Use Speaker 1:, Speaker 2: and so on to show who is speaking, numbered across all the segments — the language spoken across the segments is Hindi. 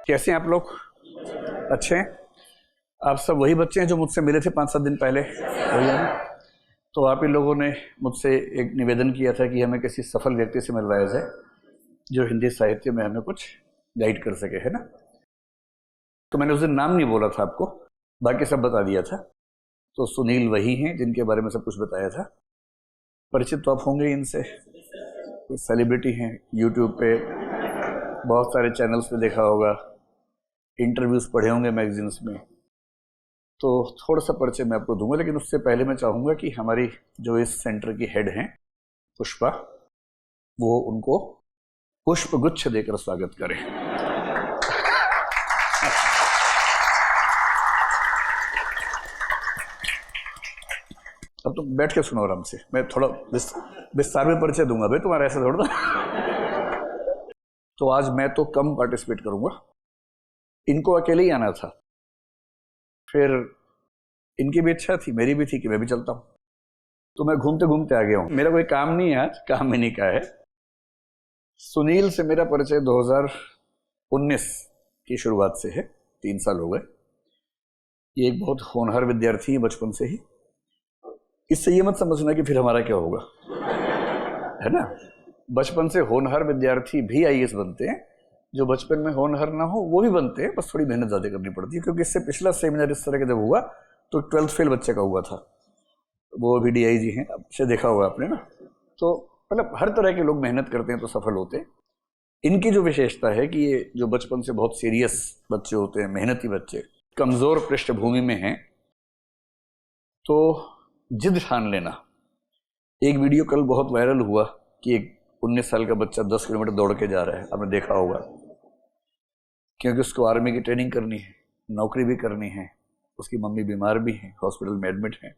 Speaker 1: कैसे हैं आप लोग? अच्छे हैं? आप सब वही बच्चे हैं जो मुझसे मिले थे 5-7 दिन पहले, वही है ना? तो आप ही लोगों ने मुझसे एक निवेदन किया था कि हमें किसी सफल व्यक्ति से मिलवाया जाए जो हिंदी साहित्य में हमें कुछ गाइड कर सके, है ना? तो मैंने उस दिन नाम नहीं बोला था आपको, बाकी सब बता दिया था। तो सुनील वही हैं जिनके बारे में सब कुछ बताया था। परिचित तो आप होंगे इनसे, सेलिब्रिटी हैं, यूट्यूब पे बहुत सारे चैनल्स पे देखा होगा, इंटरव्यूज़ पढ़े होंगे मैगजीन्स में। तो थोड़ा सा परिचय मैं आपको दूंगा, लेकिन उससे पहले मैं चाहूँगा कि हमारी जो इस सेंटर की हेड हैं पुष्पा, वो उनको पुष्प गुच्छ देकर स्वागत करें। अब तुम बैठ के सुनो आराम से, मैं थोड़ा विस्तार में परिचय दूंगा भाई तुम्हारा, ऐसा थोड़ा ना। तो आज मैं तो कम पार्टिसिपेट करूंगा, इनको अकेले ही आना था, फिर इनकी भी इच्छा थी, मेरी भी थी कि मैं भी चलता हूं, तो मैं घूमते घूमते आ गया हूं। मेरा कोई काम नहीं है आज, काम में नहीं का है। सुनील से मेरा परिचय 2019 की शुरुआत से है, 3 साल हो गए। ये एक बहुत होनहार विद्यार्थी है बचपन से ही। इससे ये मत समझना कि फिर हमारा क्या होगा, है ना? बचपन से होनहार विद्यार्थी भी आईएएस बनते हैं, जो बचपन में होनहार ना हो वो भी बनते हैं, बस थोड़ी मेहनत ज़्यादा करनी पड़ती है। क्योंकि इससे पिछला सेमिनार इस तरह का जब हुआ तो 12th फेल बच्चे का हुआ था, वो अभी डीआईजी हैं, अब से देखा होगा आपने ना। तो मतलब हर तरह के लोग मेहनत करते हैं तो सफल होते हैं। इनकी जो विशेषता है कि ये जो बचपन से बहुत सीरियस बच्चे होते हैं, मेहनती बच्चे, कमज़ोर पृष्ठभूमि में हैं, तो जिद ठान लेना। एक वीडियो कल बहुत वायरल हुआ कि एक 19 साल का बच्चा 10 किलोमीटर दौड़ के जा रहा है, आपने देखा होगा, क्योंकि उसको आर्मी की ट्रेनिंग करनी है, नौकरी भी करनी है, उसकी मम्मी बीमार भी है, हॉस्पिटल में एडमिट है।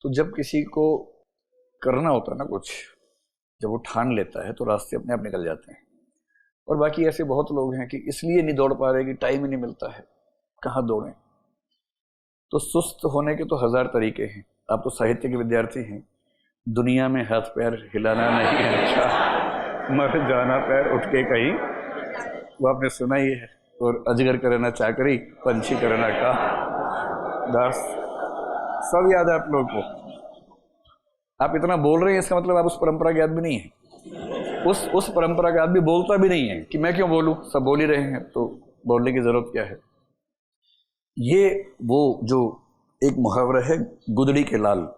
Speaker 1: तो जब किसी को करना होता है ना कुछ, जब वो ठान लेता है तो रास्ते अपने आप निकल जाते हैं। और बाकी ऐसे बहुत लोग हैं कि इसलिए नहीं दौड़ पा रहे कि टाइम ही नहीं मिलता है, कहाँ दौड़ें। तो सुस्त होने के तो 1000 तरीके हैं। आप तो साहित्य के विद्यार्थी हैं, दुनिया में हाथ पैर हिलाना नहीं है अच्छा, मर जाना पैर उठ के कहीं, वो आपने सुना ही है। और अजगर करना चाकरी, पंछी करना का दास, सब याद है आप लोग को। आप इतना बोल रहे हैं, इसका मतलब आप उस परंपरा के आदमी नहीं है। उस परंपरा का आदमी बोलता भी नहीं है कि मैं क्यों बोलूं, सब बोल ही रहे हैं तो बोलने की जरूरत क्या है। ये वो जो एक मुहावरा है, गुदड़ी के लाल,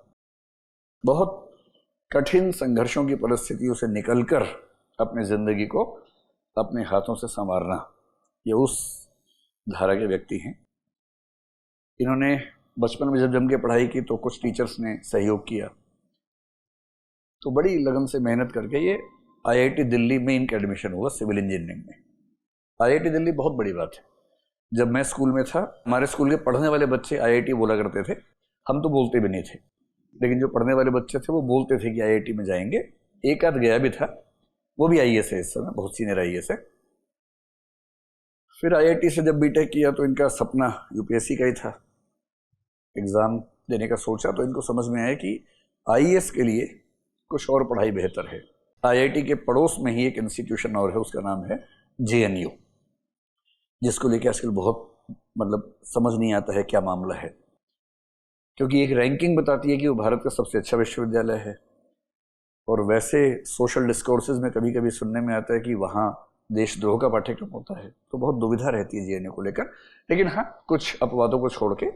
Speaker 1: बहुत कठिन संघर्षों की परिस्थितियों से निकलकर अपनी जिंदगी को अपने हाथों से संवारना, ये उस धारा के व्यक्ति हैं। इन्होंने बचपन में जब जम के पढ़ाई की तो कुछ टीचर्स ने सहयोग किया, तो बड़ी लगन से मेहनत करके ये आईआईटी दिल्ली में इनका एडमिशन हुआ सिविल इंजीनियरिंग में। आईआईटी दिल्ली बहुत बड़ी बात है। जब मैं स्कूल में था, हमारे स्कूल के पढ़ने वाले बच्चे आईआईटी बोला करते थे, हम तो बोलते भी नहीं थे, लेकिन जो पढ़ने वाले बच्चे थे वो बोलते थे कि आईआईटी में जाएंगे। एक आध गया भी था, वो भी आईएएस है इस समय, बहुत सीनियर आईएएस है। फिर आईआईटी से जब बीटेक किया तो इनका सपना यूपीएससी का ही था। एग्ज़ाम देने का सोचा तो इनको समझ में आया कि आईएएस के लिए कुछ और पढ़ाई बेहतर है। आईआईटी के पड़ोस में ही एक इंस्टीट्यूशन और है, उसका नाम है जेएनयू, जिसको लेकर आजकल बहुत मतलब समझ नहीं आता है क्या मामला है। क्योंकि एक रैंकिंग बताती है कि वो भारत का सबसे अच्छा विश्वविद्यालय है, और वैसे सोशल डिस्कोर्सेज में कभी कभी सुनने में आता है कि वहाँ देशद्रोह का पाठ्यक्रम होता है। तो बहुत दुविधा रहती है जेएनयू को लेकर। लेकिन हाँ, कुछ अपवादों को छोड़ के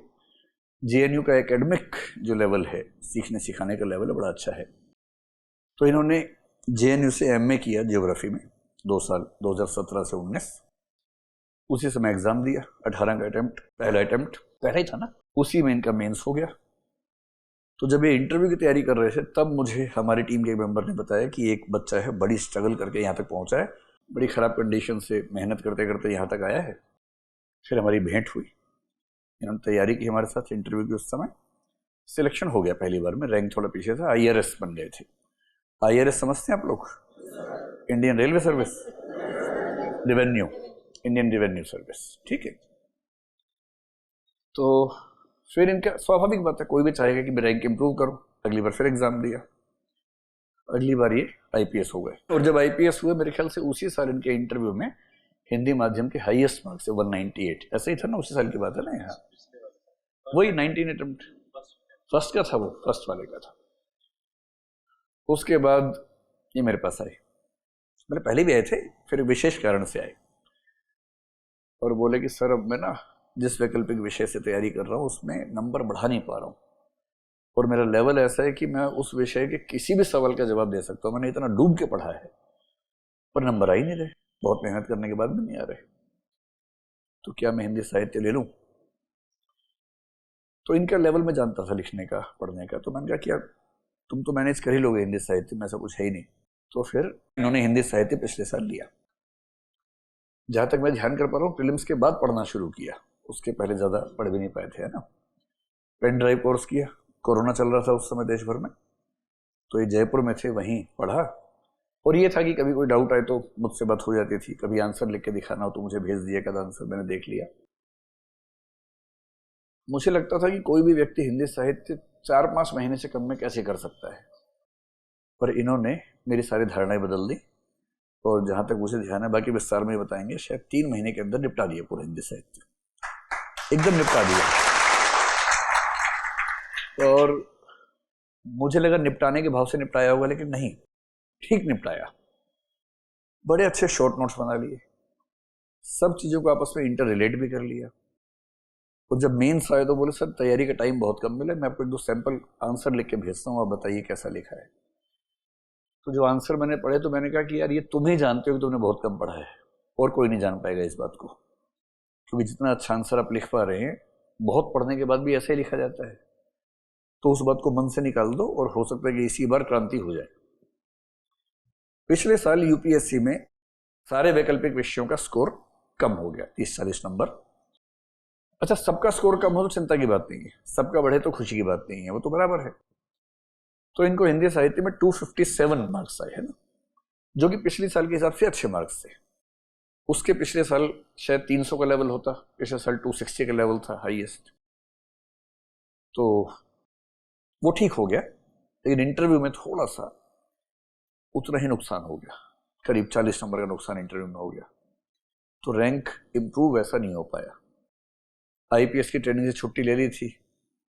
Speaker 1: जेएनयू का एकेडमिक जो लेवल है, सीखने सिखाने का लेवल है, बड़ा अच्छा है। तो इन्होंने जेएनयू से एमए किया ज्योग्राफी में 2 साल, 2017 से 19। उसी समय एग्जाम दिया, 18 का अटेम्प्ट, पहला ही था ना, उसी में इनका मेंस हो गया। तो जब ये इंटरव्यू की तैयारी कर रहे थे तब मुझे हमारी टीम के एक मेंबर ने बताया कि एक बच्चा है, बड़ी स्ट्रगल करके यहाँ तक पहुँचा है, बड़ी ख़राब कंडीशन से मेहनत करते करते यहाँ तक आया है। फिर हमारी भेंट हुई, इन्होंने तैयारी की हमारे साथ इंटरव्यू की। उस समय सिलेक्शन हो गया पहली बार में, रैंक थोड़ा पीछे था, आईआरएस बन गए थे। आईआरएस समझते हैं आप लोग? Indian railway service, revenue, Indian revenue service, ठीक है। तो फिर इनका स्वाभाविक बात है, कोई भी चाहेगा कि मैं रैंक इंप्रूव करूं। अगली बार फिर एग्जाम दिया, अगली बार ये आईपीएस हो गए। और जब आईपीएस हुए, मेरे ख्याल से उसी साल इनके इंटरव्यू में हिंदी माध्यम के हाईएस्ट मार्क्स है 198, ऐसे ही था ना, उसी साल की बात है ना। यहाँ वही 19 अटेम्प्ट, फर्स्ट का था वो, फर्स्ट वाले का था। उसके बाद ये मेरे पास आए, मेरे पहले भी आए थे, फिर विशेष कारण से आए और बोले कि सर अब मैं ना जिस वैकल्पिक विषय से तैयारी कर रहा हूँ उसमें नंबर बढ़ा नहीं पा रहा हूँ, और मेरा लेवल ऐसा है कि मैं उस विषय के किसी भी सवाल का जवाब दे सकता हूँ, मैंने इतना डूब के पढ़ा है, पर नंबर आ ही नहीं रहे, बहुत मेहनत करने के बाद भी नहीं आ रहे, तो क्या मैं हिंदी साहित्य ले लूँ? तो इनका लेवल मैं जानता था लिखने का, पढ़ने का, तो मैंने कहा कि यार तुम तो मैनेज कर ही लोगे हिंदी साहित्य में, ऐसा कुछ है ही नहीं। तो फिर इन्होंने हिंदी साहित्य पिछले साल लिया। जहाँ तक मैं ध्यान कर पा रहा हूँ प्रीलिम्स के बाद पढ़ना शुरू किया, उसके पहले ज़्यादा पढ़ भी नहीं पाए थे, है ना। पेन ड्राइव कोर्स किया, कोरोना चल रहा था उस समय देश भर में, तो ये जयपुर में थे, वहीं पढ़ा। और ये था कि कभी कोई डाउट आए तो मुझसे बात हो जाती थी, कभी आंसर लिख के दिखाना हो तो मुझे भेज दिया, कदा आंसर मैंने देख लिया। मुझे लगता था कि कोई भी व्यक्ति हिंदी साहित्य 4-5 महीने से कम में कैसे कर सकता है, पर इन्होंने मेरी सारी धारणाएं बदल दी, और जहां तक मुझे ध्यान है, बाकी विस्तार में बताएंगे, शायद 3 महीने के अंदर निपटा दिया पूरा हिंदी साहित्य, एकदम निपटा दिया। और मुझे लगा निपटाने के भाव से निपटाया होगा, लेकिन नहीं, ठीक निपटाया। बड़े अच्छे शॉर्ट नोट्स बना लिए, सब चीजों को आपस में इंटर रिलेट भी कर लिया। और जब मेंस आए तो बोले सर तैयारी का टाइम बहुत कम मिला, मैं आपको 1-2 सैंपल आंसर लिख के भेजता हूँ, आप बताइए कैसा लिखा है। तो जो आंसर मैंने पढ़े तो मैंने कहा कि यार ये तुम ही जानते हो कि तुमने बहुत कम पढ़ा है, और कोई नहीं जान पाएगा इस बात को, क्योंकि जितना अच्छा आंसर आप लिख पा रहे हैं, बहुत पढ़ने के बाद भी ऐसे ही लिखा जाता है। तो उस बात को मन से निकाल दो, और हो सकता है कि इसी बार क्रांति हो जाए। पिछले साल यूपीएससी में सारे वैकल्पिक विषयों का स्कोर कम हो गया, 30-40 नंबर। अच्छा, सबका स्कोर कम हो तो चिंता की बात नहीं है, सबका बढ़े तो खुशी की बात नहीं है, वो तो बराबर है। तो इनको हिंदी साहित्य में 257 मार्क्स आए हैं ना, जो कि पिछले साल के हिसाब से अच्छे मार्क्स थे। उसके पिछले साल शायद 300 का लेवल होता, पिछले साल 260 का लेवल था हाईएस्ट, तो वो ठीक हो गया। लेकिन इंटरव्यू में थोड़ा सा उतना ही नुकसान हो गया, करीब 40 नंबर का नुकसान इंटरव्यू में हो गया, तो रैंक इम्प्रूव वैसा नहीं हो पाया। आईपीएस की ट्रेनिंग से छुट्टी ले ली थी,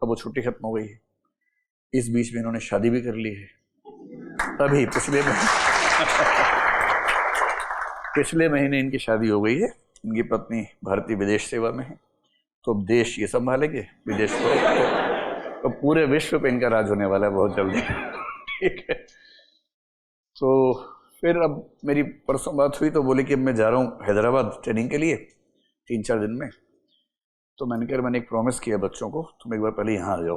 Speaker 1: अब वो छुट्टी खत्म हो गई है। इस बीच में इन्होंने शादी भी कर ली है, अभी पिछले महीने इनकी शादी हो गई है। इनकी पत्नी भारतीय विदेश सेवा में है, तो अब देश ये संभालेंगे, विदेश तो पूरे विश्व पे इनका राज होने वाला है बहुत जल्दी। ठीक है, तो फिर अब मेरी परसों बात हुई तो बोले कि मैं जा रहा हूँ हैदराबाद ट्रेनिंग के लिए 3-4 दिन में। तो मैंने एक प्रॉमिस किया बच्चों को, तुम एक बार पहले यहाँ आ जाओ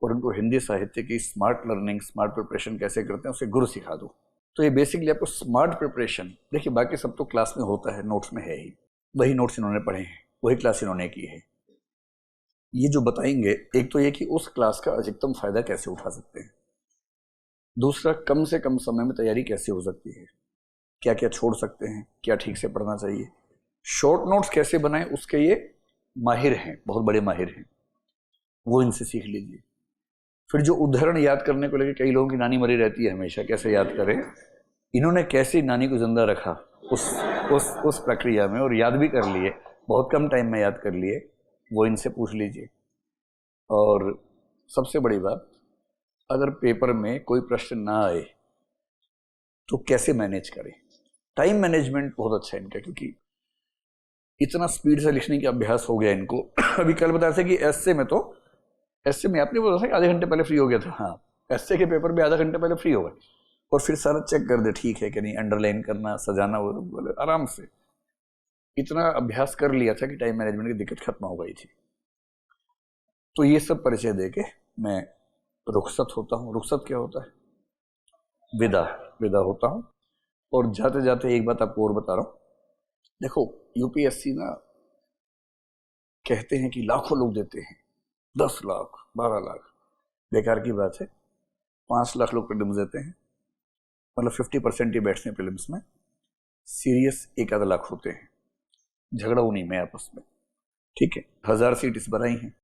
Speaker 1: और उनको हिंदी साहित्य की स्मार्ट लर्निंग, स्मार्ट प्रिपरेशन कैसे करते हैं उसे गुरु सिखा दो। तो ये बेसिकली आपको स्मार्ट प्रिपरेशन, देखिए बाकी सब तो क्लास में होता है, नोट्स में है ही, वही नोट्स इन्होंने पढ़े हैं, वही क्लास इन्होंने की है। ये जो बताएंगे, एक तो ये कि उस क्लास का अधिकतम फायदा कैसे उठा सकते हैं, दूसरा कम से कम समय में तैयारी कैसे हो सकती है, क्या क्या छोड़ सकते हैं, क्या ठीक से पढ़ना चाहिए, शॉर्ट नोट्स कैसे बनाएं, उसके ये माहिर हैं, बहुत बड़े माहिर हैं, वो इनसे सीख लीजिए। फिर जो उदाहरण याद करने को लेकर कई लोगों की नानी मरी रहती है हमेशा, कैसे याद करें, इन्होंने कैसे नानी को जिंदा रखा उस प्रक्रिया में, और याद भी कर लिए, बहुत कम टाइम में याद कर लिए, वो इनसे पूछ लीजिए। और सबसे बड़ी बात, अगर पेपर में कोई प्रश्न ना आए तो कैसे मैनेज करें, टाइम मैनेजमेंट बहुत अच्छा है इनका, क्योंकि इतना स्पीड से लिखने का अभ्यास हो गया इनको। अभी कल बताया था कि एसए में आपने बोला था कि आधे घंटे पहले फ्री हो गया था, हाँ एसए के पेपर में आधा घंटे पहले फ्री हो गए, और फिर सारा चेक कर दे ठीक है कि नहीं, अंडरलाइन करना, सजाना, वो बोले आराम से इतना अभ्यास कर लिया था कि टाइम मैनेजमेंट की दिक्कत खत्म हो गई थी। तो ये सब परिचय दे के मैं रुखसत होता हूँ। रुखसत क्या होता है? विदा होता हूँ। और जाते जाते एक बात आपको और बता रहा हूँ, देखो यूपीएससी ना कहते हैं कि लाखों लोग देते हैं, 10 लाख 12 लाख, बेकार की बात है। 5 लाख लोग प्रीलिम्स देते हैं, मतलब 50% ही बैठते हैं प्रीलिम्स में, सीरियस 1-आधा लाख होते हैं, झगड़ा उन्हीं में आपस में, ठीक है। 1000 सीट इस बार आई हैं,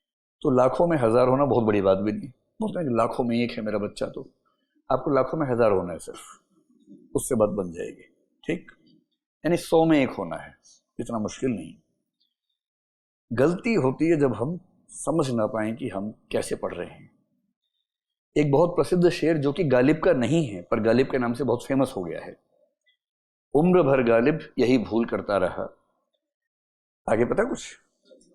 Speaker 1: तो लाखों में 1000 होना बहुत बड़ी बात भी नहीं। बोलते हैं कि लाखों में 1 है मेरा बच्चा, तो आपको लाखों में 1000 होना है सिर्फ, उससे बात बन जाएगी, ठीक। यानी 100 में 1 होना है, इतना मुश्किल नहीं। गलती होती है जब हम समझ ना पाए कि हम कैसे पढ़ रहे हैं। एक बहुत प्रसिद्ध शेर जो कि गालिब का नहीं है पर गालिब के नाम से बहुत फेमस हो गया है, उम्र भर गालिब यही भूल करता रहा। आगे पता कुछ?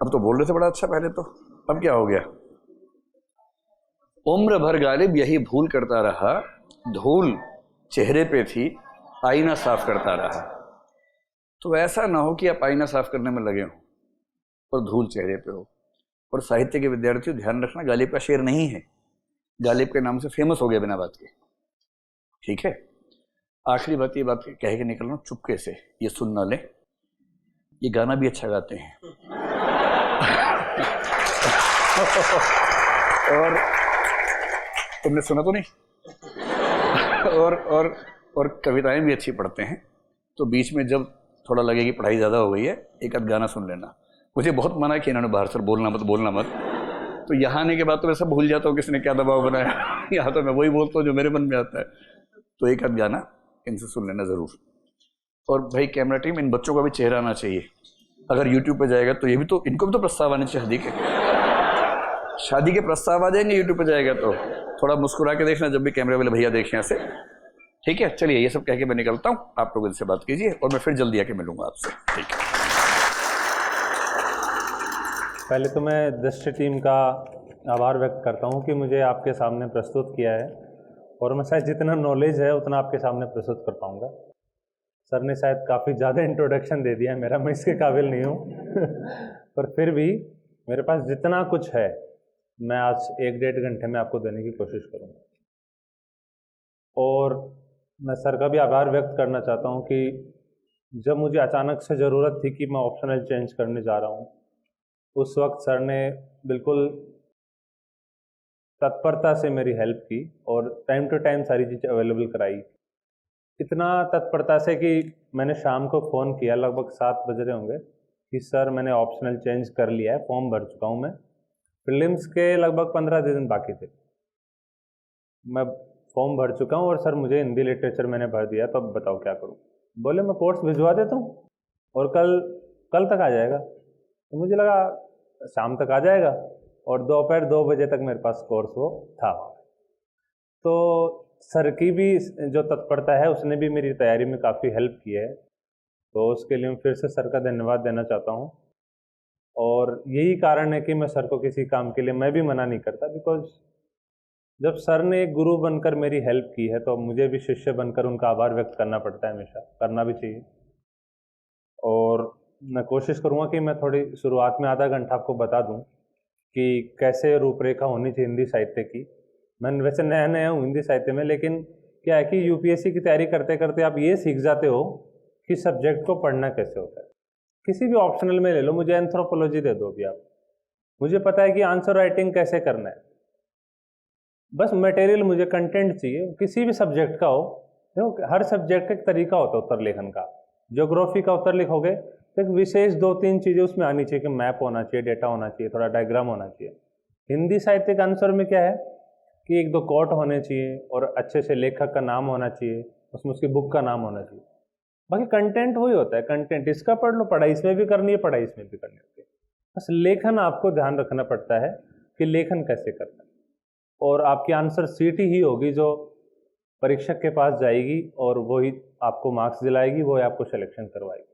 Speaker 1: अब तो बोल रहे थे बड़ा अच्छा पहले तो, अब क्या हो गया? उम्र भर गालिब यही भूल करता रहा, धूल चेहरे पे थी आईना साफ करता रहा। तो ऐसा ना हो कि आप आईना साफ करने में लगे हो और धूल चेहरे पे हो। और साहित्य के विद्यार्थियों ध्यान रखना, गालिब का शेर नहीं है, गालिब के नाम से फेमस हो गया बिना बात के, ठीक है। आखिरी बात, ये बात कह के निकलना चुपके से, ये सुन ना ले, ये गाना भी अच्छा गाते हैं और तुमने सुना तो नहीं और कविताएं भी अच्छी पढ़ते हैं। तो बीच में जब थोड़ा लगे कि पढ़ाई ज़्यादा हो गई है, एक आध गाना सुन लेना। मुझे बहुत मना किया इन्होंने बाहर से, बोलना मत। तो यहाँ आने के बाद तो मैं सब भूल जाता हूँ किसने क्या दबाव बनाया यहाँ तो मैं वही बोलता हूँ जो मेरे मन में आता है। तो एक आध गाना इनसे सुन लेना ज़रूर। और भाई कैमरा टीम, इन बच्चों का भी चेहरा आना चाहिए। अगर यूट्यूब पे जाएगा तो ये भी तो, इनको भी तो प्रस्ताव आने चाहिए शादी के प्रस्ताव आ जाएंगे यूट्यूब पे जाएगा तो। थोड़ा मुस्कुरा के देखना जब भी कैमरे वाले भैया देखें यहाँ से, ठीक है। चलिए ये सब कह के मैं निकलता हूँ, आप लोग इनसे बात कीजिए और मैं फिर जल्दी आके मिलूंगा आपसे, ठीक है।
Speaker 2: पहले तो मैं दृष्टि टीम का आभार व्यक्त करता हूँ कि मुझे आपके सामने प्रस्तुत किया है, और मैं शायद जितना नॉलेज है उतना आपके सामने प्रस्तुत कर पाऊँगा। सर ने शायद काफ़ी ज़्यादा इंट्रोडक्शन दे दिया है मेरा, मैं इसके काबिल नहीं हूँ पर फिर भी मेरे पास जितना कुछ है मैं आज 1-1.5 घंटे में आपको देने की कोशिश करूँगा। और मैं सर का भी आभार व्यक्त करना चाहता हूँ कि जब मुझे अचानक से ज़रूरत थी कि मैं ऑप्शनल चेंज करने जा रहा हूँ, उस वक्त सर ने बिल्कुल तत्परता से मेरी हेल्प की और टाइम टू टाइम सारी चीज़ें अवेलेबल कराई। इतना तत्परता से कि मैंने शाम को फ़ोन किया, लगभग 7 बज रहे होंगे, कि सर मैंने ऑप्शनल चेंज कर लिया है, फॉर्म भर चुका हूँ मैं, प्रीलिम्स के लगभग 15 दिन बाकी थे, मैं फॉर्म भर चुका हूँ और सर मुझे हिंदी लिटरेचर मैंने भर दिया, तो अब बताओ क्या करूँ। बोले मैं कोर्स भिजवा देता हूँ और कल तक आ जाएगा। तो मुझे लगा शाम तक आ जाएगा, और दोपहर 2 बजे तक मेरे पास कोर्स वो था। तो सर की भी जो तत्परता है उसने भी मेरी तैयारी में काफ़ी हेल्प की है, तो उसके लिए मैं फिर से सर का धन्यवाद देना चाहता हूँ। और यही कारण है कि मैं सर को किसी काम के लिए मैं भी मना नहीं करता, बिकॉज जब सर ने एक गुरु बनकर मेरी हेल्प की है तो मुझे भी शिष्य बनकर उनका आभार व्यक्त करना पड़ता है, हमेशा करना भी चाहिए। और मैं कोशिश करूँगा कि मैं थोड़ी शुरुआत में आधा घंटा आपको बता दूँ कि कैसे रूपरेखा होनी चाहिए हिंदी साहित्य की। मैं वैसे नया हूँ हिंदी साहित्य में, लेकिन क्या है कि यूपीएससी की तैयारी करते करते आप ये सीख जाते हो कि सब्जेक्ट को पढ़ना कैसे होता है। किसी भी ऑप्शनल में ले लो, मुझे एंथ्रोपोलॉजी दे दो अभी आप, मुझे पता है कि आंसर राइटिंग कैसे करना है, बस मटेरियल मुझे कंटेंट चाहिए, किसी भी सब्जेक्ट का हो। देखो हर सब्जेक्ट का एक तरीका होता है उत्तर लेखन का। ज्योग्राफी का उत्तर लिखोगे तो एक विशेष 2-3 चीज़ें उसमें आनी चाहिए कि मैप होना चाहिए, डेटा होना चाहिए, थोड़ा डायग्राम होना चाहिए। हिंदी साहित्य का आंसर में क्या है कि 1-2 कोट होने चाहिए और अच्छे से लेखक का नाम होना चाहिए, उसमें उसकी बुक का नाम होना चाहिए। बाकी कंटेंट वही होता है, कंटेंट इसका पढ़ लो, पढ़ाई इसमें भी करनी है, पढ़ाई इसमें भी करनी होती है। बस लेखन आपको ध्यान रखना पड़ता है कि लेखन कैसे करना है, और आपकी आंसर सीट ही होगी जो परीक्षक के पास जाएगी और वही आपको मार्क्स दिलाएगी, वो आपको सिलेक्शन करवाएगी।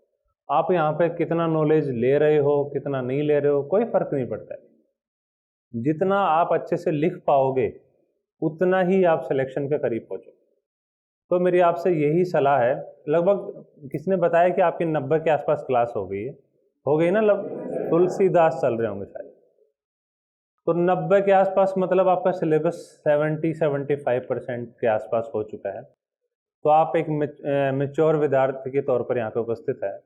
Speaker 2: आप यहाँ पे कितना नॉलेज ले रहे हो, कितना नहीं ले रहे हो, कोई फर्क नहीं पड़ता है। जितना आप अच्छे से लिख पाओगे उतना ही आप सिलेक्शन के करीब पहुँचो। तो मेरी आपसे यही सलाह है। लगभग किसने बताया कि आपकी 90 के आसपास क्लास हो गई है, हो गई ना, तुलसीदास चल रहे होंगे शायद, तो 90 के आसपास मतलब आपका सिलेबस 70-75% के आसपास हो चुका है। तो आप एक मैच्योर विद्यार्थी के तौर पर यहाँ पे उपस्थित है।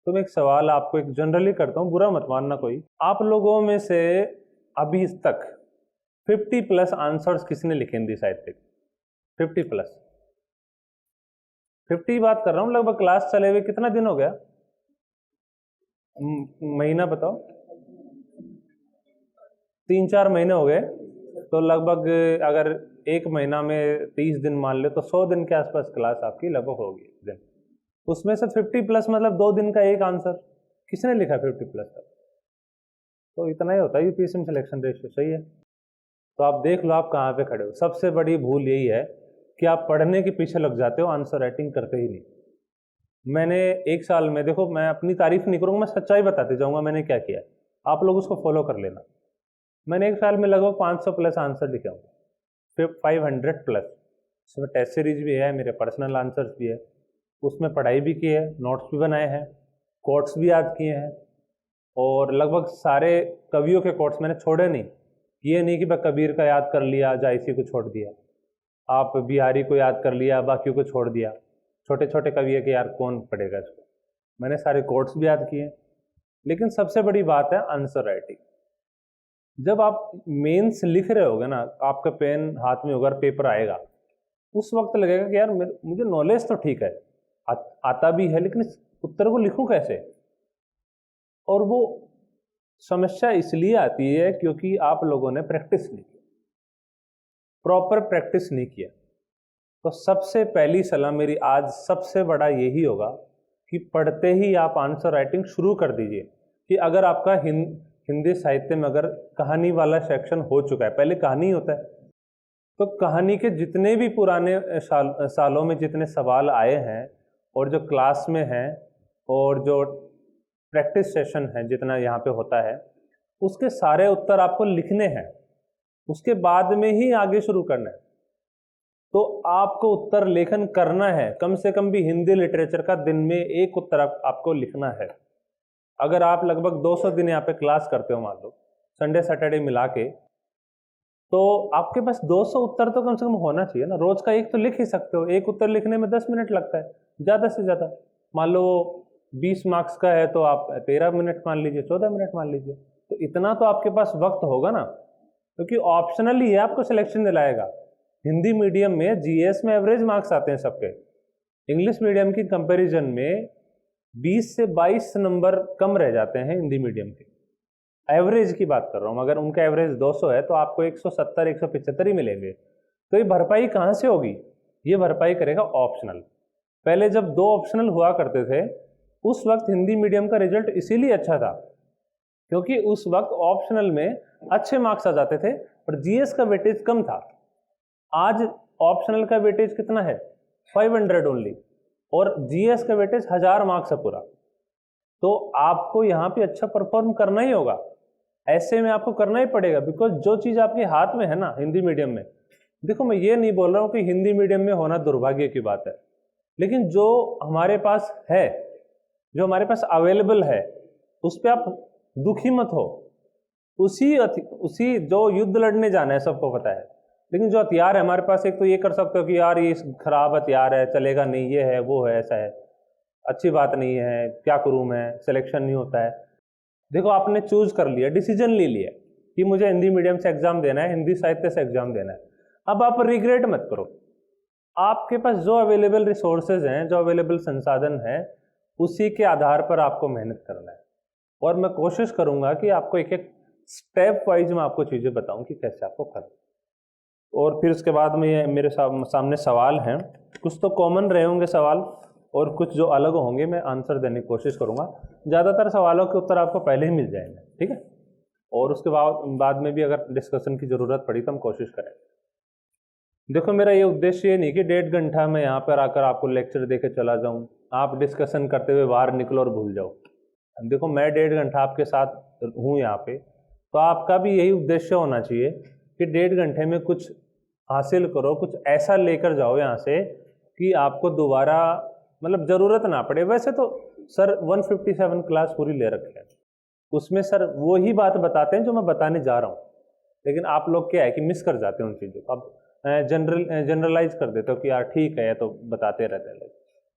Speaker 2: तो मैं एक सवाल आपको एक जनरली करता हूँ, बुरा मत मानना कोई। आप लोगों में से अभी तक 50+ आंसर्स किसने लिखे हिंदी साहित्य के? 50+, 50 बात कर रहा हूँ। लगभग क्लास चले हुए कितना दिन हो गया? महीना बताओ। 3-4 महीने हो गए, तो लगभग अगर 1 महीना में 30 दिन मान ले तो 100 दिन के आसपास क्लास आपकी लगभग होगी दिन। उसमें से 50+ मतलब 2 दिन का एक आंसर। किसने लिखा 50+ तक? तो इतना ही होता है यूपीएससी में सिलेक्शन रेशियो। सही है, तो आप देख लो आप कहाँ पे खड़े हो। सबसे बड़ी भूल यही है कि आप पढ़ने के पीछे लग जाते हो, आंसर राइटिंग करते ही नहीं। मैंने 1 साल में, देखो मैं अपनी तारीफ नहीं करूँगा, मैं सच्चाई बताते जाऊँगा मैंने क्या किया, आप लोग उसको फॉलो कर लेना। मैंने 1 साल में लगभग 500+ आंसर लिखे होंगे, फिर 500+। उसमें टेस्ट सीरीज भी है, मेरे पर्सनल आंसर्स भी है, उसमें पढ़ाई भी की है, नोट्स भी बनाए हैं, कोट्स भी याद किए हैं, और लगभग सारे कवियों के कोट्स मैंने छोड़े नहीं। ये नहीं कि मैं कबीर का याद कर लिया, जायसी को छोड़ दिया, आप बिहारी को याद कर लिया, बाकियों को छोड़ दिया। छोटे छोटे कवियों के यार कौन पढ़ेगा इसको? मैंने सारे कोट्स भी याद किए। लेकिन सबसे बड़ी बात है आंसर राइटिंग। जब आप मेंस लिख रहे होगे ना, आपका पेन हाथ में होगा, पेपर आएगा, उस वक्त लगेगा कि यार मुझे नॉलेज तो ठीक है, आता भी है, लेकिन इस उत्तर को लिखूं कैसे? और वो समस्या इसलिए आती है क्योंकि आप लोगों ने प्रैक्टिस नहीं की, प्रॉपर प्रैक्टिस नहीं किया। तो सबसे पहली सलाह मेरी आज सबसे बड़ा यही होगा कि पढ़ते ही आप आंसर राइटिंग शुरू कर दीजिए। कि अगर आपका हिंदी साहित्य में अगर कहानी वाला सेक्शन हो चुका है, पहले कहानी होता है, तो कहानी के जितने भी पुराने सालों में जितने सवाल आए हैं और जो क्लास में हैं और जो प्रैक्टिस सेशन है जितना यहाँ पे होता है, उसके सारे उत्तर आपको लिखने हैं, उसके बाद में ही आगे शुरू करना है। तो आपको उत्तर लेखन करना है, कम से कम भी हिंदी लिटरेचर का दिन में एक उत्तर आपको लिखना है। अगर आप लगभग 200 दिन यहाँ पे क्लास करते हो, मान लो संडे सैटरडे मिला के, तो आपके पास 200 उत्तर तो कम से कम होना चाहिए ना। रोज का एक तो लिख ही सकते हो, एक उत्तर लिखने में 10 मिनट लगता है ज़्यादा से ज़्यादा। मान लो 20 मार्क्स का है तो आप 13 मिनट मान लीजिए, 14 मिनट मान लीजिए, तो इतना तो आपके पास वक्त होगा ना, क्योंकि ऑप्शनल ही है, आपको सिलेक्शन दिलाएगा। हिंदी मीडियम में जीएस में एवरेज मार्क्स आते हैं सबके, इंग्लिश मीडियम की कंपैरिजन में 20 से 22 नंबर कम रह जाते हैं हिंदी मीडियम के। एवरेज की बात कर रहा हूँ, अगर उनका एवरेज 200 है तो आपको 170 175 ही मिलेंगे। तो ये भरपाई कहाँ से होगी? ये भरपाई करेगा ऑप्शनल। पहले जब 2 ऑप्शनल हुआ करते थे, उस वक्त हिंदी मीडियम का रिजल्ट इसीलिए अच्छा था क्योंकि उस वक्त ऑप्शनल में अच्छे मार्क्स आ जाते थे और जीएस का वेटेज कम था। आज ऑप्शनल का वेटेज कितना है? 500 ओनली, और जीएस का वेटेज 1000 मार्क्स है पूरा। तो आपको यहाँ पे अच्छा परफॉर्म करना ही होगा, ऐसे में आपको करना ही पड़ेगा, बिकॉज जो चीज़ आपके हाथ में है ना हिंदी मीडियम में, देखो मैं ये नहीं बोल रहा हूँ कि हिंदी मीडियम में होना दुर्भाग्य की बात है, लेकिन जो हमारे पास है, जो हमारे पास अवेलेबल है, उस पर आप दुखी मत हो। उसी जो युद्ध लड़ने जाना है सबको पता है, लेकिन जो हथियार है हमारे पास, एक तो ये कर सकते हो कि यार ये खराब हथियार है, चलेगा नहीं, ये है वो है, ऐसा है, अच्छी बात नहीं है, क्या करूँ मैं, सिलेक्शन नहीं होता है। देखो आपने चूज कर लिया, डिसीजन ले लिया कि मुझे हिंदी मीडियम से एग्जाम देना है, हिंदी साहित्य से एग्जाम देना है। अब आप रिग्रेट मत करो, आपके पास जो अवेलेबल रिसोर्सेज हैं, जो अवेलेबल संसाधन है, उसी के आधार पर आपको मेहनत करना है। और मैं कोशिश करूंगा कि आपको एक एक स्टेप वाइज मैं आपको चीज़ें बताऊं कि कैसे आपको करना। और फिर उसके बाद में ये मेरे सामने सवाल हैं, कुछ तो कॉमन रहे होंगे सवाल और कुछ जो अलग होंगे, मैं आंसर देने की कोशिश करूंगा। ज़्यादातर सवालों के उत्तर आपको पहले ही मिल जाएंगे, ठीक है। और उसके बाद में भी अगर डिस्कशन की ज़रूरत पड़ी तो हम कोशिश करें। देखो मेरा ये उद्देश्य ये नहीं कि 1.5 घंटा मैं यहाँ पर आकर आपको लेक्चर दे के चला जाऊँ, आप डिस्कशन करते हुए बाहर निकलो और भूल जाओ। देखो मैं 1.5 घंटा आपके साथ हूँ यहाँ पे, तो आपका भी यही उद्देश्य होना चाहिए कि 1.5 घंटे में कुछ हासिल करो, कुछ ऐसा लेकर जाओ यहाँ से कि आपको दोबारा मतलब ज़रूरत ना पड़े। वैसे तो सर 157 क्लास पूरी ले रखे हैं, उसमें सर वो ही बात बताते हैं जो मैं बताने जा रहा हूँ, लेकिन आप लोग क्या है कि मिस कर जाते हैं उन चीज़ों को। अब जनरलाइज कर देते हो कि यार ठीक है तो बताते रहते हैं लोग,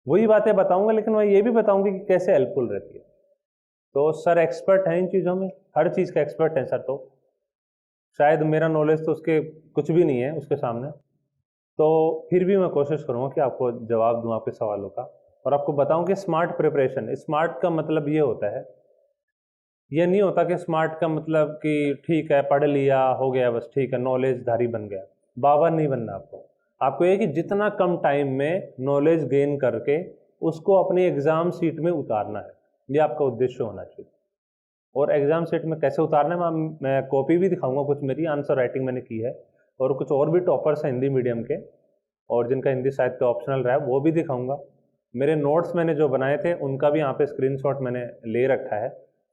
Speaker 2: वही बातें बताऊँगा, लेकिन मैं ये भी बताऊँगी कि कैसे हेल्पफुल रहती है। तो सर एक्सपर्ट हैं इन चीज़ों में, हर चीज़ का एक्सपर्ट है सर, तो शायद मेरा नॉलेज तो उसके कुछ भी नहीं है उसके सामने, तो फिर भी मैं कोशिश करूँगा कि आपको जवाब दूँ आपके सवालों का, और आपको बताऊँ कि स्मार्ट प्रिपरेशन, स्मार्ट का मतलब ये होता है, ये नहीं होता कि स्मार्ट का मतलब कि ठीक है पढ़ लिया हो गया बस, ठीक है नॉलेजधारी बन गया। बाबा नहीं बनना आपको ये कि जितना कम टाइम में नॉलेज गेन करके उसको अपनी एग्ज़ाम शीट में उतारना है, ये आपका उद्देश्य होना चाहिए। और एग्ज़ाम शीट में कैसे उतारना है, मैं कॉपी भी दिखाऊंगा, कुछ मेरी आंसर राइटिंग मैंने की है, और कुछ और भी टॉपर्स हैं हिंदी मीडियम के और जिनका हिंदी साहित्य ऑप्शनल रहा है वो भी दिखाऊंगा। मेरे नोट्स मैंने जो बनाए थे उनका भी यहाँ पे स्क्रीनशॉट मैंने ले रखा है,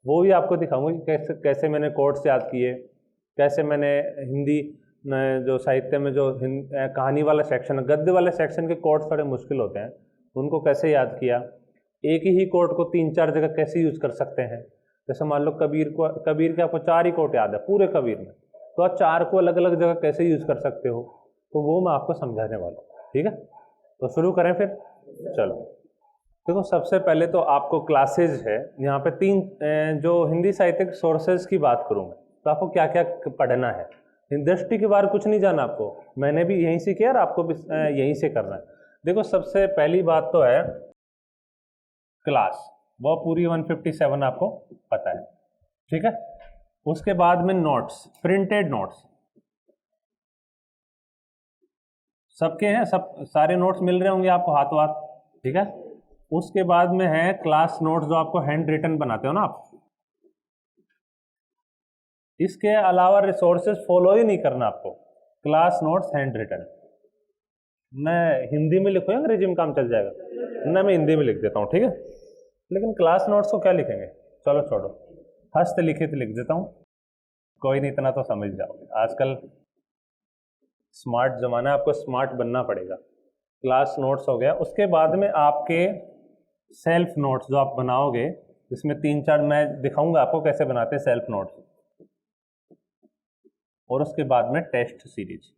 Speaker 2: वो भी आपको दिखाऊंगा कि कैसे कैसे मैंने कोट्स याद किए, कैसे मैंने हिंदी जो साहित्य में जो कहानी वाला सेक्शन, गद्य वाले सेक्शन के कोट्स थोड़े मुश्किल होते हैं, उनको कैसे याद किया, एक ही कोट को 3-4 जगह कैसे यूज कर सकते हैं। जैसे मान लो कबीर के आपको 4 ही कोट याद है पूरे कबीर में, तो आप 4 को अलग अलग जगह कैसे यूज कर सकते हो, तो वो मैं आपको समझाने वाला हूँ। ठीक है, तो शुरू करें फिर। चलो देखो, सबसे पहले तो आपको क्लासेज है यहाँ पे 3 जो हिंदी साहित्य के सोर्सेज की बात करूँ मैं, तो आपको क्या क्या पढ़ना है। दृष्टि के बारे कुछ नहीं जाना आपको, मैंने भी यहीं से किया और आपको भी यहीं से करना है। देखो सबसे पहली बात तो है क्लास, वो पूरी 157 आपको पता है। ठीक है, उसके बाद में नोट्स, प्रिंटेड नोट्स सबके हैं, सब सारे नोट्स मिल रहे होंगे आपको हाथों हाथ। ठीक है, उसके बाद में है क्लास नोट्स जो आपको हैंड रिटन बनाते हो ना आप। इसके अलावा रिसोर्सेज फॉलो ही नहीं करना आपको, क्लास नोट्स हैंड रिटन। मैं हिंदी में लिखूँ या अंग्रेजी में काम चल जाएगा ना, मैं हिंदी में लिख देता हूँ। ठीक है, लेकिन क्लास नोट्स को क्या लिखेंगे, चलो छोड़ो, हस्तलिखित लिख देता हूँ, कोई नहीं, इतना तो समझ जाओगे। आजकल स्मार्ट ज़माना है, आपको स्मार्ट बनना पड़ेगा। क्लास नोट्स हो गया, उसके बाद में आपके सेल्फ नोट्स जो आप बनाओगे, इसमें 3-4 मैं दिखाऊंगा आपको कैसे बनाते हैं सेल्फ नोट्स, और उसके बाद में टेस्ट सीरीज।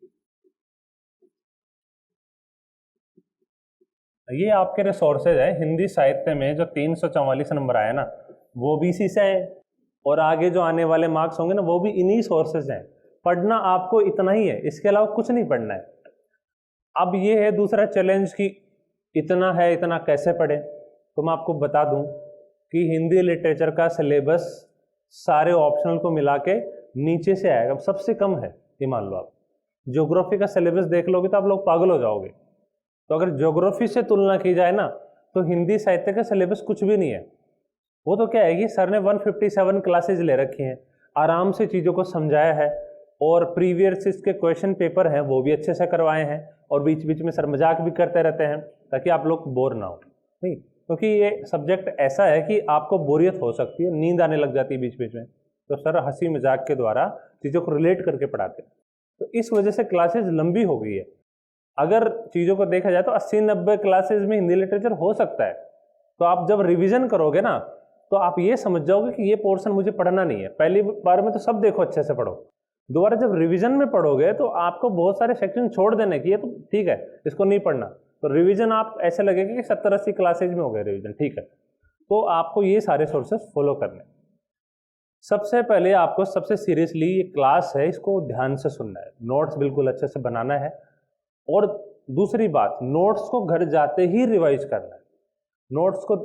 Speaker 2: ये आपके रिसोर्सेज है हिंदी साहित्य में, जो 344 नंबर आया ना वो भी इसी से है, और आगे जो आने वाले मार्क्स होंगे ना वो भी इन्हीं सोर्सेज हैं। पढ़ना आपको इतना ही है, इसके अलावा कुछ नहीं पढ़ना है। अब ये है दूसरा चैलेंज कि इतना है, इतना कैसे पढ़े, तो मैं आपको बता दूं कि हिंदी लिटरेचर का सिलेबस सारे ऑप्शनल को मिला के नीचे से आएगा, सबसे कम है। ये मान लो आप ज्योग्राफी का सिलेबस देख लोगे तो आप लोग पागल हो जाओगे। तो अगर ज्योग्राफी से तुलना की जाए ना तो हिंदी साहित्य का सिलेबस कुछ भी नहीं है। वो तो क्या है कि सर ने 157 क्लासेज ले रखी हैं, आराम से चीज़ों को समझाया है, और प्रीवियस इसके क्वेश्चन पेपर हैं वो भी अच्छे से करवाए हैं, और बीच बीच में सर मजाक भी करते रहते हैं ताकि आप लोग बोर ना हो। नहीं, क्योंकि ये सब्जेक्ट ऐसा है कि आपको बोरियत हो सकती है, नींद आने लग जाती है बीच बीच में, तो सर हंसी मजाक के द्वारा चीज़ों को रिलेट करके पढ़ाते हैं। तो इस वजह से क्लासेज लंबी हो गई है। अगर चीज़ों को देखा जाए तो 80-90 क्लासेज में हिंदी लिटरेचर हो सकता है। तो आप जब रिवीजन करोगे ना तो आप ये समझ जाओगे कि ये पोर्शन मुझे पढ़ना नहीं है। पहली बार में तो सब देखो, अच्छे से पढ़ो, दोबारा जब रिवीजन में पढ़ोगे तो आपको बहुत सारे सेक्शन छोड़ देने की, ये तो ठीक है इसको नहीं पढ़ना, तो रिवीजन आप ऐसे लगेगा कि 70-80 क्लासेज में हो गए रिवीजन। ठीक है, तो आपको ये सारे सोर्सेस फॉलो करने। सबसे पहले आपको सबसे सीरियसली ये क्लास है, इसको ध्यान से सुनना है, नोट्स बिल्कुल अच्छे से बनाना है, और दूसरी बात नोट्स को घर जाते ही रिवाइज करना है। नोट्स को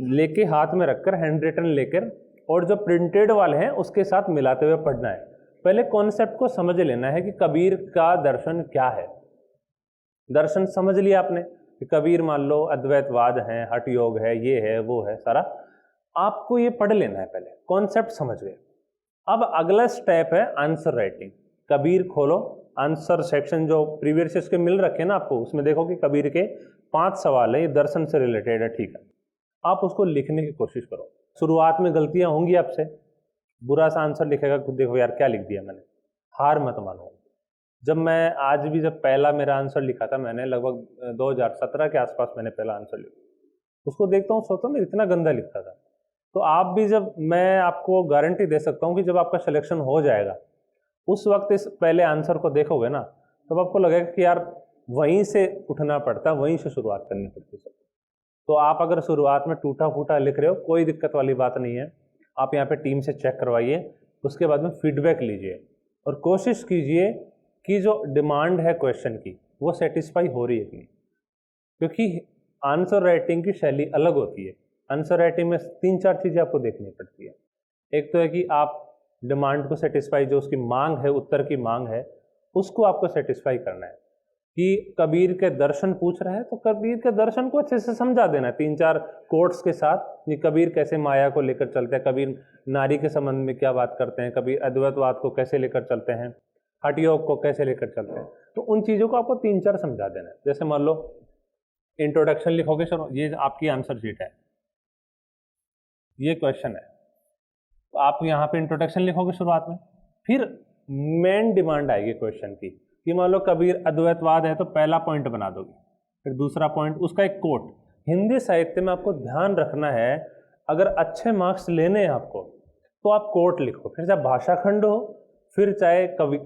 Speaker 2: लेके हाथ में रखकर हैंड रिटन लेकर, और जो प्रिंटेड वाले हैं उसके साथ मिलाते हुए पढ़ना है। पहले कॉन्सेप्ट को समझ लेना है कि कबीर का दर्शन क्या है। दर्शन समझ लिया आपने कि कबीर मान लो अद्वैतवाद है, हठ योग है, ये है वो है, सारा आपको ये पढ़ लेना है, पहले कॉन्सेप्ट समझ गए। अब अगला स्टेप है आंसर राइटिंग। कबीर खोलो, आंसर सेक्शन जो प्रीवियस इसके मिल रखे हैं ना आपको, उसमें देखो कि कबीर के 5 सवाल है, ये दर्शन से रिलेटेड है। ठीक है, आप उसको लिखने की कोशिश करो। शुरुआत में गलतियां होंगी आपसे, बुरा सा आंसर लिखेगा, खुद देखो यार क्या लिख दिया मैंने, हार मत मानो। जब मैं आज भी जब पहला मेरा आंसर लिखा था, मैंने लगभग 2017 के आसपास मैंने पहला आंसर लिखा, उसको देखता हूँ सोचता हूँ इतना गंदा लिखता था। तो आप भी, जब मैं आपको गारंटी दे सकता हूँ कि जब आपका सिलेक्शन हो जाएगा उस वक्त इस पहले आंसर को देखोगे ना, तब आपको लगेगा कि यार वहीं से उठना पड़ता, वहीं से शुरुआत करनी पड़ती है। तो आप अगर शुरुआत में टूटा फूटा लिख रहे हो, कोई दिक्कत वाली बात नहीं है, आप यहाँ पे टीम से चेक करवाइए, उसके बाद में फीडबैक लीजिए और कोशिश कीजिए कि जो डिमांड है क्वेश्चन की वो सेटिस्फाई हो रही है कि नहीं। क्योंकि आंसर राइटिंग की शैली अलग होती है। आंसर राइटिंग में 3-4 चीज़ें आपको देखनी पड़ती है। एक तो है कि आप डिमांड को सेटिस्फाई, जो उसकी मांग है, उत्तर की मांग है, उसको आपको सेटिस्फाई करना है। कि कबीर के दर्शन पूछ रहे हैं तो कबीर के दर्शन को अच्छे से समझा देना, 3-4 कोट्स के साथ। ये कबीर कैसे माया को लेकर चलते हैं, कबीर नारी के संबंध में क्या बात करते हैं, कबीर अद्वैतवाद को कैसे लेकर चलते हैं, हठ योग को कैसे लेकर चलते हैं, तो उन चीज़ों को आपको 3-4 समझा देना है। जैसे मान लो इंट्रोडक्शन लिखोगे, सर ये आपकी आंसर शीट है, ये क्वेश्चन है, तो आप यहाँ पे इंट्रोडक्शन लिखोगे शुरुआत में, फिर मेन डिमांड आएगी क्वेश्चन की कि मान लो कबीर अद्वैतवाद है तो पहला पॉइंट बना दोगे, फिर दूसरा पॉइंट उसका एक कोट। हिंदी साहित्य में आपको ध्यान रखना है, अगर अच्छे मार्क्स लेने हैं आपको तो आप कोट लिखो, फिर चाहे भाषा खंड हो, फिर चाहे कवि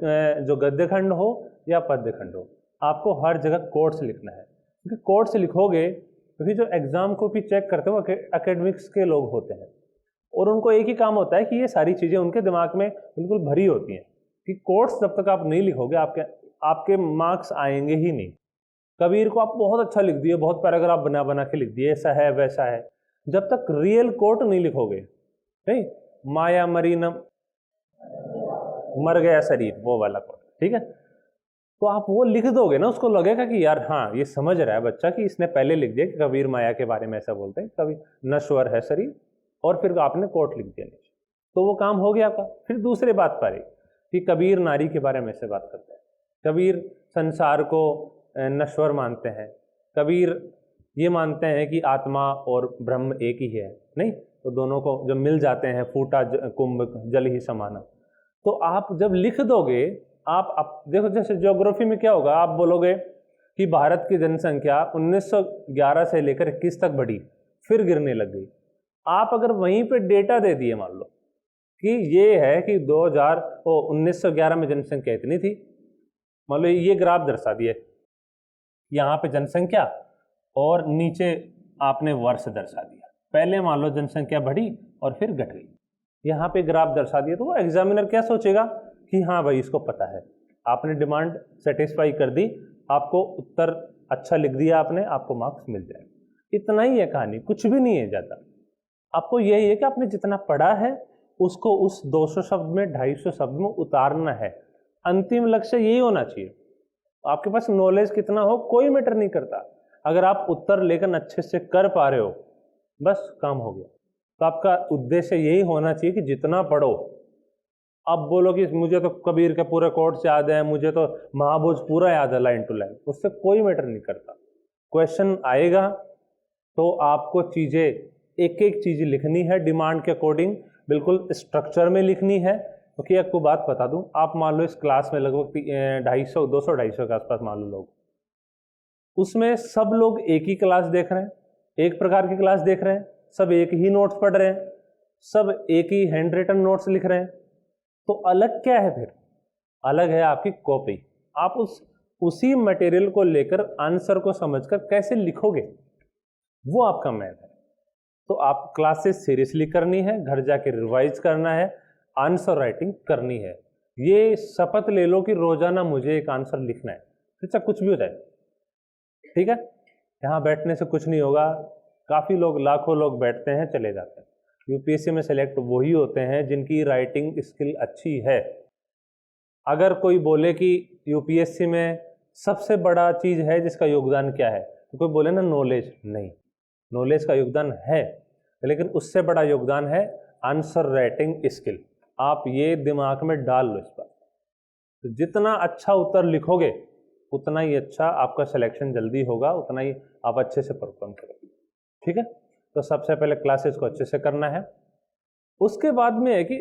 Speaker 2: जो गद्य खंड हो या पद्य खंड हो, आपको हर जगह कोट्स लिखना है। क्योंकि कोट्स लिखोगे तो फिर जो एग्जाम को भी चेक करते हो एकेडमिक्स के लोग होते हैं और उनको एक ही काम होता है कि ये सारी चीज़ें उनके दिमाग में बिल्कुल भरी होती हैं कि कोट्स जब तक आप नहीं लिखोगे आपके मार्क्स आएंगे ही नहीं। कबीर को आप बहुत अच्छा लिख दिए, बहुत पैराग्राफ बना बना के लिख दिए, ऐसा है वैसा है, जब तक रियल कोट नहीं लिखोगे, नहीं, माया मरी न मर गया शरीर, वो वाला कोट, ठीक है, तो आप वो लिख दोगे ना, उसको लगेगा कि यार हाँ ये समझ रहा है बच्चा कि इसने पहले लिख दिया कि कबीर माया के बारे में ऐसा बोलते हैं, कभी नश्वर है शरीर, और फिर आपने कोट लिख दिया नीचे, तो वो काम हो गया आपका। फिर दूसरी बात पर कि कबीर नारी के बारे में ऐसे बात करते हैं, कबीर संसार को नश्वर मानते हैं, कबीर ये मानते हैं कि आत्मा और ब्रह्म एक ही है, नहीं, तो दोनों को जब मिल जाते हैं फूटा कुंभ जल ही समाना। तो आप जब लिख दोगे, आप देखो जैसे ज्योग्राफी में क्या होगा, आप बोलोगे कि भारत की जनसंख्या 1911 से लेकर 21 तक बढ़ी, फिर गिरने लग गई। आप अगर वहीं पे डेटा दे दिए, मान लो कि ये है कि 1911 में जनसंख्या इतनी थी, मान लो ये ग्राफ दर्शा दिए, यहाँ पे जनसंख्या और नीचे आपने वर्ष दर्शा दिया, पहले मान लो जनसंख्या बढ़ी और फिर घट गई, यहाँ पे ग्राफ दर्शा दिया, तो वो एग्जामिनर क्या सोचेगा कि हाँ भाई इसको पता है, आपने डिमांड सेटिस्फाई कर दी, आपको उत्तर अच्छा लिख दिया आपने, आपको मार्क्स मिल जाए। इतना ही है कहानी, कुछ भी नहीं है ज़्यादा। आपको यही है कि आपने जितना पढ़ा है उसको उस 200 शब्द में 250 शब्द में उतारना है, अंतिम लक्ष्य यही होना चाहिए। आपके पास नॉलेज कितना हो कोई मैटर नहीं करता, अगर आप उत्तर लेकर अच्छे से कर पा रहे हो बस काम हो गया। तो आपका उद्देश्य यही होना चाहिए कि जितना पढ़ो, अब बोलो कि मुझे तो कबीर के पूरे कोट्स याद है, मुझे तो महाभुज पूरा याद है लाइन टू लाइन, उससे कोई मैटर नहीं करता। क्वेश्चन आएगा तो आपको चीज़ें एक एक चीज़ लिखनी है डिमांड के अकॉर्डिंग, बिल्कुल स्ट्रक्चर में लिखनी है। क्योंकि आपको बात बता दूं, आप मान लो इस क्लास में लगभग 200-250 के आसपास मान लो लोग, उसमें सब लोग एक ही क्लास देख रहे हैं, एक प्रकार की क्लास देख रहे हैं, सब एक ही नोट्स पढ़ रहे हैं, सब एक ही हैंड रिटन नोट्स लिख रहे हैं, तो अलग क्या है फिर? अलग है आपकी कॉपी। आप उसी मटेरियल को लेकर आंसर को समझकर कैसे लिखोगे, वो आपका मैन है। तो आप क्लासेस सीरियसली करनी है, घर जाके रिवाइज करना है, आंसर राइटिंग करनी है। ये शपथ ले लो कि रोजाना मुझे एक आंसर लिखना है, फिर चाहे कुछ भी हो जाए, ठीक है। यहाँ बैठने से कुछ नहीं होगा, काफ़ी लोग, लाखों लोग बैठते हैं चले जाते हैं। यूपीएससी में सेलेक्ट वही होते हैं जिनकी राइटिंग स्किल अच्छी है। अगर कोई बोले कि यूपीएससी में सबसे बड़ा चीज़ है जिसका योगदान क्या है, तो कोई बोले ना नॉलेज, नहीं, नॉलेज का योगदान है, लेकिन उससे बड़ा योगदान है आंसर राइटिंग स्किल। आप ये दिमाग में डाल लो इस बात। तो जितना अच्छा उत्तर लिखोगे उतना ही अच्छा आपका सिलेक्शन जल्दी होगा, उतना ही आप अच्छे से परफॉर्म करोगे, ठीक है। तो सबसे पहले क्लासेस को अच्छे से करना है। उसके बाद में है कि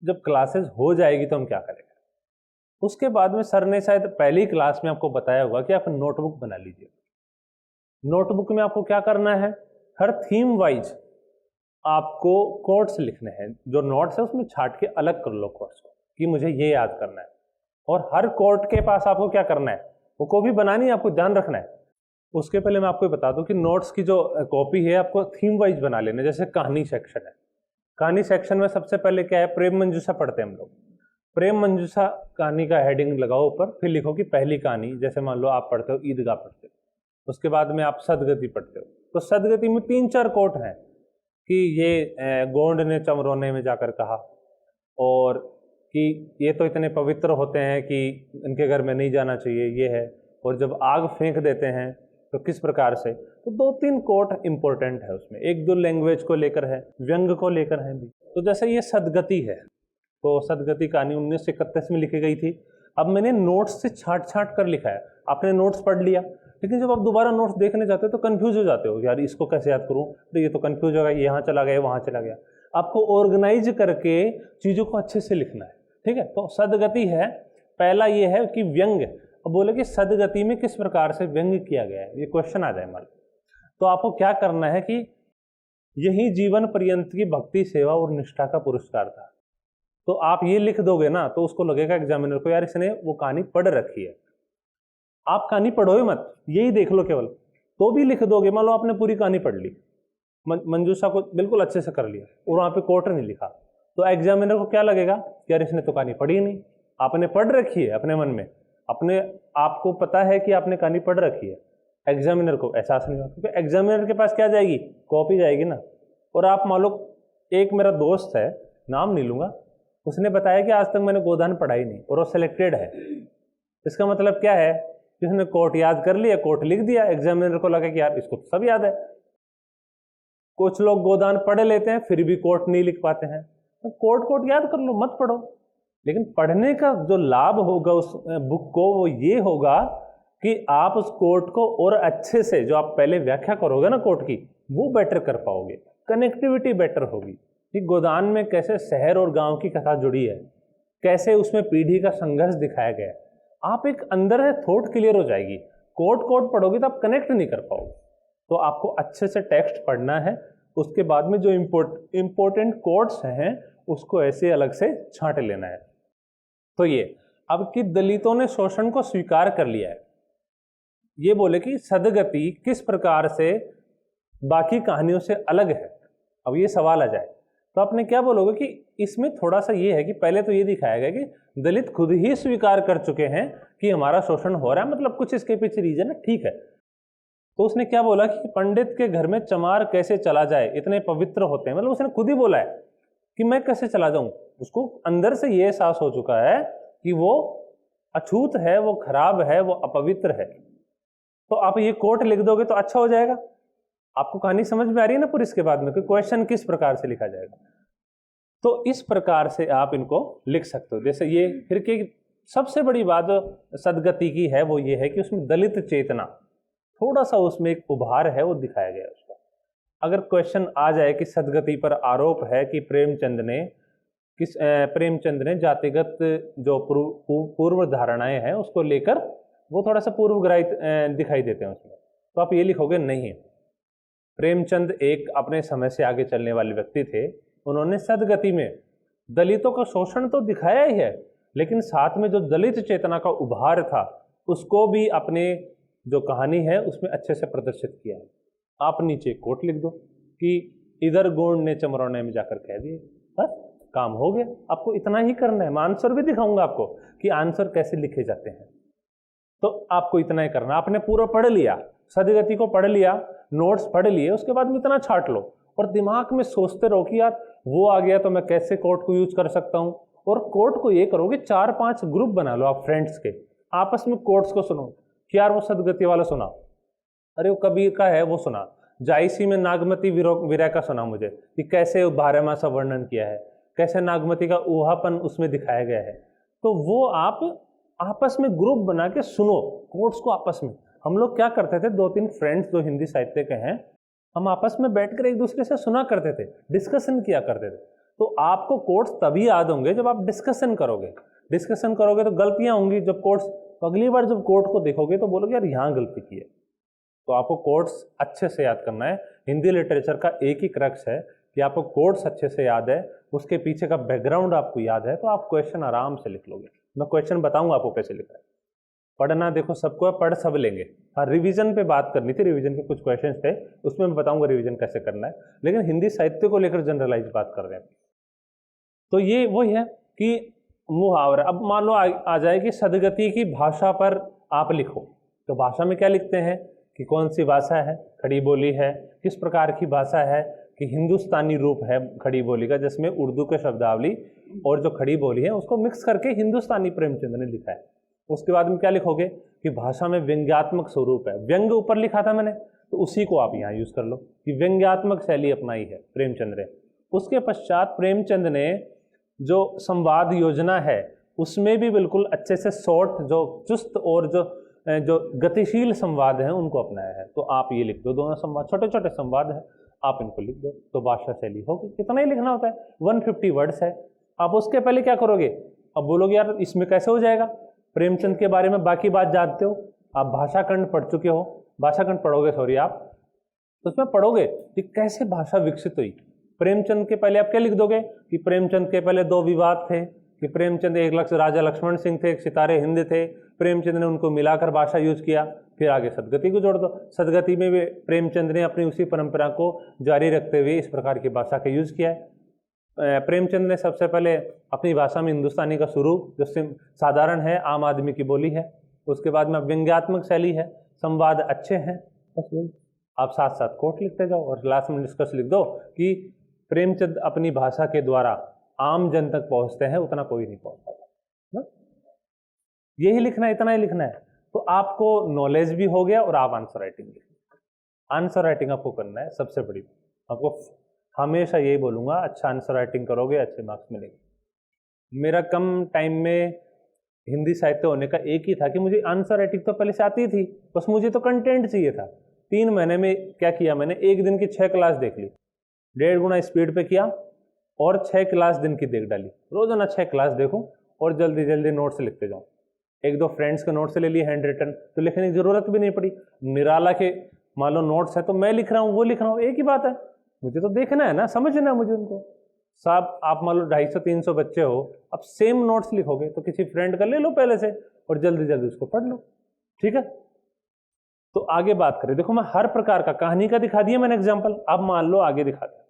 Speaker 2: जब क्लासेस हो जाएगी तो हम क्या करेंगे, उसके बाद में सर ने शायद पहली क्लास में आपको बताया होगा कि आप नोटबुक बना लीजिए। नोटबुक में आपको क्या करना है, हर थीम वाइज आपको कोट्स लिखने हैं, जो नोट्स है उसमें छाट के अलग कर लो कोट्स को कि मुझे ये याद करना है। और हर कोट के पास आपको क्या करना है, वो कॉपी बनानी है, आपको ध्यान रखना है। उसके पहले मैं आपको बता दूं कि नोट्स की जो कॉपी है आपको थीम वाइज बना लेना। जैसे कहानी सेक्शन है, कहानी सेक्शन में सबसे पहले क्या है, प्रेम मंजूषा पढ़ते हैं हम लोग। प्रेम मंजूषा कहानी का हेडिंग लगाओ ऊपर, फिर लिखो कि पहली कहानी। जैसे मान लो आप पढ़ते हो ईदगाह पढ़ते हो, उसके बाद में आप सदगति पढ़ते हो, तो सदगति में 3-4 कोट हैं कि ये गोंड ने चमरोने में जाकर कहा, और कि ये तो इतने पवित्र होते हैं कि इनके घर में नहीं जाना चाहिए, ये है। और जब आग फेंक देते हैं तो किस प्रकार से। तो 2-3 कोट इंपॉर्टेंट है उसमें, 1-2 लैंग्वेज को लेकर है, व्यंग को लेकर है भी। तो जैसे ये सदगति है, तो सदगति कहानी 1931 में लिखी गई थी। अब मैंने नोट्स से छाट छाट कर लिखा है, आपने नोट्स पढ़ लिया, लेकिन जब आप दोबारा नोट्स देखने जाते हो तो कंफ्यूज हो जाते हो, यार इसको कैसे याद करूं, तो ये तो कंफ्यूज होगा, यहाँ चला गया वहाँ चला गया। आपको ऑर्गेनाइज करके चीज़ों को अच्छे से लिखना है, ठीक है। तो सदगति है, पहला ये है कि व्यंग। अब बोले कि सदगति में किस प्रकार से व्यंग किया गया है, ये क्वेश्चन आ जाए मान, तो आपको क्या करना है कि यही जीवन पर्यंत की भक्ति सेवा और निष्ठा का पुरस्कार था। तो आप ये लिख दोगे ना तो उसको लगेगा एग्जामिनर को, यार इसने वो कहानी पढ़ रखी है। आप कहानी पढ़ो ही मत, यही देख लो केवल, तो भी लिख दोगे। मान लो आपने पूरी कहानी पढ़ ली, मंजूषा को बिल्कुल अच्छे से कर लिया और वहाँ पे कोट नहीं लिखा, तो एग्जामिनर को क्या लगेगा कि यार इसने तो कहानी पढ़ी नहीं। आपने पढ़ रखी है अपने मन में, अपने आपको पता है कि आपने कहानी पढ़ रखी है, एग्जामिनर को एहसास नहीं होगा, क्योंकि एग्जामिनर के पास क्या जाएगी, कॉपी जाएगी ना। और आप मान लो, एक मेरा दोस्त है, नाम नहीं लूँगा, उसने बताया कि आज तक मैंने गोदान पढ़ा ही नहीं और वो सिलेक्टेड है। इसका मतलब क्या है कि उसने कोट याद कर लिया, कोट लिख दिया, एग्जामिनर को लगा कि यार इसको तो सब याद है। कुछ लोग गोदान पढ़ लेते हैं फिर भी कोट नहीं लिख पाते हैं, तो कोट याद कर लो, मत पढ़ो। लेकिन पढ़ने का जो लाभ होगा उस बुक को, वो ये होगा कि आप उस कोट को और अच्छे से, जो आप पहले व्याख्या करोगे ना कोट की, वो बेटर कर पाओगे, कनेक्टिविटी बेटर होगी कि गोदान में कैसे शहर और गांव की कथा जुड़ी है, कैसे उसमें पीढ़ी का संघर्ष दिखाया गया है। आप एक अंदर है थॉट क्लियर हो जाएगी। कोट पढ़ोगे तो आप कनेक्ट नहीं कर पाओगे। तो आपको अच्छे से टेक्स्ट पढ़ना है, उसके बाद में जो इम्पोर्टेंट कोट्स हैं उसको ऐसे अलग से छांट लेना है। तो ये अब कि दलितों ने शोषण को स्वीकार कर लिया है, ये बोले कि सदगति किस प्रकार से बाकी कहानियों से अलग है। अब ये सवाल आ जाए तो आपने क्या बोलोगे कि इसमें थोड़ा सा ये है कि पहले तो ये दिखाया गया कि दलित खुद ही स्वीकार कर चुके हैं कि हमारा शोषण हो रहा है, मतलब कुछ इसके पीछे रीजन है, ठीक है। तो उसने क्या बोला कि पंडित के घर में चमार कैसे चला जाए, इतने पवित्र होते हैं, मतलब उसने खुद ही बोला है कि मैं कैसे चला जाऊं। उसको अंदर से ये एहसास हो चुका है कि वो अछूत है, वो खराब है, वो अपवित्र है। तो आप ये कोट लिख दोगे तो अच्छा हो जाएगा। आपको कहानी समझ में आ रही है ना पूरी, इसके बाद में कोई क्वेश्चन किस प्रकार से लिखा जाएगा, तो इस प्रकार से आप इनको लिख सकते हो। जैसे ये फिर की सबसे बड़ी बात सदगति की है वो ये है कि उसमें दलित चेतना थोड़ा सा उसमें एक उभार है, वो दिखाया गया उसका। अगर क्वेश्चन आ जाए कि सदगति पर आरोप है कि प्रेमचंद ने जातिगत जो पूर्व धारणाएं हैं उसको लेकर वो थोड़ा सा पूर्वग्राही दिखाई देते हैं उसमें, तो आप ये लिखोगे नहीं, प्रेमचंद एक अपने समय से आगे चलने वाले व्यक्ति थे। उन्होंने सदगति में दलितों का शोषण तो दिखाया ही है, लेकिन साथ में जो दलित चेतना का उभार था उसको भी अपने जो कहानी है उसमें अच्छे से प्रदर्शित किया है। आप नीचे कोट लिख दो कि इधर गोंड ने चमरौने में जाकर कह दिए, बस काम हो गया। आपको इतना ही करना है। मैं आंसर भी दिखाऊंगा आपको कि आंसर कैसे लिखे जाते हैं, तो आपको इतना ही करना। आपने पूरा पढ़ लिया, सदगति को पढ़ लिया, नोट्स पढ़ लिए, उसके बाद में इतना छाट लो और दिमाग में सोचते रहो कि यार वो आ गया तो मैं कैसे कोट को यूज कर सकता हूँ। और कोट को ये करोगे 4-5 ग्रुप बना लो आप फ्रेंड्स के, आपस में कोट्स को सुनो कि यार वो सदगति वाला सुना, अरे वो कबीर का है वो सुना, जायसी में नागमती विरह का सुना मुझे कि कैसे 12 माह का वर्णन किया है, कैसे नागमती का ऊहापन उसमें दिखाया गया है। तो वो आप आपस में ग्रुप बना के सुनो कोट्स को आपस में। हम लोग क्या करते थे, 2-3 फ्रेंड्स जो हिंदी साहित्य के हैं, हम आपस में बैठकर एक दूसरे से सुना करते थे, डिस्कशन किया करते थे। तो आपको कोट्स तभी याद होंगे जब आप डिस्कशन करोगे। डिस्कशन करोगे तो गलतियां होंगी जब कोट्स, तो अगली बार जब कोट को देखोगे तो बोलोगे यार यहाँ गलती की है। तो आपको कोट्स अच्छे से याद करना है। हिंदी लिटरेचर का एक ही क्रक्स है कि आपको कोट्स अच्छे से याद है, उसके पीछे का बैकग्राउंड आपको याद है, तो आप क्वेश्चन आराम से लिख लोगे। मैं क्वेश्चन बताऊंगा आपको कैसे लिखना है। पढ़ना देखो सबको है, पढ़ सब लेंगे। हाँ, रिवीजन पे बात करनी थी, रिवीजन के कुछ क्वेश्चंस थे, उसमें मैं बताऊंगा रिवीजन कैसे करना है, लेकिन हिंदी साहित्य को लेकर जनरलाइज बात कर रहे हैं। तो ये वही है कि मुहावरा। अब मान लो आ जाए कि सदगति की भाषा पर आप लिखो, तो भाषा में क्या लिखते हैं कि कौन सी भाषा है, खड़ी बोली है, किस प्रकार की भाषा है, कि हिंदुस्तानी रूप है खड़ी बोली का, जिसमें उर्दू के शब्दावली और जो खड़ी बोली है उसको मिक्स करके हिंदुस्तानी प्रेमचंद ने लिखा है। उसके बाद में क्या लिखोगे कि भाषा में व्यंग्यात्मक स्वरूप है। व्यंग ऊपर लिखा था मैंने, तो उसी को आप यहाँ यूज कर लो कि व्यंग्यात्मक शैली अपनाई है प्रेमचंद ने। उसके पश्चात प्रेमचंद ने जो संवाद योजना है उसमें भी बिल्कुल अच्छे से शॉर्ट, जो चुस्त और जो गतिशील संवाद हैं उनको अपनाया है। तो आप ये लिख दो, दोनों संवाद छोटे छोटे संवाद है, आप इनको लिख दो तो भाषा शैली होगी। कितना ही लिखना होता है, 150 वर्ड्स है। आप उसके पहले क्या करोगे, अब बोलोगे यार इसमें कैसे हो जाएगा, प्रेमचंद के बारे में बाकी बात जानते हो, आप भाषाखंड पढ़ चुके हो, भाषाखंड पढ़ोगे सॉरी आप, तो उसमें पढ़ोगे कि कैसे भाषा विकसित हुई। प्रेमचंद के पहले आप क्या लिख दोगे कि प्रेमचंद के पहले 2 विवाद थे, कि प्रेमचंद एक राजा लक्ष्मण सिंह थे, एक सितारे हिंद थे, प्रेमचंद ने उनको मिलाकर भाषा यूज किया। फिर आगे सदगति को जोड़ दो, सदगति में भी प्रेमचंद ने अपनी उसी परंपरा को जारी रखते हुए इस प्रकार की भाषा का यूज किया है। प्रेमचंद ने सबसे पहले अपनी भाषा में हिंदुस्तानी का शुरू, जो साधारण है, आम आदमी की बोली है। उसके बाद में व्यंग्यात्मक शैली है, संवाद अच्छे हैं। आप साथ साथ कोट लिखते जाओ और लास्ट में डिस्कस लिख दो कि प्रेमचंद अपनी भाषा के द्वारा आम जन तक पहुंचते हैं, उतना कोई नहीं पहुंच पाता ना। यही लिखना है, इतना ही लिखना है, तो आपको नॉलेज भी हो गया और आप आंसर राइटिंग भी। आंसर राइटिंग आपको करना है सबसे बड़ी, आपको हमेशा यही बोलूंगा, अच्छा आंसर राइटिंग करोगे अच्छे मार्क्स मिलेंगे। मेरा कम टाइम में हिंदी साहित्य होने का एक ही था कि मुझे आंसर राइटिंग तो पहले से आती थी, बस मुझे तो कंटेंट चाहिए था। 3 महीने में क्या किया मैंने, एक दिन की 6 क्लास देख ली, 1.5 गुना स्पीड पे किया और 6 क्लास दिन की देख डाली। रोजाना 6 क्लास देखूं और जल्दी जल्दी नोट्स लिखते जाऊं। 1-2 फ्रेंड्स के नोट्स ले लिए हैंड रिटन, तो लिखने की जरूरत भी नहीं पड़ी। निराला के मान लो नोट्स है तो मैं लिख रहा हूँ, वो लिख रहा हूँ, एक ही बात है, मुझे तो देखना है ना, समझना है मुझे उनको। साहब आप मान लो 250-300 बच्चे हो, अब सेम नोट्स लिखोगे तो किसी फ्रेंड का ले लो पहले से और जल्दी जल्दी उसको पढ़ लो, ठीक है। तो आगे बात करें, देखो मैं हर प्रकार का कहानी का दिखा दिया मैंने एग्जाम्पल, अब मान लो आगे दिखा दिया।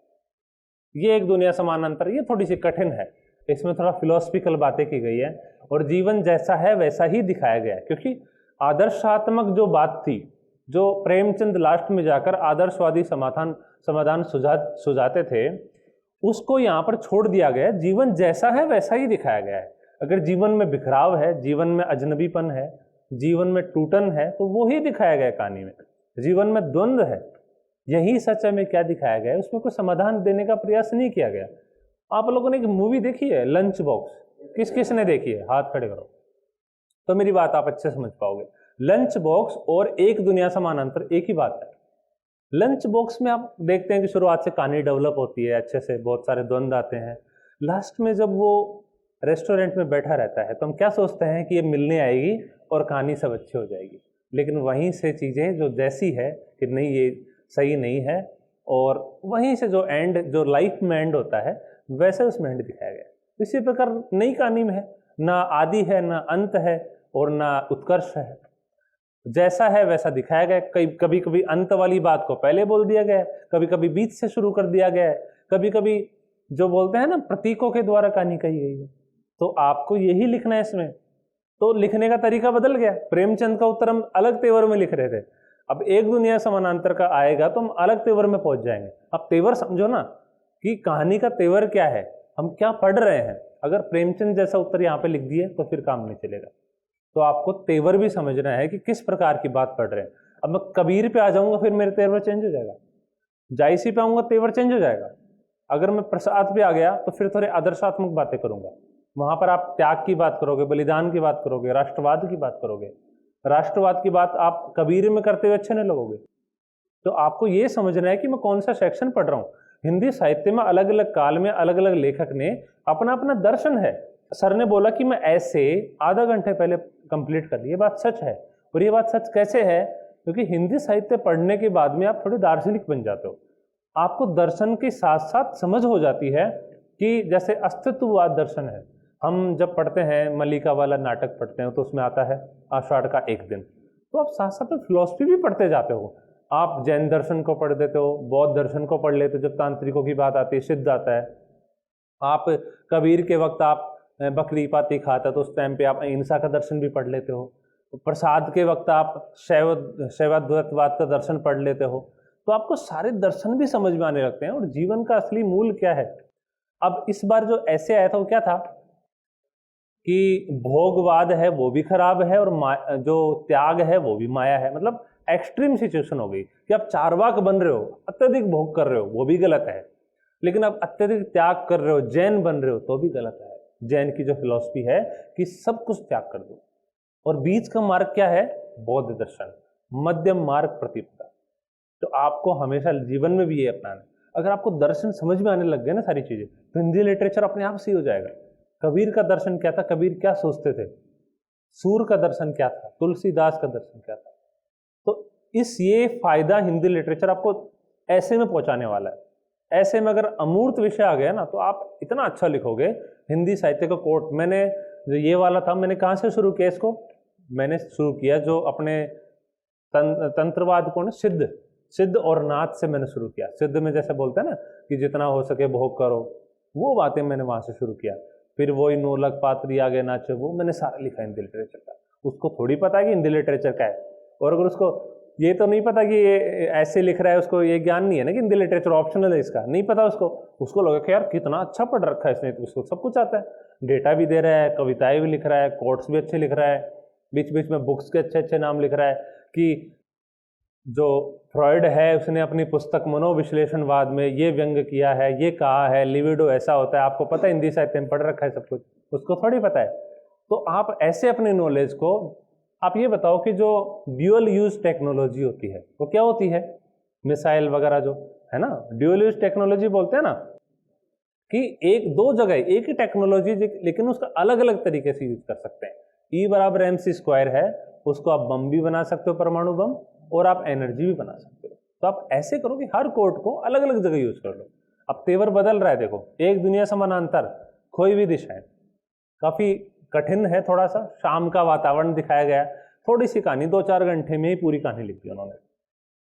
Speaker 2: ये एक दुनिया समानांतर, ये थोड़ी सी कठिन है, इसमें थोड़ा फिलोसफिकल बातें की गई है और जीवन जैसा है वैसा ही दिखाया गया है, क्योंकि आदर्शात्मक जो बात थी, जो प्रेमचंद लास्ट में जाकर आदर्शवादी समाधान सुझाते थे, उसको यहाँ पर छोड़ दिया गया है। जीवन जैसा है वैसा ही दिखाया गया है। अगर जीवन में बिखराव है, जीवन में अजनबीपन है, जीवन में टूटन है, तो वो ही दिखाया गया है कहानी में। जीवन में द्वंद्व है, यही सच में क्या दिखाया गया है, उसमें कोई समाधान देने का प्रयास नहीं किया गया। आप लोगों ने एक मूवी देखी है लंच बॉक्स, किस किस ने देखी है, हाथ खड़े करो तो मेरी बात आप अच्छे समझ पाओगे। लंच बॉक्स और एक दुनिया समानांतर एक ही बात है। लंच बॉक्स में आप देखते हैं कि शुरुआत से कहानी डेवलप होती है, अच्छे से बहुत सारे द्वंद्व आते हैं, लास्ट में जब वो रेस्टोरेंट में बैठा रहता है तो हम क्या सोचते हैं कि ये मिलने आएगी और कहानी सब अच्छी हो जाएगी, लेकिन वहीं से चीज़ें जो जैसी है कि नहीं ये सही नहीं है, और वहीं से जो एंड, जो लाइफ में एंड होता है वैसे उसमें एंड दिखाया गया है। इसी प्रकार नई कहानी में है, ना आदि है ना अंत है और ना उत्कर्ष है, जैसा है वैसा दिखाया गया है। कभी कभी अंत वाली बात को पहले बोल दिया गया है, कभी कभी बीच से शुरू कर दिया गया है, कभी कभी जो बोलते हैं ना प्रतीकों के द्वारा कहानी कही गई है। तो आपको यही लिखना है इसमें, तो लिखने का तरीका बदल गया। प्रेमचंद का उत्तर हम अलग तेवर में लिख रहे थे, अब एक दुनिया समानांतर का आएगा तो हम अलग तेवर में पहुंच जाएंगे। अब तेवर समझो ना कि कहानी का तेवर क्या है, हम क्या पढ़ रहे हैं। अगर प्रेमचंद जैसा उत्तर यहाँ पे लिख दिए तो फिर काम नहीं चलेगा। तो आपको तेवर भी समझना है कि किस प्रकार की बात पढ़ रहे हैं। अब मैं कबीर पे आ जाऊंगा फिर मेरे तेवर चेंज हो जाएगा, जायसी पे आऊंगा तेवर चेंज हो जाएगा। अगर मैं प्रसाद पे आ गया तो फिर थोड़े आदर्शात्मक बातें करूंगा, वहां पर आप त्याग की बात करोगे, बलिदान की बात करोगे, राष्ट्रवाद की बात करोगे। राष्ट्रवाद की बात आप कबीर में करते हुए अच्छे नहीं लगोगे। तो आपको ये समझना है कि मैं कौन सा सेक्शन पढ़ रहा हूँ। हिंदी साहित्य में अलग अलग काल में अलग अलग लेखक ने अपना अपना दर्शन है। सर ने बोला कि मैं ऐसे आधा घंटे पहले कंप्लीट कर ली, ये बात सच है। और ये बात सच कैसे है, क्योंकि हिंदी साहित्य पढ़ने के बाद में आप थोड़े दार्शनिक बन जाते हो, आपको दर्शन के साथ साथ समझ हो जाती है कि जैसे अस्तित्ववाद दर्शन है। हम जब पढ़ते हैं मल्लिका वाला नाटक पढ़ते हैं तो उसमें आता है आषाढ़ का एक दिन, तो आप साथ साथ में फिलॉसफी भी पढ़ते जाते हो। आप जैन दर्शन को पढ़ देते हो, बौद्ध दर्शन को पढ़ लेते हो, जब तांत्रिकों की बात आती है सिद्ध आता है। आप कबीर के वक्त आप बकरी पाती खाता तो उस टाइम पे आप अहिंसा का दर्शन भी पढ़ लेते हो। प्रसाद के वक्त आप शैवाद्वैतवाद का दर्शन पढ़ लेते हो। तो आपको सारे दर्शन भी समझ में आने लगते हैं और जीवन का असली मूल क्या है। अब इस बार जो ऐसे आया था वो क्या था कि भोगवाद है वो भी खराब है और जो त्याग है वो भी माया है। मतलब एक्सट्रीम सिचुएशन हो गई कि आप चार्वाक बन रहे हो, अत्यधिक भोग कर रहे हो, वो भी गलत है, लेकिन आप अत्यधिक त्याग कर रहे हो, जैन बन रहे हो, तो भी गलत है। जैन की जो फिलॉसफी है कि सब कुछ त्याग कर दो। और बीच का मार्ग क्या है? बौद्ध दर्शन, मध्यम मार्ग प्रतिपदा। तो आपको हमेशा जीवन में भी ये अपनाना है। अगर आपको दर्शन समझ में आने लग गए ना सारी चीजें, तो हिंदी लिटरेचर अपने आप से हो जाएगा। कबीर का दर्शन क्या था? कबीर क्या सोचते थे? सूर का दर्शन क्या था? तुलसीदास का दर्शन क्या था? तो ये फायदा हिंदी लिटरेचर आपको ऐसे में पहुंचाने वाला है। ऐसे में अगर अमूर्त विषय आ गया ना, तो आप इतना अच्छा लिखोगे। हिंदी साहित्य का कोट मैंने जो ये वाला था, मैंने कहाँ से शुरू किया इसको? मैंने शुरू किया जो अपने तंत्रवाद को ना सिद्ध और नाथ से मैंने शुरू किया। सिद्ध में जैसे बोलते हैं ना कि जितना हो सके भोग करो, वो बातें मैंने वहां से शुरू किया। फिर वही नोलक पात्री आगे नाचे, वो मैंने सारा लिखा हिंदी लिटरेचर का। उसको थोड़ी पता है कि हिंदी लिटरेचर का है, और अगर उसको ये तो नहीं पता कि ये ऐसे लिख रहा है, उसको ये ज्ञान नहीं है ना कि हिंदी लिटरेचर ऑप्शनल है, इसका नहीं पता उसको लगा कि यार कितना अच्छा पढ़ रखा है इसने, तो उसको सब कुछ आता है, डेटा भी दे रहा है, कविताएं भी लिख रहा है, कोट्स भी अच्छे लिख रहा है, बीच बीच में बुक्स के अच्छे अच्छे नाम लिख रहा है। कि जो फ्रॉइड है उसने अपनी पुस्तक मनोविश्लेषणवाद में ये व्यंग किया है, ये कहा है लिबिडो ऐसा होता है। आपको पता है, हिंदी साहित्य में पढ़ रखा है सब कुछ, उसको थोड़ी पता है। तो आप ऐसे अपने नॉलेज को, आप ये बताओ कि जो ड्यूअल यूज टेक्नोलॉजी होती है वो क्या होती है? मिसाइल वगैरह जो है ना, ड्यूअल यूज टेक्नोलॉजी बोलते हैं ना, कि एक दो जगह एक ही टेक्नोलॉजी, लेकिन उसका अलग अलग तरीके से यूज कर सकते हैं। E = mc² है, उसको आप बम भी बना सकते हो, परमाणु बम, और आप एनर्जी भी बना सकते हो। तो आप ऐसे करो कि हर कोड को अलग अलग जगह यूज कर लो। अब तेवर बदल रहा है, देखो, एक दुनिया समानांतर, खोई भी दिशाएं। काफी कठिन है थोड़ा सा, शाम का वातावरण दिखाया गया, थोड़ी सी कहानी, 2-4 घंटे में ही पूरी कहानी लिख दी उन्होंने।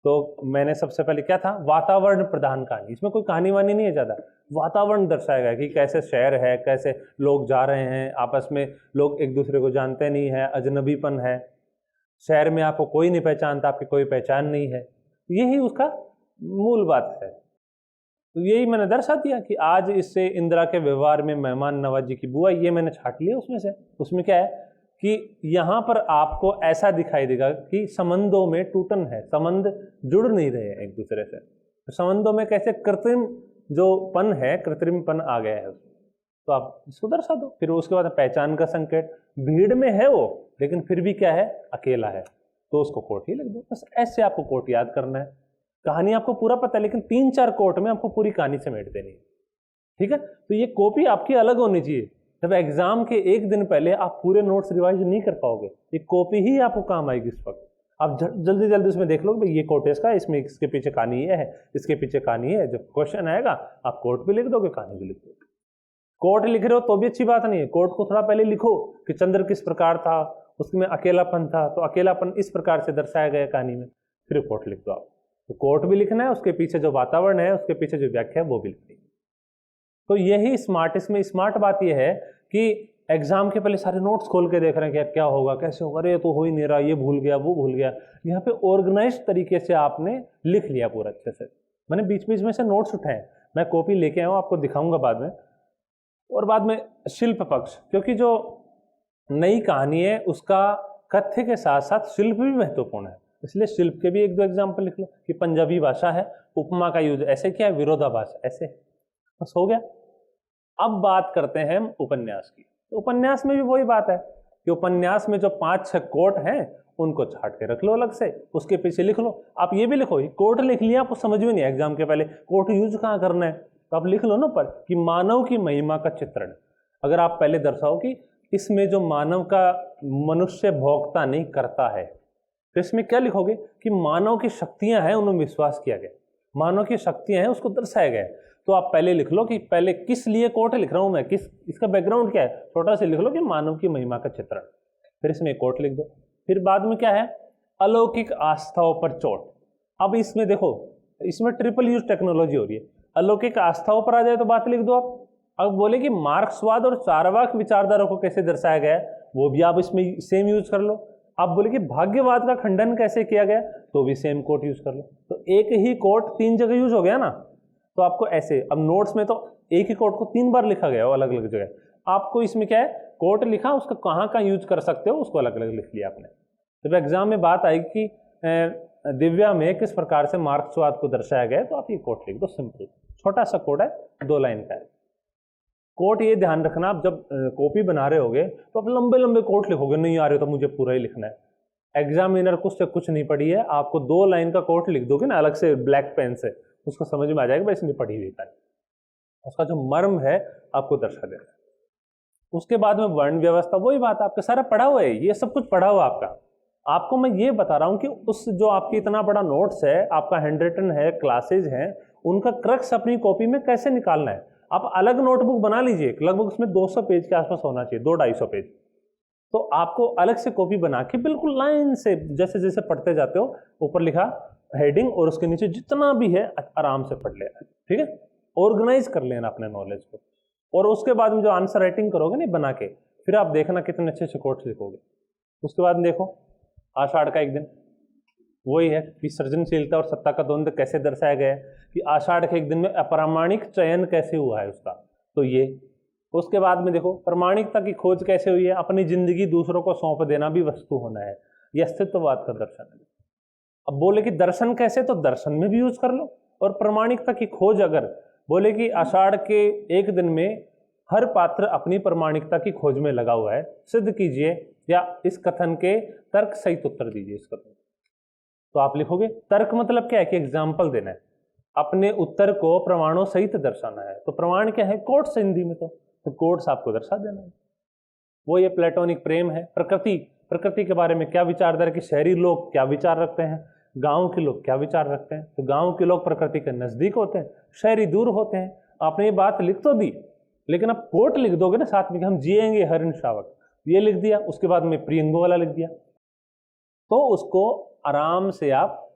Speaker 2: तो मैंने सबसे पहले क्या था, वातावरण प्रधान कहानी, इसमें कोई कहानी वानी नहीं है ज्यादा, वातावरण दर्शाया गया कि कैसे शहर है, कैसे लोग जा रहे हैं आपस में, लोग एक दूसरे को जानते नहीं है, अजनबीपन है, शहर में आपको कोई नहीं पहचानता, आपकी कोई पहचान नहीं है, यही उसका मूल बात है। तो यही मैंने दर्शा दिया कि आज इससे इंदिरा के व्यवहार में मेहमान नवाजी की बुआ, ये मैंने छाट लिया उसमें से। उसमें क्या है कि यहाँ पर आपको ऐसा दिखाई देगा कि संबंधों में टूटन है, संबंध जुड़ नहीं रहे हैं एक दूसरे से, तो संबंधों में कैसे कृत्रिम जो पन है, कृत्रिमपन आ गया है उसमें। तो आप इसको दर्शा दो। फिर उसके बाद पहचान का संकेत, भीड़ में है वो, लेकिन फिर भी क्या है, अकेला है, तो उसको कोट ही लिख दो। बस ऐसे आपको कोट याद करना है। कहानी आपको पूरा पता है, लेकिन 3-4 कोट में आपको पूरी कहानी समेट देनी है, ठीक है। तो ये कॉपी आपकी अलग होनी चाहिए। जब एग्जाम के एक दिन पहले आप पूरे नोट्स रिवाइज नहीं कर पाओगे, ये कॉपी ही आपको काम आएगी इस वक्त। आप जल्दी जल्दी उसमें देख लो भाई ये कोट है इसका, इसमें इसके पीछे कहानी ये है, इसके पीछे कहानी है। जब क्वेश्चन आएगा आप कोट भी लिख दोगे, कहानी भी लिख दोगे। कोट लिख रहे हो तो भी अच्छी बात नहीं है, कोट को थोड़ा पहले लिखो कि चंद्र किस प्रकार था, उसमें अकेलापन था, तो अकेलापन इस प्रकार से दर्शाया गया कहानी में, फिर कोट लिख दो आप। तो कोट भी लिखना है, उसके पीछे जो वातावरण है, उसके पीछे जो व्याख्या है वो भी लिखनी है। तो यही स्मार्ट, इसमें स्मार्ट बात यह है कि एग्जाम के पहले सारे नोट्स खोल के देख रहे हैं कि क्या होगा, कैसे होगा, अरे तो हो ही नहीं रहा, ये भूल गया, वो भूल गया। यहाँ पे ऑर्गेनाइज तरीके से आपने लिख लिया पूरा अच्छे से। मैंने बीच बीच में से नोट्स उठाए, मैं कॉपी लेके आया हूँ, आपको दिखाऊंगा बाद में। और बाद में शिल्प पक्ष, क्योंकि जो नई कहानी है उसका कथ्य के साथ साथ शिल्प भी महत्वपूर्ण है, इसलिए शिल्प के भी 1-2 एग्जाम्पल लिख लो कि पंजाबी भाषा है, उपमा का यूज ऐसे क्या है, विरोधाभास ऐसे, बस हो गया। अब बात करते हैं हम उपन्यास की। तो उपन्यास में भी वही बात है कि उपन्यास में जो 5-6 कोट हैं उनको छाट के रख लो अलग से, उसके पीछे लिख लो। आप ये भी लिखो, कोट लिख लिया, आपको समझ में नहीं एग्जाम के पहले कोट यूज कहाँ करना है, तो आप लिख लो ना पर कि मानव की महिमा का चित्रण। अगर आप पहले दर्शाओ कि इसमें जो मानव का मनुष्य भोगता नहीं करता है, तो इसमें क्या लिखोगे कि मानव की शक्तियां हैं, उन्हें विश्वास किया गया, मानव की शक्तियां हैं उसको दर्शाया गया। तो आप पहले लिख लो कि पहले किस लिए कोट लिख रहा हूं मैं, किस इसका बैकग्राउंड क्या है, छोटा सा लिख लो कि मानव की महिमा का चित्रण, फिर इसमें कोट लिख दो। फिर बाद में क्या है, अलौकिक आस्थाओं पर चोट। अब इसमें देखो, इसमें ट्रिपल यूज टेक्नोलॉजी हो रही है। अलौकिक आस्थाओं पर आ जाए तो बात लिख दो आप। अब बोले कि मार्क्सवाद और चारवाक विचारधारा को कैसे दर्शाया गया है, वो भी आप इसमें सेम यूज कर लो। आप बोले कि भाग्यवाद का खंडन कैसे किया गया, तो भी सेम कोट यूज कर लो। तो एक ही कोट 3 जगह यूज हो गया ना। तो आपको ऐसे, अब नोट्स में तो एक ही कोट को 3 बार लिखा गया हो अलग अलग जगह, आपको इसमें क्या है, कोट लिखा, उसका कहाँ कहाँ यूज कर सकते हो उसको अलग अलग लिख लिया आपने। जब एग्जाम में बात आएगी कि दिव्या में किस प्रकार से मार्क्सवाद को दर्शाया गया है, तो आप ये कोट लिख दो, सिंपल छोटा सा कोट है, 2 लाइन का है। कोट ये ध्यान रखना, आप जब कॉपी बना रहे होगे तो आप लंबे लंबे कोट लिखोगे, नहीं आ रहे तो मुझे पूरा ही लिखना है। एग्जामिनर कुछ से कुछ नहीं पढ़ी है, आपको 2 लाइन का कोट लिख दोगे ना अलग से ब्लैक पेन से, उसको समझ में आ जाएगा भाई इसने पढ़ी हुई है, उसका जो मर्म है आपको दर्शा देना है। उसके बाद में वर्ण व्यवस्था, वही बात, आपका सारा पढ़ा हुआ है, ये सब कुछ पढ़ा हुआ आपका। आपको मैं ये बता रहा हूं कि उस जो आपकी इतना बड़ा नोट्स है, आपका हैंड रिटन है, क्लासेज हैं, उनका क्रक्स अपनी कॉपी में कैसे निकालना है। आप अलग नोटबुक बना लीजिए, लगभग उसमें 200 पेज के आसपास होना चाहिए, 200-250 पेज। तो आपको अलग से कॉपी बना के बिल्कुल लाइन से जैसे जैसे पढ़ते जाते हो, ऊपर लिखा हेडिंग और उसके नीचे जितना भी है आराम से पढ़ लेना, ठीक है। ऑर्गेनाइज कर लेना अपने नॉलेज को, और उसके बाद में जो आंसर राइटिंग करोगे ना बना के, फिर आप देखना कितने अच्छे से कोट्स लिखोगे। उसके बाद देखो आषाढ़ का एक दिन, वही है कि सृजनशीलता और सत्ता का द्वंद्व कैसे दर्शाया गया है, कि आषाढ़ के एक दिन में अप्रामाणिक चयन कैसे हुआ है उसका, तो ये। उसके बाद में देखो प्रामाणिकता की खोज कैसे हुई है, अपनी जिंदगी दूसरों को सौंप देना भी वस्तु होना है, यह अस्तित्ववाद का दर्शन है। अब बोले कि दर्शन कैसे, तो दर्शन में भी यूज कर लो। और प्रामाणिकता की खोज अगर बोले कि आषाढ़ के एक दिन में हर पात्र अपनी प्रामाणिकता की खोज में लगा हुआ है, सिद्ध कीजिए, या इस कथन के तर्क सहित उत्तर दीजिए इस कथन। तो आप लिखोगे तर्क मतलब क्या है कि एग्जाम्पल देना है, अपने उत्तर को प्रमाणों सहित दर्शाना है। तो प्रमाण क्या है, कोट्स हिंदी में, तो कोट्स आपको दर्शा देना है। वो ये प्लेटोनिक प्रेम है। प्रकृति के बारे में क्या विचारधारा, कि शहरी लोग क्या विचार रखते हैं, गांव के लोग क्या विचार रखते हैं। तो गांव के लोग प्रकृति के नजदीक होते हैं, शहरी दूर होते हैं। आपने ये बात लिख तो दी, लेकिन आप कोट लिख दोगे ना साथ में कि हम जिएंगे हरिण शावक, ये लिख दिया, उसके बाद में प्रियंगो वाला लिख दिया, तो उसको आराम से आप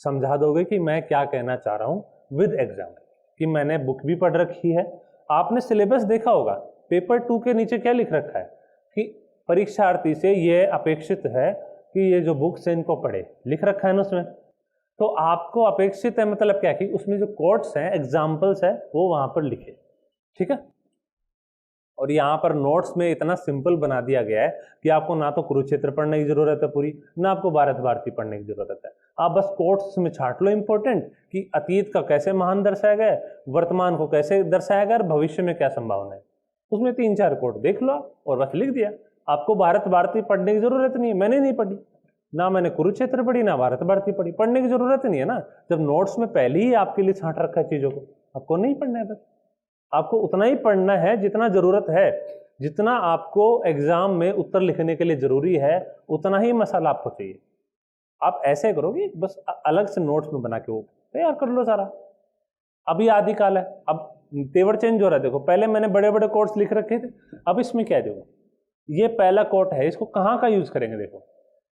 Speaker 2: समझा दोगे कि मैं क्या कहना चाह रहा हूं विद एग्जाम्पल, कि मैंने बुक भी पढ़ रखी है। आपने सिलेबस देखा होगा, पेपर 2 के नीचे क्या लिख रखा है कि परीक्षार्थी से यह अपेक्षित है कि ये जो बुक्स है इनको पढ़े, लिख रखा है ना उसमें। तो आपको अपेक्षित है मतलब क्या, कि उसमें जो कोट्स हैं, एग्जाम्पल्स है, वो वहां पर लिखे, ठीक है। और यहाँ पर नोट्स में इतना सिंपल बना दिया गया है कि आपको ना तो कुरुक्षेत्र पढ़ने की जरूरत है पूरी, ना आपको भारत भारती पढ़ने की जरूरत है। आप बस कोट्स में छाट लो इंपॉर्टेंट, कि अतीत का कैसे महान दर्शाया गया है, वर्तमान को कैसे दर्शाया गया, और भविष्य में क्या संभावना है। उसमें 3-4 कोट देख लो आप और बस लिख दिया। आपको भारत भारती पढ़ने की जरूरत नहीं है, मैंने नहीं पढ़ी, ना मैंने कुरुक्षेत्र पढ़ी, ना भारत भारती पढ़ी, पढ़ने की जरूरत नहीं है ना। जब नोट्स में पहले ही आपके लिए छांट रखा है चीजों को, आपको नहीं पढ़ना है, बस आपको उतना ही पढ़ना है जितना जरूरत है, जितना आपको एग्जाम में उत्तर लिखने के लिए जरूरी है, उतना ही मसाला आपको चाहिए। आप ऐसे करोगे, बस अलग से नोट्स में बना के वो तैयार कर लो सारा। अभी आदिकाल है, अब तेवर चेंज हो रहा है। देखो पहले मैंने बड़े बड़े कोट्स लिख रखे थे, अब इसमें क्या है, देखो ये पहला कोट है, इसको कहाँ का यूज करेंगे। देखो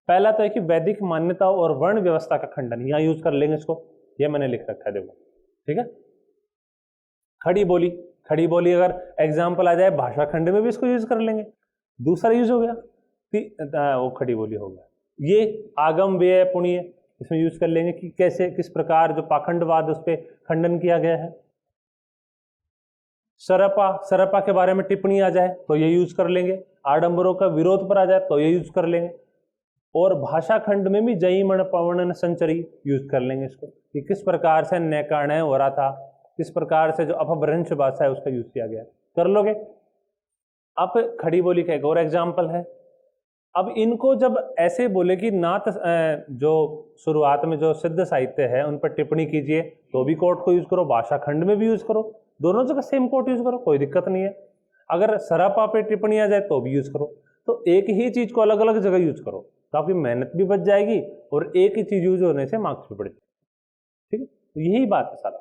Speaker 2: पहला तो है कि वैदिक मान्यता और वर्ण व्यवस्था का खंडन, यहाँ यूज कर लेंगे इसको, ये मैंने लिख रखा है, देखो ठीक है। खड़ी बोली अगर एग्जाम्पल आ जाए भाषा खंड में भी इसको यूज कर लेंगे, दूसरा यूज हो गया वो खड़ी बोली हो गया। ये आगम व्यय पुण्य, इसमें यूज कर लेंगे कि कैसे किस प्रकार जो पाखंडवाद उस पर खंडन किया गया है। सरपा के बारे में टिप्पणी आ जाए तो ये यूज कर लेंगे, आडंबरों का विरोध पर आ जाए तो ये यूज कर लेंगे, और भाषा खंड में भी जयी मण पवन संचरी यूज कर लेंगे इसको, कि किस प्रकार से न्यायकर्णय हो रहा था, किस प्रकार से जो अपभ्रंश भाषा है उसका यूज किया गया, कर लोगे। अब खड़ी बोली का एक और एग्जाम्पल है। अब इनको जब ऐसे बोले कि नाथ जो शुरुआत में जो सिद्ध साहित्य है उन पर टिप्पणी कीजिए, तो भी कोट को यूज करो, भाषा खंड में भी यूज करो, दोनों जगह सेम कोट यूज करो, कोई दिक्कत नहीं है। अगर सरपा पे टिप्पणी आ जाए तो भी यूज करो। तो एक ही चीज को अलग अलग जगह यूज करो, तो आपकी मेहनत भी बच जाएगी और एक ही चीज यूज होने से मार्क्स भी बढ़ जाएंगे, ठीक है। तो यही बात है सारा,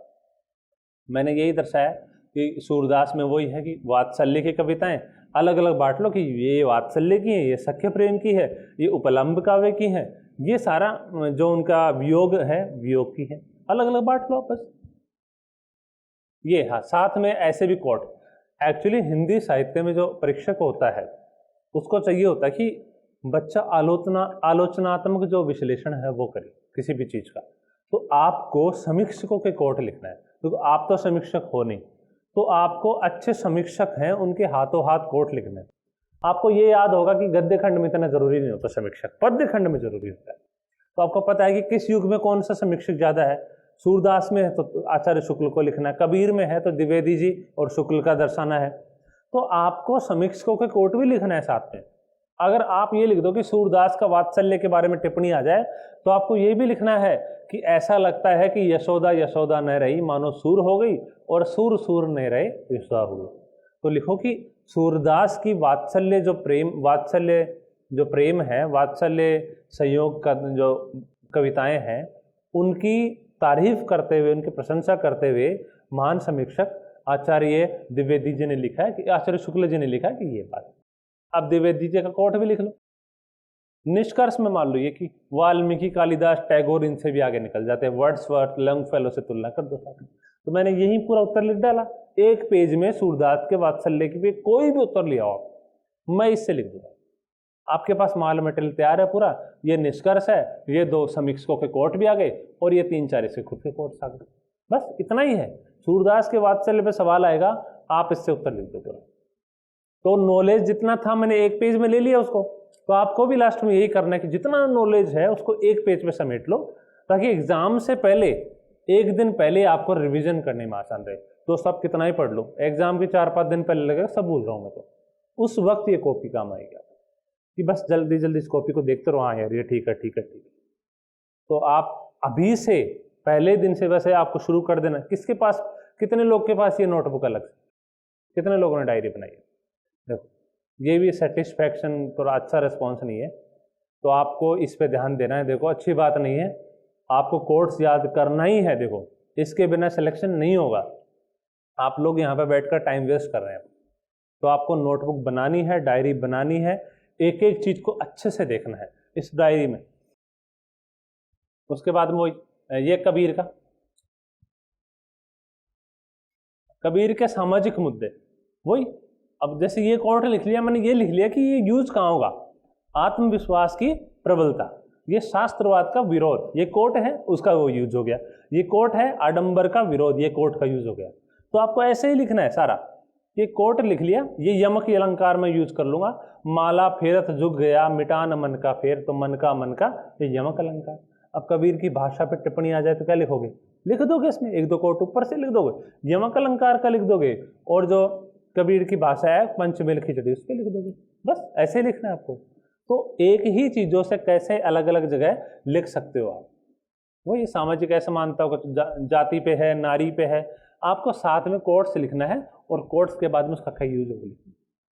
Speaker 2: मैंने यही दर्शाया कि सूरदास में वही है कि वात्सल्य की कविताएं अलग अलग बांट लो, कि ये वात्सल्य की है, ये सख्य प्रेम की है, ये उपलम्ब काव्य की है, ये सारा जो उनका वियोग है वियोग की है, अलग अलग बांट लो बस। ये हाँ, साथ में ऐसे भी कोट, एक्चुअली हिंदी साहित्य में जो परीक्षक होता है उसको चाहिए होता है कि बच्चा आलोचनात्मक जो विश्लेषण है वो करे किसी भी चीज का। तो आपको समीक्षकों के कोट लिखना है, तो आप तो समीक्षक हो नहीं, तो आपको अच्छे समीक्षक हैं उनके हाथों हाथ कोट लिखना है। आपको ये याद होगा कि गद्य खंड में इतना जरूरी नहीं होता समीक्षक, पद्य खंड में जरूरी होता है। तो आपको पता है कि किस युग में कौन सा समीक्षक ज्यादा है। सूरदास में है तो आचार्य शुक्ल को लिखना है, कबीर में है तो द्विवेदी जी और शुक्ल का दर्शाना है। तो आपको समीक्षकों के कोट भी लिखना है साथ में। अगर आप ये लिख दो कि सूरदास का वात्सल्य के बारे में टिप्पणी आ जाए, तो आपको ये भी लिखना है कि ऐसा लगता है कि यशोदा यशोदा न रही मानो सूर हो गई, और सूर सूर न रहे यशोदा हुई। तो लिखो कि सूरदास की वात्सल्य जो प्रेम है, वात्सल्य संयोग का जो कविताएं हैं, उनकी तारीफ करते हुए, उनकी प्रशंसा करते हुए महान समीक्षक आचार्य द्विवेदी जी ने लिखा है कि आचार्य शुक्ल जी ने लिखा है कि ये बात। अब द्विवेदी जी का कोट भी लिख लो। निष्कर्ष में मान लो ये कि वाल्मीकि, कालिदास, टैगोर इनसे भी आगे निकल जाते हैं, वर्ड्सवर्थ, लॉन्गफेलो से तुलना कर दो साथ में। तो मैंने यही पूरा उत्तर लिख डाला। एक पेज में सूरदास के वात्सल्य के पे कोई भी उत्तर लिया हो, मैं इससे लिख दूंगा। आपके पास माल मटेरियल तैयार है पूरा। ये निष्कर्ष है, ये 2 समीक्षकों के कोट भी आ गए और ये 3-4 इसके खुद के कोट आ गए। बस इतना ही है। सूरदास के वात्सल्य पे सवाल आएगा, आप इससे उत्तर लिख दो पूरा। तो नॉलेज जितना था मैंने एक पेज में ले लिया उसको, तो आपको भी लास्ट में यही करना है कि जितना नॉलेज है उसको एक पेज में समेट लो, ताकि एग्जाम से पहले 1 दिन पहले आपको रिवीजन करने में आसान रहे। तो सब कितना ही पढ़ लो, एग्जाम के 4-5 दिन पहले लगेगा सब भूल रहा हूँ मैं, तो उस वक्त ये कॉपी काम आएगी कि बस जल्दी जल्दी इस कॉपी को देखते रहो, हाँ यार ये ठीक है ठीक है ठीक है। तो आप अभी से पहले दिन से वैसे आपको शुरू कर देना। किसके पास, कितने लोग के पास ये नोटबुक अलग से, कितने लोगों ने डायरी बनाई है? देखो ये भी सेटिस्फैक्शन, थोड़ा अच्छा रिस्पॉन्स नहीं है, तो आपको इस पे ध्यान देना है। देखो अच्छी बात नहीं है, आपको कोर्स याद करना ही है। देखो इसके बिना सिलेक्शन नहीं होगा। आप लोग यहाँ पे बैठकर टाइम वेस्ट कर रहे हैं। तो आपको नोटबुक बनानी है, डायरी बनानी है, एक एक चीज को अच्छे से देखना है इस डायरी में। उसके बाद में ये कबीर के सामाजिक मुद्दे, वही। अब जैसे ये कोट लिख लिया मैंने, ये लिख लिया कि ये यूज कहाँ होगा, आत्मविश्वास की प्रबलता, ये शास्त्रवाद का विरोध, ये कोट है उसका वो यूज हो गया। ये कोट है आडंबर का विरोध, ये कोट का यूज हो गया। तो आपको ऐसे ही लिखना है सारा। ये कोट लिख लिया, ये यमक अलंकार में यूज कर लूंगा, माला फेरत जुग गया मिटा न मन का फेर, तो मन का ये यमक अलंकार। अब कबीर की भाषा पे टिप्पणी आ जाए तो क्या लिखोगे, लिख दोगे इसमें 1-2 कोट ऊपर से लिख दोगे, यमक अलंकार का लिख दोगे, और जो कबीर की भाषा है पंचमेल खिचड़ी उस पर लिख दोगे। बस ऐसे ही लिखना है आपको। तो एक ही चीजों से कैसे अलग अलग जगह लिख सकते हो आप। वही सामाजिक असमानता को जाति पे है, नारी पे है, आपको साथ में कोट्स लिखना है, और कोट्स के बाद में उसका कई यूज होगा लिखना।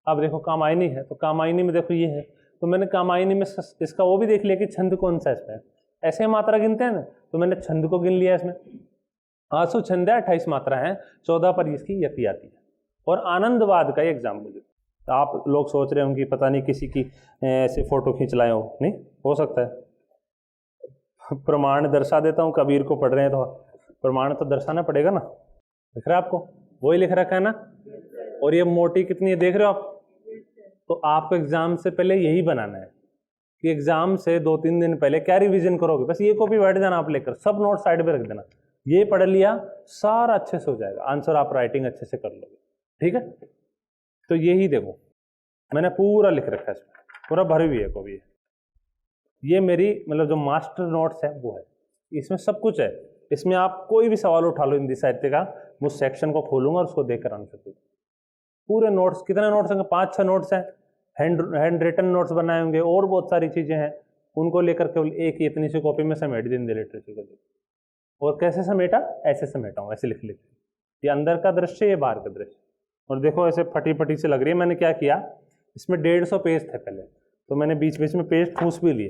Speaker 2: अब देखो कामायनी है, तो कामायनी में देखो ये है, तो मैंने कामायनी में इसका वो भी देख लिया कि छंद कौन सा इसमें। ऐसे मात्रा गिनते हैं ना, तो मैंने छंद को गिन लिया इसमें। आंसू छंद है, 28 मात्रा है, 14 पर इसकी यति आती है। और आनंदवाद का एग्जाम्पल, तो आप लोग सोच रहे होंगे पता नहीं किसी की ऐसे फोटो खींच लाए हो, नहीं हो सकता है। प्रमाण दर्शा देता हूँ, कबीर को पढ़ रहे हैं तो प्रमाण तो दर्शाना पड़ेगा ना। दिख रहा है आपको, वही लिख रखा है ना। और ये मोटी कितनी है देख रहे हो आप। तो आपको एग्जाम से पहले यही बनाना है कि एग्जाम से 2-3 दिन पहले क्या रिवीजन करोगे, बस ये कॉपी बैठ जाना आप लेकर, सब नोट साइड पे रख देना, ये पढ़ लिया सारा अच्छे से हो जाएगा, आंसर आप राइटिंग अच्छे से कर लोगे। ठीक है, तो यही देखो मैंने पूरा लिख रखा है, इसमें पूरा भरी हुई है कॉपी। ये मेरी मतलब जो मास्टर नोट्स है वो है, इसमें सब कुछ है। इसमें आप कोई भी सवाल उठा लो हिंदी साहित्य का, मैं उस सेक्शन को खोलूंगा और उसको देखकर आंसर दूंगा। पूरे नोट्स, कितने नोट्स हैं, 5-6 नोट्स हैं, हैंड रिटन नोट्स बनाए होंगे, और बहुत सारी चीजें हैं, उनको लेकर केवल एक ही इतनी सी कॉपी में समेट दी हिंदी लिटरेचर को। और कैसे समेटा, ऐसे समेटा हूँ, ऐसे लिख लिख। ये अंदर का दृश्य, ये बाहर का दृश्य। और देखो ऐसे फटी फटी से लग रही है। मैंने क्या किया, इसमें 150 पेज थे पहले, तो मैंने बीच बीच में पेज ठूस भी लिए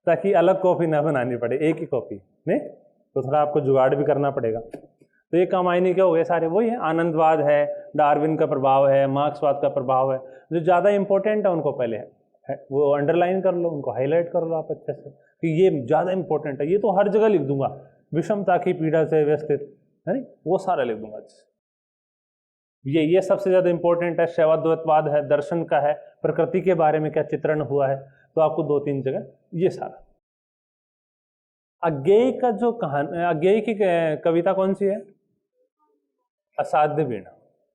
Speaker 2: ताकि अलग कॉपी ना बनानी पड़े, एक ही कॉपी नहीं, तो थोड़ा आपको जुगाड़ भी करना पड़ेगा। तो ये कामायनी क्या हो गए सारे, वही है। आनंदवाद है, डार्विन का प्रभाव है, मार्क्सवाद का प्रभाव है। जो ज़्यादा इंपॉर्टेंट है उनको पहले है वो अंडरलाइन कर लो, उनको हाईलाइट कर लो आप अच्छे से कि ये ज़्यादा इंपॉर्टेंट है। ये तो हर जगह लिख दूंगा, विषमता की पीड़ा से व्यवस्थित है नहीं, वो सारा लिख दूंगा अच्छे से। ये सबसे ज़्यादा इंपॉर्टेंट है। शैवाद्वैतवाद है, दर्शन का है, प्रकृति के बारे में क्या चित्रण हुआ है, तो आपको 2-3 जगह ये सारा। अज्ञेय का जो कहानी, अज्ञेय की कविता कौन सी है, असाध्य वीणा,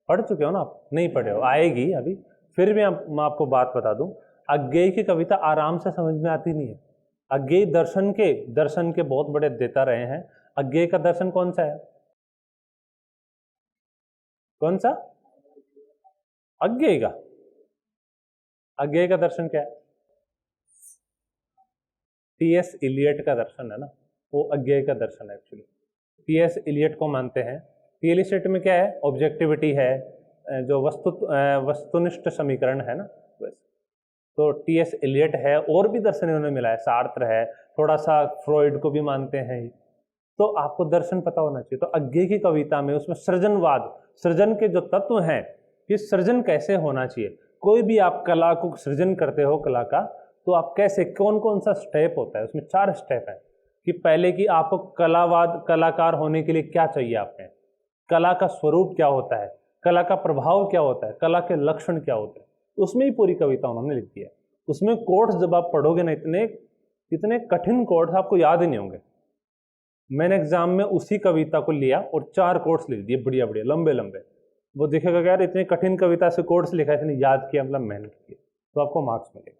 Speaker 2: पढ़ चुके हो ना आप, नहीं पढ़े हो, आएगी अभी, फिर भी मैं आपको बात बता दूं, अज्ञेय की कविता आराम से समझ में आती नहीं है। अज्ञेय दर्शन के बहुत बड़े देता रहे हैं। अज्ञेय का दर्शन कौन सा है? कौन सा? अज्ञेय का दर्शन क्या है? टी.एस. इलियट का दर्शन है ना, वो अज्ञेय का दर्शन है एक्चुअली। टी.एस. इलियट को मानते हैं। टी.एस. में क्या है? ऑब्जेक्टिविटी है, जो वस्तुनिष्ठ समीकरण है ना, बस। तो टी.एस. इलियट है, और भी दर्शन इन्होंने मिला है, सार्त्र है, थोड़ा सा फ्रॉइड को भी मानते हैं। तो आपको दर्शन पता होना चाहिए। तो अज्ञेय की कविता में उसमें सृजनवाद, सृजन के जो तत्व हैं कि सृजन कैसे होना चाहिए, कोई भी आप कला को सृजन करते हो, कला का, तो आप कैसे, कौन कौन सा स्टेप होता है, उसमें 4 स्टेप है कि पहले कि आपको कलाकार होने के लिए क्या चाहिए, आपने कला का स्वरूप क्या होता है, कला का प्रभाव क्या होता है, कला के लक्षण क्या होते हैं, उसमें ही पूरी कविता उन्होंने लिख दी है। उसमें कोट्स जब आप पढ़ोगे ना, इतने कठिन कोट्स आपको याद ही नहीं होंगे। मैंने एग्जाम में उसी कविता को लिया और 4 कोट्स लिख दिए, बढ़िया बढ़िया लंबे लंबे। वो देखेगा यार इतनी कठिन कविता से कोट्स लिखा है, इसने याद किया, मतलब मेहनत की, तो आपको मार्क्स मिलेगा।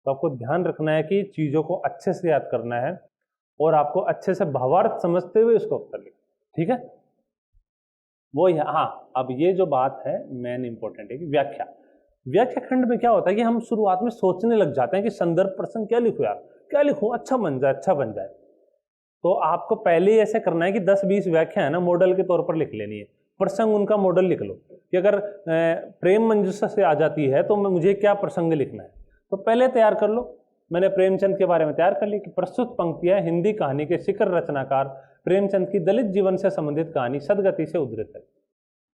Speaker 2: तो आपको ध्यान रखना है कि चीज़ों को अच्छे से याद करना है और आपको अच्छे से भावार्थ समझते हुए उसको उत्तर लिखना, ठीक है। वो हाँ, अब ये जो बात है मेन इंपॉर्टेंट है कि व्याख्या खंड में क्या होता है कि हम शुरुआत में सोचने लग जाते हैं कि संदर्भ प्रसंग क्या लिखूं यार, क्या लिखूं, अच्छा बन जाए। तो आपको पहले ही ऐसे करना है कि 10-20 व्याख्या है ना, मॉडल के तौर पर लिख लेनी है। प्रसंग उनका मॉडल लिख लो कि अगर प्रेम मंजूषा से आ जाती है तो मुझे क्या प्रसंग लिखना है, तो पहले तैयार कर लो। मैंने प्रेमचंद के बारे में तैयार कर ली कि प्रस्तुत पंक्तियां हिंदी कहानी के शिखर रचनाकार प्रेमचंद की दलित जीवन से संबंधित कहानी सदगति से उद्धृत है।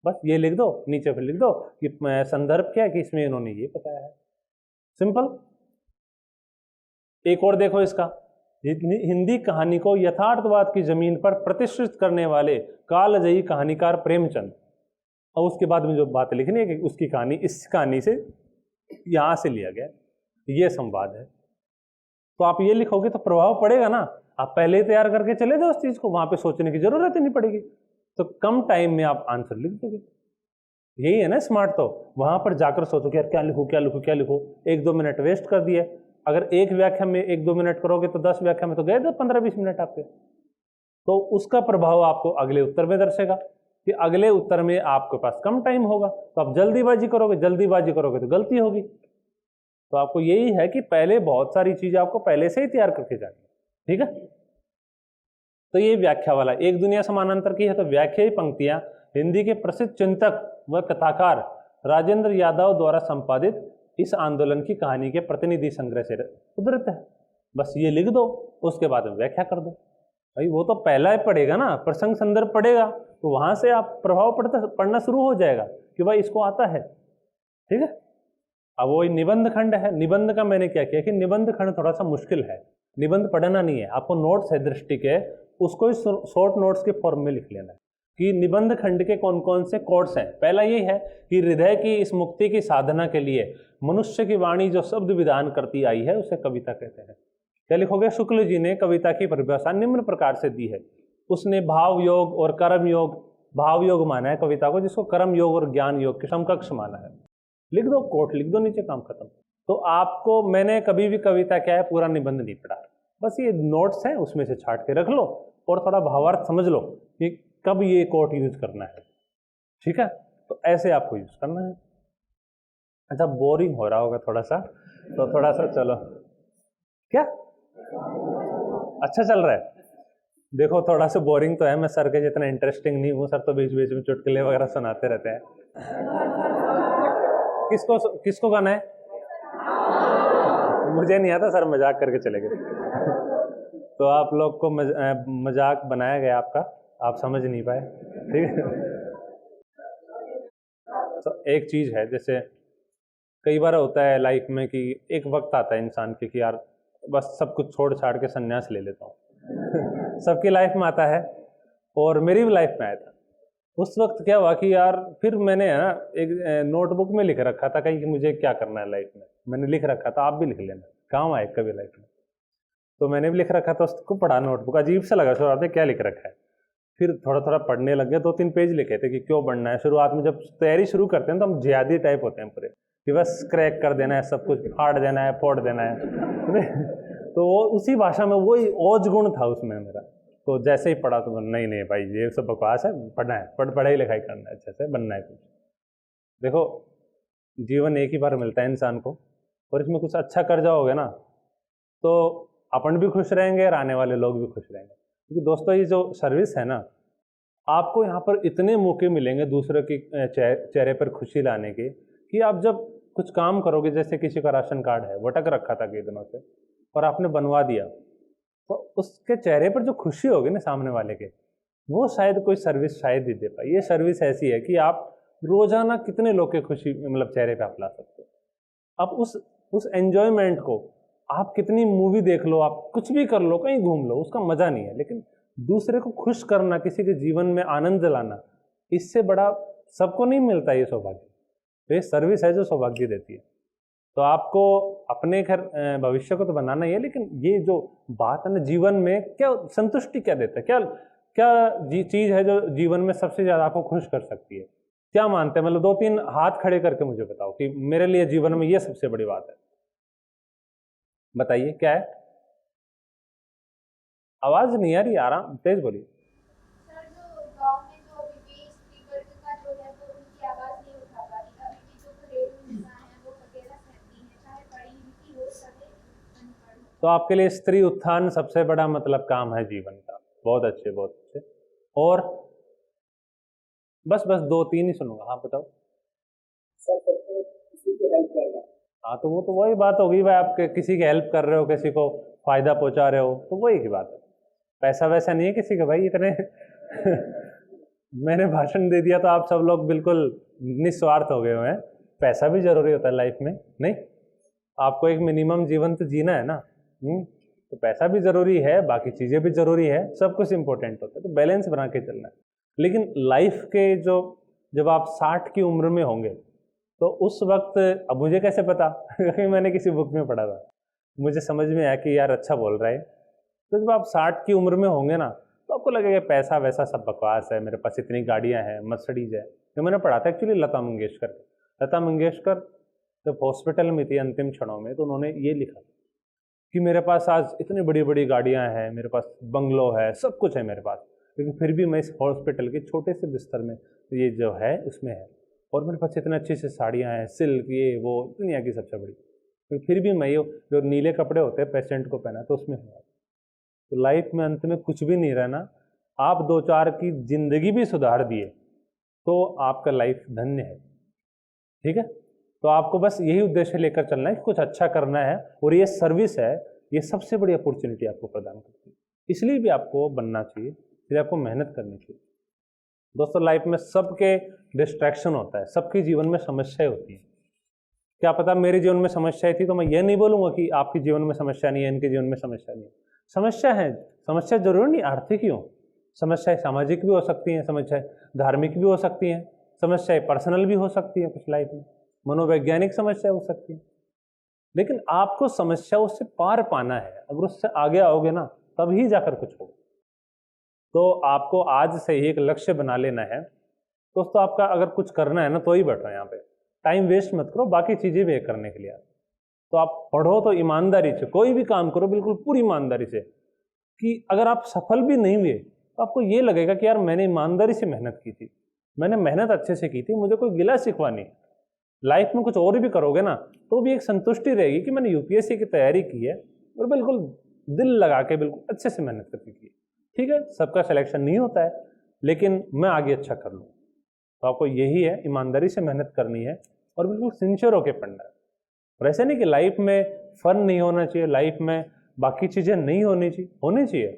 Speaker 2: बस ये लिख दो, नीचे फिर लिख दो कि संदर्भ क्या है, कि इसमें इन्होंने ये बताया है। सिंपल। एक और देखो इसका, हिंदी कहानी को यथार्थवाद की जमीन पर प्रतिष्ठित करने वाले कालजयी कहानीकार प्रेमचंद। और उसके बाद में जो बात लिखनी है कि उसकी कहानी इस कहानी से यहां से लिया गया, ये संवाद है। तो आप ये लिखोगे तो प्रभाव पड़ेगा ना। आप पहले ही तैयार करके चले जाओ उस चीज को, वहां पे सोचने की जरूरत ही नहीं पड़ेगी, तो कम टाइम में आप आंसर लिख दोगे। यही है ना स्मार्ट। तो वहां पर जाकर सोचो कि यार क्या लिखूं, 1-2 मिनट वेस्ट कर दिए। अगर एक व्याख्या में 1-2 मिनट करोगे तो 10 व्याख्या में तो गए 15-20 मिनट आपके। तो उसका प्रभाव आपको अगले उत्तर में दर्शेगा कि अगले उत्तर में आपके पास कम टाइम होगा, तो आप जल्दीबाजी करोगे तो गलती होगी। तो आपको यही है कि पहले बहुत सारी चीजें आपको पहले से ही तैयार करके जानी, ठीक है। तो ये व्याख्या वाला, एक दुनिया समानांतर की है तो व्याख्या पंक्तियां हिंदी के प्रसिद्ध चिंतक व कथाकार राजेंद्र यादव द्वारा संपादित इस आंदोलन की कहानी के प्रतिनिधि संग्रह से उद्धृत है। बस ये लिख दो, उसके बाद में व्याख्या कर दो। भाई वो तो पहला ही पढ़ेगा ना, प्रसंग संदर्भ पढ़ेगा, तो वहां से आप प्रभाव पढ़ना शुरू हो जाएगा कि भाई इसको आता है, ठीक है। अब वो निबंध खंड है। निबंध का मैंने क्या किया कि निबंध खंड थोड़ा सा मुश्किल है, निबंध पढ़ना नहीं है, आपको नोट्स है दृष्टि के, उसको ही शॉर्ट नोट्स के फॉर्म में लिख लेना है कि निबंध खंड के कौन कौन से कोर्स हैं। पहला ये है कि हृदय की इस मुक्ति की साधना के लिए मनुष्य की वाणी जो शब्द विधान करती आई है उसे कविता कहते हैं। क्या लिखोगे? शुक्ल जी ने कविता की परिभाषा निम्न प्रकार से दी है। उसने भाव योग और कर्म योग, भाव योग माना है कविता को, जिसको कर्म योग और ज्ञान योग के समकक्ष माना है। लिख दो, कोट लिख दो, नीचे काम खत्म। तो आपको, मैंने कभी भी कविता क्या है पूरा निबंध नहीं पढ़ा, बस ये नोट्स हैं उसमें से छाट के रख लो और थोड़ा भावार्थ समझ लो कि कब ये कोट यूज करना है, ठीक है। तो ऐसे आपको यूज करना है। अच्छा, बोरिंग हो रहा होगा थोड़ा सा, तो थोड़ा सा चलो, क्या अच्छा चल रहा है? देखो थोड़ा सा बोरिंग तो है, मैं सर के जितना इंटरेस्टिंग नहीं हूँ। सर तो बीच बीच में चुटकुले वगैरह सुनाते रहते हैं। किसको गाना है? मुझे नहीं आता, सर मजाक करके चले गए। तो आप लोग को मजाक बनाया गया आपका, आप समझ नहीं पाए, ठीक है। तो एक चीज है, जैसे कई बार होता है लाइफ में कि एक वक्त आता है इंसान के कि यार बस सब कुछ छोड़ छाड़ के संन्यास ले लेता हूँ। सबकी लाइफ में आता है और मेरी भी लाइफ में आया था। उस वक्त क्या हुआ कि यार फिर मैंने है ना एक नोटबुक में लिख रखा था कहीं कि मुझे क्या करना है लाइफ में, मैंने लिख रखा था, आप भी लिख लेना, काम आए कभी लाइफ में। तो मैंने भी लिख रखा था, उसको पढ़ा नोटबुक, अजीब सा लगा शुरुआत में क्या लिख रखा है। फिर थोड़ा थोड़ा पढ़ने लग गए, 2-3 पेज लिखे थे कि क्यों पढ़ना है। शुरुआत में जब तैयारी शुरू करते हैं तो हम जिहादी टाइप होते हैं पूरे, कि बस क्रैक कर देना है, सब कुछ फाड़ देना है, फोड़ देना है। तो वो उसी भाषा में वही ओज गुण था उसमें मेरा। तो जैसे ही पढ़ा तो नहीं भाई ये सब बकवास है, पढ़ना है, पढ़ाई लिखाई करना है, अच्छे से बनना है कुछ। देखो जीवन एक ही बार मिलता है इंसान को, और इसमें कुछ अच्छा कर जाओगे ना तो अपन भी खुश रहेंगे और आने वाले लोग भी खुश रहेंगे। क्योंकि दोस्तों ये जो सर्विस है ना, आपको यहाँ पर इतने मौके मिलेंगे दूसरों की चेहरे पर खुशी लाने के, कि आप जब कुछ काम करोगे, जैसे किसी का राशन कार्ड है वटक रखा था कई दिनों से और आपने बनवा दिया, तो उसके चेहरे पर जो खुशी होगी ना सामने वाले के, वो शायद कोई सर्विस शायद ही दे पाए। ये सर्विस ऐसी है कि आप रोजाना कितने लोग के खुशी मतलब चेहरे पे आप ला सकते हो। अब उस एंजॉयमेंट को आप कितनी मूवी देख लो, आप कुछ भी कर लो, कहीं घूम लो, उसका मजा नहीं है। लेकिन दूसरे को खुश करना, किसी के जीवन में आनंद लाना, इससे बड़ा सबको नहीं मिलता ये सौभाग्य। तो ये सर्विस है जो सौभाग्य देती है। तो आपको अपने घर भविष्य को तो बनाना ही है, लेकिन ये जो बात है ना, जीवन में क्या संतुष्टि क्या देता है, क्या चीज़ है जो जीवन में सबसे ज़्यादा आपको खुश कर सकती है? क्या मानते हैं? मतलब 2-3 हाथ खड़े करके मुझे बताओ कि मेरे लिए जीवन में ये सबसे बड़ी बात है। बताइए क्या है? आवाज नहीं आ रही, आराम तेज बोलिए।
Speaker 3: सर, जो गांव में जो अभी भी स्त्री वर्ग का जो है वो उनकी आवाज नहीं उठा पा रही, अभी भी जो घरेलू हिंसा है वो अकेला सहती है, चाहे पढ़ी लिखी हो चाहे अनपढ़ हो।
Speaker 2: तो आपके लिए स्त्री उत्थान सबसे बड़ा मतलब काम है जीवन का। बहुत अच्छे, बहुत अच्छे। और बस 2-3 ही सुनूंगा। हाँ बताओ।
Speaker 4: सर सबको किसी की हेल्प करना।
Speaker 2: हाँ तो वो तो वही बात होगी भाई, आप किसी की हेल्प कर रहे हो, किसी को फायदा पहुंचा रहे हो, तो वही की बात है। पैसा वैसा नहीं है किसी का भाई इतने। मैंने भाषण दे दिया तो आप सब लोग बिल्कुल निस्वार्थ हो गए हुए हैं। पैसा भी जरूरी होता है लाइफ में, नहीं? आपको एक मिनिमम जीवन तो जीना है ना। तो पैसा भी जरूरी है, बाकी चीजें भी जरूरी है, सब कुछ इंपॉर्टेंट होता है, तो बैलेंस बना के चलना है। लेकिन लाइफ के जब आप 60 की उम्र में होंगे तो उस वक्त, अब मुझे कैसे पता? क्योंकि मैंने किसी बुक में पढ़ा था, मुझे समझ में आया कि यार अच्छा बोल रहा है। तो जब आप 60 की उम्र में होंगे ना तो आपको लगेगा पैसा वैसा सब बकवास है, मेरे पास इतनी गाड़ियां हैं, मर्सिडीज है। जो मैंने पढ़ा था एक्चुअली लता मंगेशकर जब हॉस्पिटल में थी अंतिम क्षणों में, तो उन्होंने ये लिखा कि मेरे पास आज इतनी बड़ी बड़ी गाड़ियां हैं, मेरे पास बंगलो है, सब कुछ है मेरे पास, लेकिन फिर भी मैं इस हॉस्पिटल के छोटे से बिस्तर में ये जो है उसमें है, और मेरे पास इतनी अच्छी सी साड़ियाँ हैं, सिल्क, ये वो, दुनिया की सबसे बड़ी, तो फिर भी मैं ये जो नीले कपड़े होते हैं पेशेंट को पहना तो उसमें हूँ। तो लाइफ में अंत में कुछ भी नहीं रहना, आप 2-4 की जिंदगी भी सुधार दिए तो आपका लाइफ धन्य है। ठीक है? तो आपको बस यही उद्देश्य लेकर चलना है कि कुछ अच्छा करना है, और ये सर्विस है, ये सबसे बड़ी अपॉर्चुनिटी आपको प्रदान करती है। इसलिए भी आपको बनना चाहिए, इसलिए आपको मेहनत करनी चाहिए। दोस्तों लाइफ में सबके डिस्ट्रैक्शन होता है, सबके जीवन में समस्याएं होती हैं। क्या पता मेरे जीवन में समस्याएं थी तो मैं ये नहीं बोलूँगा कि आपके जीवन में समस्या नहीं है, इनके जीवन में समस्या नहीं है। समस्या है, समस्या जरूरी नहीं आर्थिक ही हो, समस्याएं सामाजिक भी हो सकती हैं, समस्याएं धार्मिक भी हो सकती हैं, समस्याएं पर्सनल भी हो सकती है, कुछ लाइफ में मनोवैज्ञानिक समस्या हो सकती है। लेकिन आपको समस्याओं से पार पाना है, अगर उससे आगे आओगे ना तभी जाकर कुछ होगा। तो आपको आज से ही एक लक्ष्य बना लेना है। दोस्तों आपका अगर कुछ करना है ना तो ही बैठो यहाँ पे, टाइम वेस्ट मत करो, बाकी चीजें भी करने के लिए। तो आप पढ़ो तो ईमानदारी से, कोई भी काम करो बिल्कुल पूरी ईमानदारी से, कि अगर आप सफल भी नहीं हुए तो आपको ये लगेगा कि यार मैंने ईमानदारी से मेहनत की थी, मैंने मेहनत अच्छे से की थी, मुझे कोई गिला शिकवा नहीं। लाइफ में कुछ और भी करोगे ना तो भी एक संतुष्टि रहेगी कि मैंने यूपीएससी की तैयारी की है और बिल्कुल दिल लगा के बिल्कुल अच्छे से मेहनत करके की है। ठीक है, सबका सिलेक्शन नहीं होता है, लेकिन मैं आगे अच्छा कर लूँ। तो आपको यही है, ईमानदारी से मेहनत करनी है और बिल्कुल सिंसियर होकर पढ़ना है। और ऐसे नहीं कि लाइफ में फन नहीं होना चाहिए, लाइफ में बाकी चीज़ें नहीं होनी चाहिए।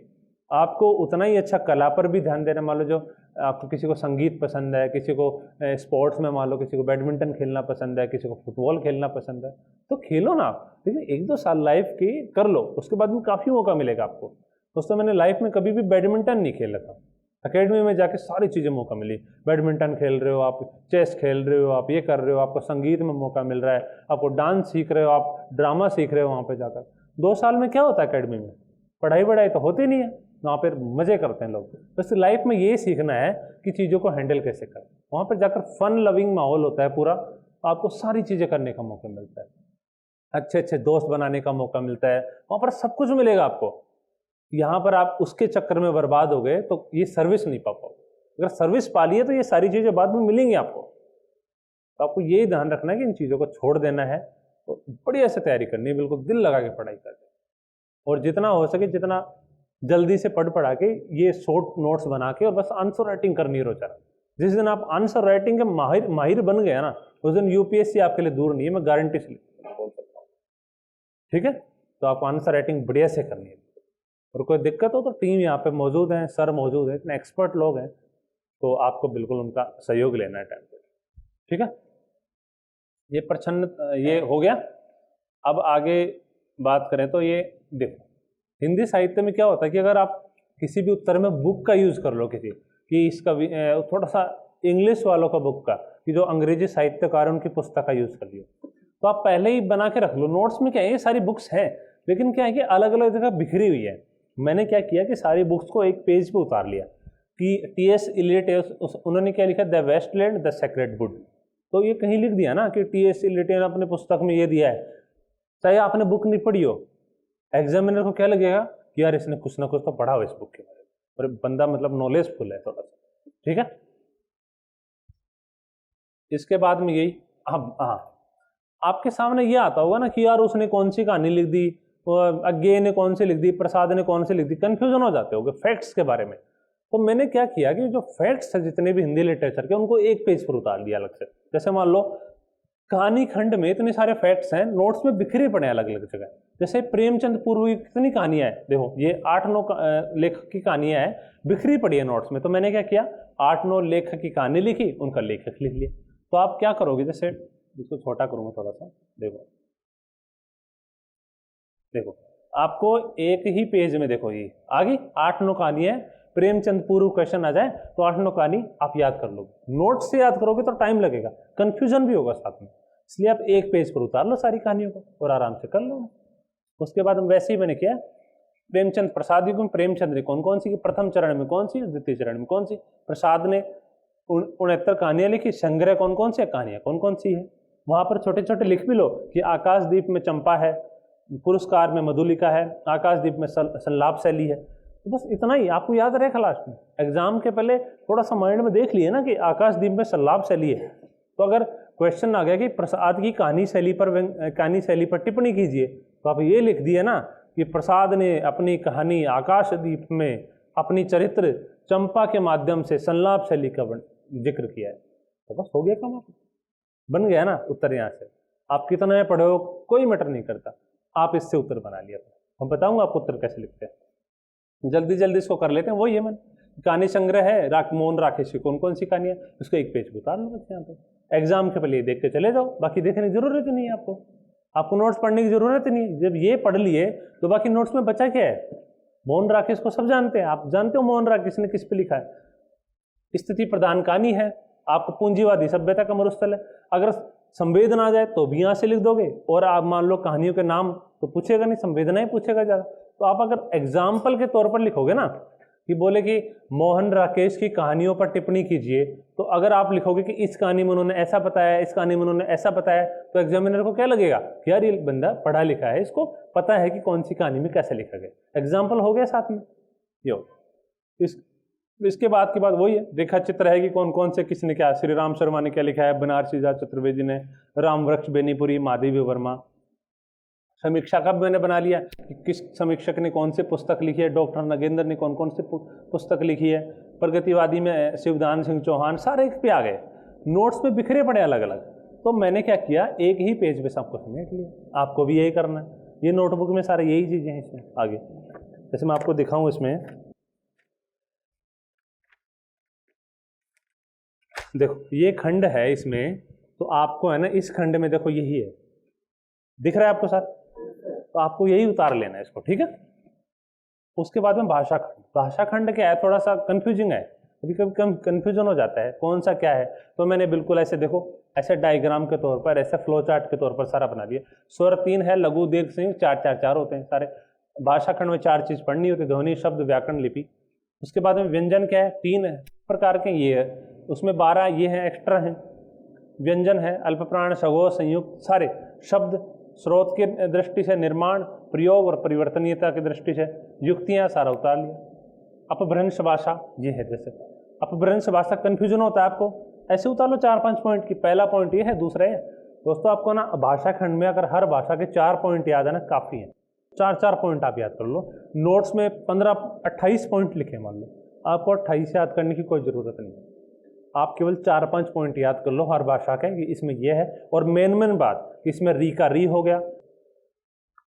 Speaker 2: आपको उतना ही अच्छा कला पर भी ध्यान देना। मान लो जो आपको किसी को संगीत पसंद है, किसी को स्पोर्ट्स में मान लो किसी को बैडमिंटन खेलना पसंद है, किसी को फुटबॉल खेलना पसंद है, तो खेलो ना आप। लेकिन 1-2 साल लाइफ की कर लो, उसके बाद में काफ़ी मौका मिलेगा आपको। दोस्तों मैंने लाइफ में कभी भी बैडमिंटन नहीं खेला था, अकेडमी में जाके सारी चीज़ें मौका मिली। बैडमिंटन खेल रहे हो आप, चेस खेल रहे हो आप, ये कर रहे हो, आपको संगीत में मौका मिल रहा है, आपको डांस सीख रहे हो, आप ड्रामा सीख रहे हो वहाँ पर जाकर। 2 साल में क्या होता है अकेडमी में? पढ़ाई तो होती नहीं है, वहाँ पर मज़े करते हैं लोग। बस लाइफ में ये सीखना है कि चीज़ों को हैंडल कैसे करें। वहाँ पर जाकर फन लविंग माहौल होता है पूरा, आपको सारी चीज़ें करने का मौका मिलता है, अच्छे अच्छे दोस्त बनाने का मौका मिलता है, वहाँ पर सब कुछ मिलेगा आपको। यहाँ पर आप उसके चक्कर में बर्बाद हो गए तो ये सर्विस नहीं पा पाओगे। अगर सर्विस पा ली है तो ये सारी चीज़ें बाद में मिलेंगी आपको। तो आपको यही ध्यान रखना है कि इन चीज़ों को छोड़ देना है, तो बढ़िया से तैयारी करनी है, बिल्कुल दिल लगा के पढ़ाई करनी है, और जितना हो सके जितना जल्दी से पढ़ा के ये शॉर्ट नोट्स बना के और बस आंसर राइटिंग करनी है रोजाना। जिस दिन आप आंसर राइटिंग के माहिर बन गए ना, उस दिन यूपीएससी आपके लिए दूर नहीं है, मैं गारंटी से बोल सकता हूँ। ठीक है, तो आप आंसर राइटिंग बढ़िया से करनी है, और कोई दिक्कत हो तो टीम यहाँ पे मौजूद है, सर मौजूद है, इतने एक्सपर्ट लोग हैं, तो आपको बिल्कुल उनका सहयोग लेना है टाइम पे। ठीक है, ये प्रश्न ये हो गया। अब आगे बात करें तो ये देखो, हिंदी साहित्य में क्या होता है कि अगर आप किसी भी उत्तर में बुक का यूज़ कर लो, किसी कि इसका थोड़ा सा इंग्लिश वालों का बुक का, कि जो अंग्रेजी साहित्यकार उनकी पुस्तक का यूज़ कर लियो, तो आप पहले ही बना के रख लो। नोट्स में क्या है, ये सारी बुक्स हैं, लेकिन क्या है कि अलग अलग जगह बिखरी हुई है। मैंने क्या किया कि सारी बुक्स को एक पेज पे उतार लिया कि टी.एस. इलियट उन्होंने क्या लिखा, The Waste Land The Sacred Wood, तो ये कहीं लिख दिया ना कि टी.एस. इलियट ने अपने पुस्तक में ये दिया है, चाहे आपने बुक नहीं पढ़ी हो, एग्जामिनर को क्या लगेगा कि यार इसने कुछ ना कुछ तो पढ़ा हो इस बुक के बारे में, और बंदा मतलब नॉलेजफुल है थोड़ा सा। ठीक है, इसके बाद में यही, हाँ आपके सामने ये आता होगा ना कि यार उसने कौन सी कहानी लिख दी, अज्ञे ने कौन सी लिख दी, प्रसाद ने कौन सी लिख दी, कंफ्यूजन हो जाते होगे फैक्ट्स के बारे में। तो मैंने क्या किया कि जो फैक्ट्स है जितने भी हिंदी लिटरेचर के, उनको एक पेज पर उतार दिया अलग से। जैसे मान लो कहानी खंड में इतने सारे फैक्ट्स हैं, नोट्स में बिखरे पड़े अलग अलग जगह। जैसे प्रेमचंद पूर्व की कितनी कहानियां हैं, देखो ये 8-9 लेखक की कहानियां हैं, बिखरी पड़ी है नोट्स में। तो मैंने क्या किया, 8-9 लेखक की कहानी लिखी, उनका लेखक लिख लिया। तो आप क्या करोगे, जैसे इसको छोटा करूंगा थोड़ा सा, देखो आपको एक ही पेज में, देखो ये आगे 8-9 कहानी है, प्रेमचंद पूर्व क्वेश्चन आ जाए तो 8-9 कहानी आप याद कर लोगे। नोट से याद करोगे तो टाइम लगेगा, कंफ्यूजन भी होगा साथ में, इसलिए आप एक पेज पर उतार लो सारी कहानियों को और आराम से कर लो। उसके बाद वैसे ही मैंने किया, प्रेमचंद प्रसाद युग में प्रेमचंद ने कौन कौन सी, प्रथम चरण में कौन सी, द्वितीय चरण में कौन सी, प्रसाद ने 69 कहानियां लिखी, संग्रह कौन कौन सी, कहानियां कौन कौन सी है। वहां पर छोटे छोटे लिख भी लो कि आकाशदीप में चंपा है, पुरस्कार में मधुलिका है, आकाशदीप में संलाप शैली है। तो बस इतना ही आपको याद रहेगा। लास्ट में एग्जाम के पहले थोड़ा सा माइंड में देख लिए ना कि आकाशदीप में संलाप शैली है, तो अगर क्वेश्चन आ गया कि प्रसाद की कहानी शैली पर टिप्पणी कीजिए, तो आप ये लिख दिए ना कि प्रसाद ने अपनी कहानी आकाशदीप में अपनी चरित्र चंपा के माध्यम से संलाप शैली का जिक्र किया है, तो बस हो गया काम, बन गया ना उत्तर। यहाँ से आप कितना पढ़े हो कोई मैटर नहीं करता, आप इससे उत्तर बना लिया। हम बताऊंगा आपको उत्तर कैसे लिखते हैं, जल्दी जल्दी इसको कर लेते हैं। वही है, मन कहानी संग्रह है, मोहन राकेश की कौन कौन सी कहानी है, उसको एक पेज उतार लो बच्चे। यहाँ पे एग्जाम के पहले देख के चले जाओ, बाकी देखने की जरूरत ही नहीं है आपको नोट्स पढ़ने की जरूरत ही नहीं। जब ये पढ़ लिए तो बाकी नोट्स में बचा क्या है। मोहन राकेश को सब जानते हैं, आप जानते हो मोहन राकेश ने किस पे लिखा है, स्थिति प्रधान कहानी है, आपको पूंजीवादी सभ्यता का मरुस्थल है। अगर संवेदना आ जाए तो भी यहाँ से लिख दोगे, और आप मान लो कहानियों के नाम तो पूछेगा नहीं, संवेदना ही पूछेगा ज़्यादा। तो आप अगर एग्जाम्पल के तौर पर लिखोगे ना कि बोले कि मोहन राकेश की कहानियों पर टिप्पणी कीजिए, तो अगर आप लिखोगे कि इस कहानी में उन्होंने ऐसा बताया, इस कहानी में उन्होंने ऐसा बताया, तो एग्जामिनर को क्या लगेगा कि यार ये बंदा पढ़ा लिखा है, इसको पता है कि कौन सी कहानी में कैसे लिखा गया। एग्जाम्पल हो गया साथ में यो। इसके बाद की बात वही है, रेखा चित्र है कि कौन कौन से किसने क्या, श्री राम शर्मा ने क्या लिखा है, बनारसी दास चतुर्वेदी ने, राम वृक्ष बेनीपुरी, माधवी वर्मा। समीक्षा का भी मैंने बना लिया कि किस समीक्षक ने कौन से पुस्तक लिखी है, डॉक्टर नगेंद्र ने कौन कौन से पुस्तक लिखी है, प्रगतिवादी में शिवदान सिंह चौहान, सारे एक पे आ गए। नोट्स में बिखरे पड़े अलग अलग, तो मैंने क्या किया, एक ही पेज पे सबको समेट लिया। आपको भी यही करना है, ये नोटबुक में सारे यही चीज़ें हैं इसमें आगे। जैसे मैं आपको दिखाऊं, इसमें देखो ये खंड है, इसमें तो आपको है ना इस खंड में देखो यही है, दिख रहा है आपको सर, तो आपको यही उतार लेना है इसको, ठीक है। उसके बाद में भाषा खंड क्या है, थोड़ा सा कंफ्यूजिंग है, कभी कभी कंफ्यूजन हो जाता है कौन सा क्या है। तो मैंने बिल्कुल ऐसे देखो, ऐसे डायग्राम के तौर पर, ऐसे फ्लो चार्ट के तौर पर सारा बना दिया। स्वर 3 है, लघु दीर्घ संयुक्त 4 होते हैं सारे। भाषा खंड में 4 चीज पढ़नी होती है, ध्वनि, शब्द, व्याकरण, लिपि। उसके बाद में व्यंजन क्या है, 3 प्रकार के ये है, उसमें 12 ये हैं एक्स्ट्रा हैं। व्यंजन है, अल्पप्राण, सगो, संयुक्त, सारे शब्द, स्रोत की दृष्टि से निर्माण, प्रयोग और परिवर्तनीयता की दृष्टि से युक्तियाँ, सारा उतार लिया। अपभ्रंश भाषा ये है, जैसे अपभ्रंश भाषा कन्फ्यूजन होता है आपको, ऐसे उतार लो 4-5 पॉइंट की। पहला पॉइंट ये है, दूसरा है दोस्तों आपको ना भाषा खंड में अगर हर भाषा के 4 पॉइंट याद है ना काफ़ी है। 4-4 पॉइंट आप याद कर लो। नोट्स में 15-28 पॉइंट लिखे मान लो, आपको 28 याद करने की कोई ज़रूरत नहीं है। आप केवल 4-5 पॉइंट याद कर लो हर भाषा के कि इसमें यह है। और मेन बात, इसमें री का री हो गया,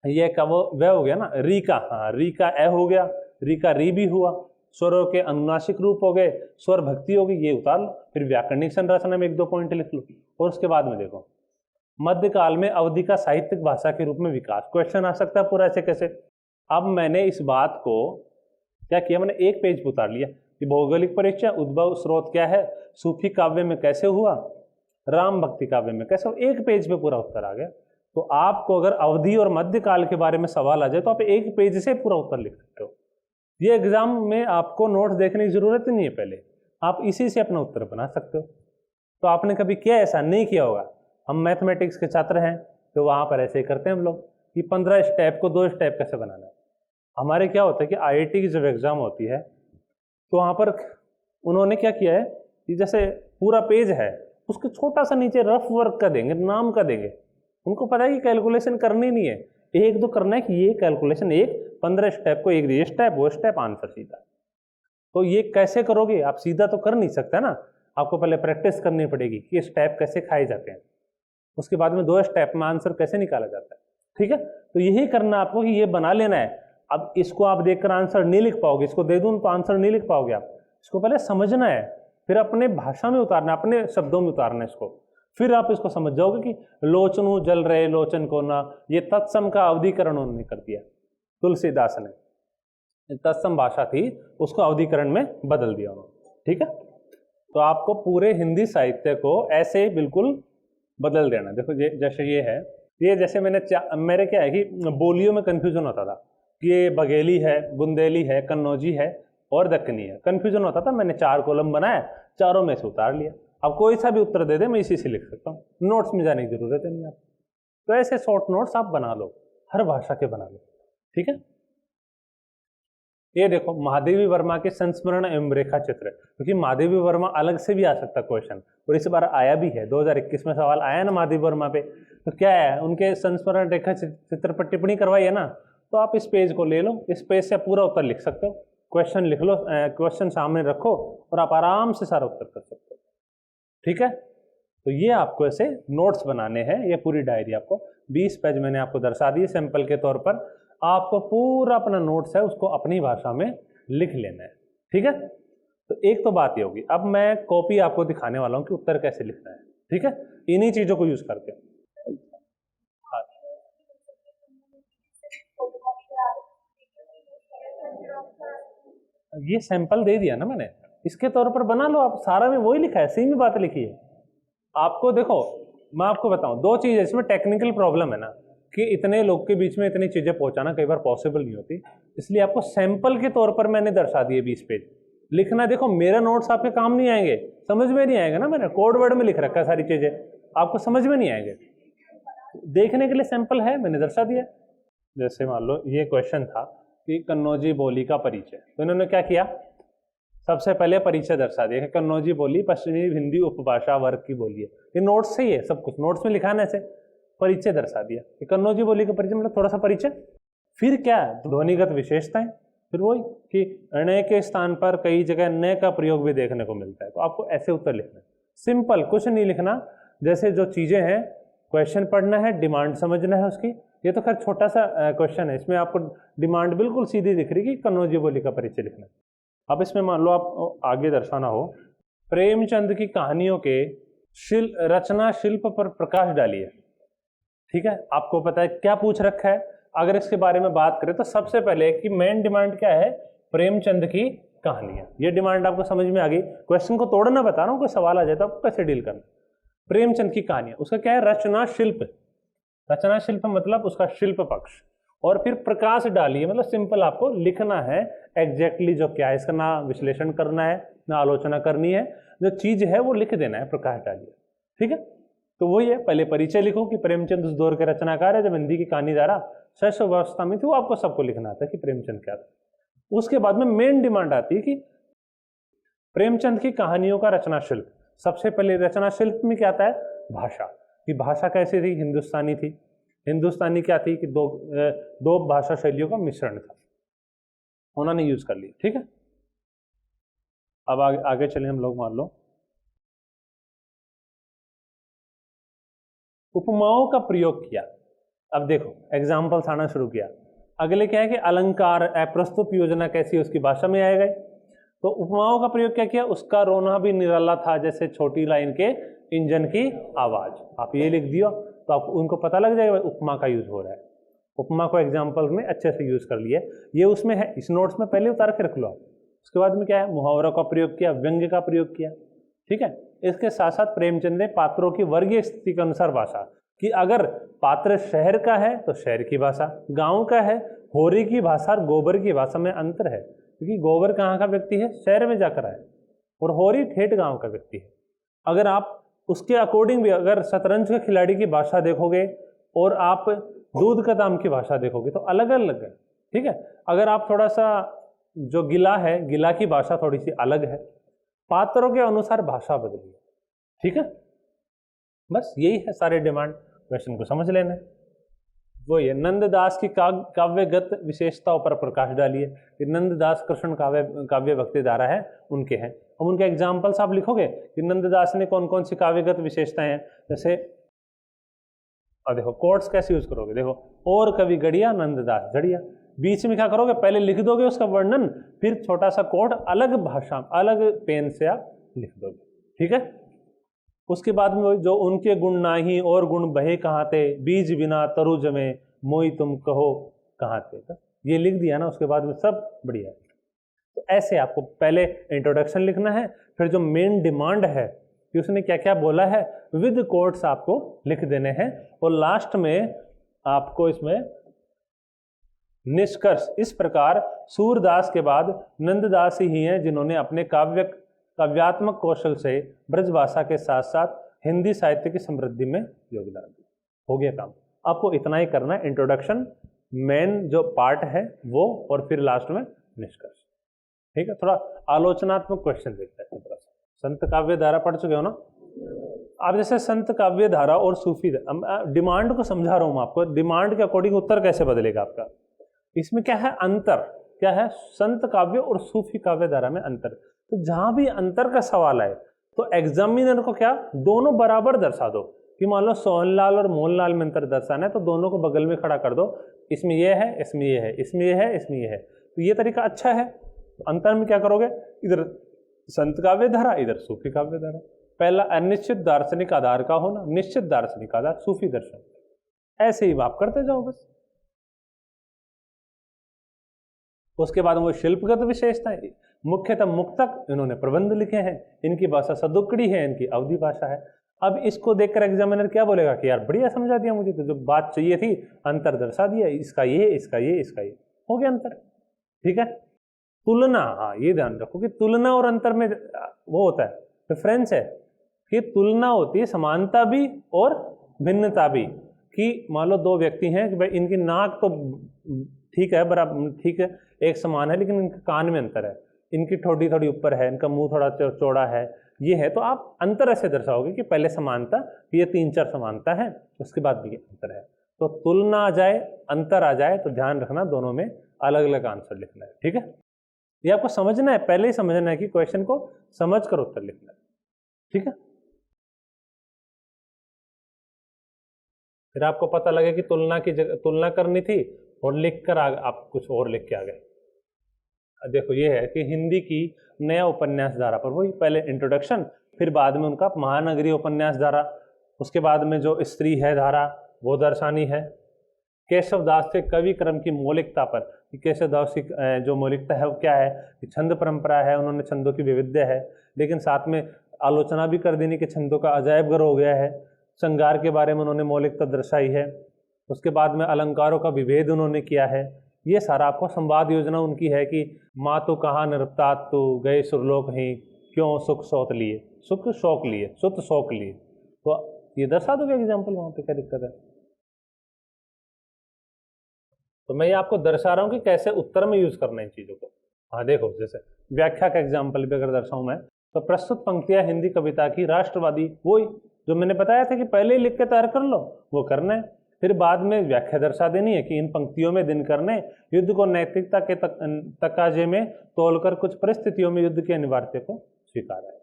Speaker 2: ये का वो वह हो गया ना, री का हाँ, री का ए हो गया, री का री भी हुआ, स्वरों के अनुनासिक रूप हो गए, स्वर भक्ति होगी, ये उतार लो। फिर व्याकरणिक संरचना में 1-2 पॉइंट लिख लो। और उसके बाद में देखो मध्यकाल में अवधि का साहित्यिक भाषा के रूप में विकास। क्वेश्चन आ सकता है पूरा ऐसे कैसे। अब मैंने इस बात को क्या किया, मैंने एक पेज पर उतार लिया कि भौगोलिक परिचय, उद्भव स्रोत क्या है, सूफी काव्य में कैसे हुआ, राम भक्ति काव्य में कैसे हुआ, एक पेज पे पूरा उत्तर आ गया। तो आपको अगर अवधि और मध्यकाल के बारे में सवाल आ जाए तो आप एक पेज से पूरा उत्तर लिख सकते हो। ये एग्जाम में आपको नोट्स देखने की जरूरत ही नहीं है, पहले आप इसी से अपना उत्तर बना सकते हो। तो आपने कभी किया ऐसा नहीं किया होगा। हम मैथमेटिक्स के छात्र हैं तो वहाँ पर ऐसे ही करते हैं हम लोग कि 15 स्टेप को 2 स्टेप कैसे बनाना है। हमारे क्या होता है कि IIT की जब एग्ज़ाम होती है तो वहाँ पर उन्होंने क्या किया है कि जैसे पूरा पेज है उसके छोटा सा नीचे रफ वर्क का देंगे, नाम का देंगे। उनको पता है कि कैलकुलेशन करनी नहीं है, एक तो करना है कि ये कैलकुलेशन, एक 15 स्टेप को एक ये स्टेप वो स्टेप आंसर सीधा। तो ये कैसे करोगे आप, सीधा तो कर नहीं सकते ना, आपको पहले प्रैक्टिस करनी पड़ेगी कि स्टेप कैसे खाए जाते हैं, उसके बाद में 2 स्टेप में आंसर कैसे निकाला जाता है। ठीक है, तो यही करना आपको कि ये बना लेना है। अब इसको आप देखकर आंसर नहीं लिख पाओगे, इसको दे दूं तो आंसर नहीं लिख पाओगे आप। इसको पहले समझना है, फिर अपने भाषा में उतारना, अपने शब्दों में उतारना इसको, फिर आप इसको समझ जाओगे कि लोचनु जल रहे लोचन को ना, ये तत्सम का अवधिकरण उन्होंने कर दिया तुलसीदास ने। तत्सम भाषा थी उसको अवधिकरण में बदल दिया उन्होंने। ठीक है, तो आपको पूरे हिंदी साहित्य को ऐसे बिल्कुल बदल देना। देखो जैसे ये है, ये जैसे मेरे क्या है कि बोलियों में कन्फ्यूजन होता था कि ये बघेली है, बुंदेली है, कन्नौजी है और दक्कनी है, कन्फ्यूजन होता था। मैंने 4 कॉलम बनाए, चारों में से उतार लिया। अब कोई सा भी उत्तर दे दे मैं इसी से लिख सकता हूँ, नोट्स में जाने की जरूरत नहीं आपको। तो ऐसे शॉर्ट नोट्स आप बना लो, हर भाषा के बना लो। ठीक है, ये देखो महादेवी वर्मा के संस्मरण एवं रेखा चित्र, क्योंकि महादेवी वर्मा अलग से भी आ सकता क्वेश्चन, और इस बार आया भी है। 2021 में सवाल आया ना महादेवी वर्मा पे, तो क्या है उनके संस्मरण रेखा चित्र पर टिप्पणी करवाई है ना, तो आप इस पेज को ले लो, इस पेज से पूरा उत्तर लिख सकते हो। क्वेश्चन लिख लो, क्वेश्चन सामने रखो और आप आराम से सारा उत्तर कर सकते हो। ठीक है, तो ये आपको ऐसे नोट्स बनाने हैं। ये पूरी डायरी आपको 20 पेज मैंने आपको दर्शा दी सैंपल के तौर पर। आपको पूरा अपना नोट्स है उसको अपनी भाषा में लिख लेना है। ठीक है, तो एक तो बात ये होगी। अब मैं कॉपी आपको दिखाने वाला हूँ कि उत्तर कैसे लिखना है। ठीक है, इन्हीं चीज़ों को यूज करके। हाँ, ये सैंपल दे दिया ना मैंने, इसके तौर पर बना लो आप। सारा में वही लिखा है, सेम ही बात लिखी है। आपको देखो मैं आपको बताऊं, 2 चीज़ इसमें टेक्निकल प्रॉब्लम है ना कि इतने लोग के बीच में इतनी चीज़ें पहुंचाना कई बार पॉसिबल नहीं होती, इसलिए आपको सैंपल के तौर पर मैंने दर्शा दिए 20 पेज लिखना। देखो मेरा नोट्स आपके काम नहीं आएंगे, समझ में नहीं आएगा ना, मैंने कोड वर्ड में लिख रखा है सारी चीज़ें, आपको समझ में नहीं आएंगे। देखने के लिए सैंपल है, मैंने दर्शा दिया। जैसे मान लो ये क्वेश्चन था कि कन्नौजी बोली का परिचय, तो इन्होंने क्या किया, सबसे पहले परिचय दर्शा दिया कि कन्नौजी बोली पश्चिमी हिंदी उपभाषा वर्ग की बोली है। ये नोट्स से ही है, सब कुछ नोट्स में लिखा है ना, ऐसे परिचय दर्शा दिया कि कन्नौजी बोली का परिचय, मतलब थोड़ा सा परिचय। फिर क्या है, ध्वनिगत विशेषताएं, फिर वही कि ण के स्थान पर कई जगह न का प्रयोग भी देखने को मिलता है। तो आपको ऐसे उत्तर लिखना है, सिंपल, कुछ नहीं लिखना। जैसे जो चीज़ें हैं, क्वेश्चन पढ़ना है, डिमांड समझना है उसकी। ये तो खैर छोटा सा क्वेश्चन है, इसमें आपको डिमांड बिल्कुल सीधी दिख रही कि कन्नौजी बोली का परिचय लिखना है। अब इसमें मान लो आप आगे दर्शाना हो, प्रेमचंद की कहानियों के रचना शिल्प पर प्रकाश डालिए। ठीक है, आपको पता है क्या पूछ रखा है। अगर इसके बारे में बात करें तो सबसे पहले कि मेन डिमांड क्या है, प्रेमचंद की कहानियां। ये डिमांड आपको समझ में आ गई। क्वेश्चन को तोड़ना बता रहा हूँ, कोई सवाल आ जाए तो आपको कैसे डील करना। प्रेमचंद की कहानियां, उसका क्या है, रचना शिल्प। रचना शिल्प मतलब उसका शिल्प पक्ष, और फिर प्रकाश डालिए मतलब सिंपल आपको लिखना है एग्जैक्टली जो क्या है, इसका ना विश्लेषण करना है ना आलोचना करनी है, जो चीज है वो लिख देना है, प्रकाश डालिए। ठीक है, तो वही है, पहले परिचय लिखो कि प्रेमचंद उस दौर के रचनाकार है जब हिंदी की कहानी धारा शैशव अवस्था में थी, वो आपको सबको लिखना आता है कि प्रेमचंद क्या था। उसके बाद में मेन डिमांड आती है कि प्रेमचंद की कहानियों का रचना शिल्प। सबसे पहले रचना शिल्प में क्या आता है, भाषा, कि भाषा कैसी थी, हिंदुस्तानी थी। हिंदुस्तानी क्या थी कि दो भाषा शैलियों का मिश्रण था, उन्होंने यूज कर लिया। ठीक है, अब आगे चले हम लोग। मान लो उपमाओं का प्रयोग किया। अब देखो एग्जाम्पल्स आना शुरू किया। अगले क्या है कि अलंकार, अप्रस्तुत योजना कैसी है उसकी भाषा में आएगा। तो उपमाओं का प्रयोग क्या किया, उसका रोना भी निराला था जैसे छोटी लाइन के इंजन की आवाज। आप ये लिख दियो तो आपको उनको पता लग जाएगा उपमा का यूज हो रहा है। उपमा को एग्जाम्पल में अच्छे से यूज कर लिया, ये उसमें है, इस नोट्स में पहले उतार के रख लो आप। उसके बाद में क्या है, मुहावरा का प्रयोग किया, व्यंग्य का प्रयोग किया। ठीक है, इसके साथ साथ प्रेमचंद ने पात्रों की वर्गीय स्थिति के अनुसार भाषा, कि अगर पात्र शहर का है तो शहर की भाषा, गांव का है होरी की भाषा और गोबर की भाषा में अंतर है, क्योंकि गोबर कहाँ का व्यक्ति है, शहर में जाकर आए, और होरी ठेठ गांव का व्यक्ति है। अगर आप उसके अकॉर्डिंग भी अगर शतरंज के खिलाड़ी की भाषा देखोगे और आप दूध का दाम की भाषा देखोगे तो अलग अलग है। ठीक है, अगर आप थोड़ा सा जो गिला है, गिला की भाषा थोड़ी सी अलग है, पात्रों के अनुसार भाषा बदली है। ठीक है, बस यही है सारे डिमांड, क्वेश्चन को समझ लेना है। वो ये नंददास की काव्यगत विशेषताओं पर प्रकाश डालिए। नंददास कृष्ण काव्य भक्ति धारा है, उनके हैं। हम उनके एग्जाम्पल्स आप लिखोगे कि नंददास ने कौन कौन सी काव्यगत विशेषताएं हैं। जैसे और देखो कोट्स कैसे यूज करोगे, देखो और कवि गढ़िया नंददास झड़िया, बीच में क्या करोगे, पहले लिख दोगे उसका वर्णन, फिर छोटा सा कोट अलग भाषा अलग पेन से आप लिख दोगे। ठीक है, उसके बाद में जो उनके गुण नाही और गुण बहे कहाँ थे, बीज बिना तरु जमे मोई तुम कहो कहाँ थे, तो ये लिख दिया ना, उसके बाद में सब बढ़िया है। तो ऐसे आपको पहले इंट्रोडक्शन लिखना है, फिर जो मेन डिमांड है कि उसने क्या क्या बोला है विद कोट्स आपको लिख देने हैं, और लास्ट में आपको इसमें निष्कर्ष। इस प्रकार सूरदास के बाद नंददास ही हैं जिन्होंने अपने काव्यात्मक कौशल से ब्रजभाषा के साथ साथ हिंदी साहित्य की समृद्धि में योगदान दिया। हो गया काम, आपको इतना ही करना है, इंट्रोडक्शन मेन जो पार्ट है वो, और फिर लास्ट में निष्कर्ष। ठीक है, थोड़ा आलोचनात्मक क्वेश्चन देखते हैं थोड़ा सा। संत काव्य धारा पढ़ चुके हो ना आप, जैसे संत काव्य धारा और सूफी, डिमांड को समझा रहा हूं मैं आपको, डिमांड के अकॉर्डिंग उत्तर कैसे बदलेगा आपका। इसमें क्या है अंतर, क्या है संत काव्य और सूफी काव्य धारा में अंतर। तो जहां भी अंतर का सवाल आए तो एग्जामिनर को क्या दोनों बराबर दर्शा दो, कि मान लो सोहनलाल और मोहनलाल में अंतर दर्शाना है तो दोनों को बगल में खड़ा कर दो, इसमें ये है, इसमें ये है, इसमें ये है, इसमें ये है। तो ये तरीका अच्छा है। तो अंतर में क्या करोगे, इधर संत काव्य धारा, इधर सूफी काव्य धारा। पहला अनिश्चित दार्शनिक आधार का होना, निश्चित दार्शनिक आधार सूफी दर्शन, ऐसे ही आप करते जाओ बस। उसके बाद वो शिल्पगत विशेषताएं, मुख्यतः मुक्तक इन्होंने प्रबंध लिखे हैं, इनकी भाषा सदुक्कड़ी है, इनकी अवधि भाषा है। अब इसको देखकर एग्जामिनर क्या बोलेगा कि यार बढ़िया समझा दिया मुझे, तो जो बात चाहिए थी अंतर दर्शा दिया, इसका ये, इसका ये, इसका ये, हो गया अंतर। ठीक है, तुलना, हाँ ये ध्यान रखो कि तुलना और अंतर में वो होता है डिफरेंस है, कि तुलना होती है समानता भी और भिन्नता भी। कि मान लो दो व्यक्ति हैं कि भाई इनकी नाक तो ठीक है, बराबर ठीक है, एक समान है, लेकिन इनके कान में अंतर है, इनकी ठोड़ी थोड़ी ऊपर है, इनका मुंह थोड़ा चौड़ा है, ये है। तो आप अंतर ऐसे दर्शाओगे कि पहले समानता, ये 3-4 समानता है, उसके बाद भी ये अंतर है। तो तुलना आ जाए, अंतर आ जाए तो ध्यान रखना दोनों में अलग अलग आंसर लिखना है। ठीक है, ये आपको समझना है, पहले ही समझना है कि क्वेश्चन को समझ कर उत्तर लिखना है। ठीक है, फिर आपको पता लगे कि तुलना की जगह तुलना करनी थी और लिखकर आप कुछ और लिख के आ गए। देखो ये है कि हिंदी की नया उपन्यास धारा पर वही पहले इंट्रोडक्शन, फिर बाद में उनका महानगरीय उपन्यास धारा, उसके बाद में जो स्त्री है धारा वो दर्शानी है। केशव दास के कवि क्रम की मौलिकता पर, कि केशव दास की जो मौलिकता है वो क्या है, कि छंद परंपरा है, उन्होंने छंदों की विविधता है, लेकिन साथ में आलोचना भी कर देनी कि छंदों का अजायब घर हो गया है। श्रृंगार के बारे में उन्होंने मौलिकता दर्शाई है। उसके बाद में अलंकारों का विभेद उन्होंने किया है। ये सारा आपको संवाद योजना उनकी है कि माँ तो कहाँ निरपतात तो गए सुरलोक ही, क्यों सुख शौक लिए, सुख शौक लिए, सुत शौक लिए। तो ये दर्शा दोगे एग्जाम्पल वहाँ पे, क्या दिक्कत है? तो मैं ये आपको दर्शा रहा हूँ कि कैसे उत्तर में यूज करना है इन चीज़ों को। हाँ देखो, जैसे व्याख्या का एग्जाम्पल भी अगर दर्शाऊँ मैं, तो प्रस्तुत पंक्तियाँ हिंदी कविता की राष्ट्रवादी, वही जो मैंने बताया था कि पहले ही लिख के तैयार कर लो, वो करना है। फिर बाद में व्याख्या दर्शा देनी है कि इन पंक्तियों में दिनकर ने युद्ध को नैतिकता के तकाजे में तोलकर कुछ परिस्थितियों में युद्ध की अनिवार्यता को स्वीकारा है।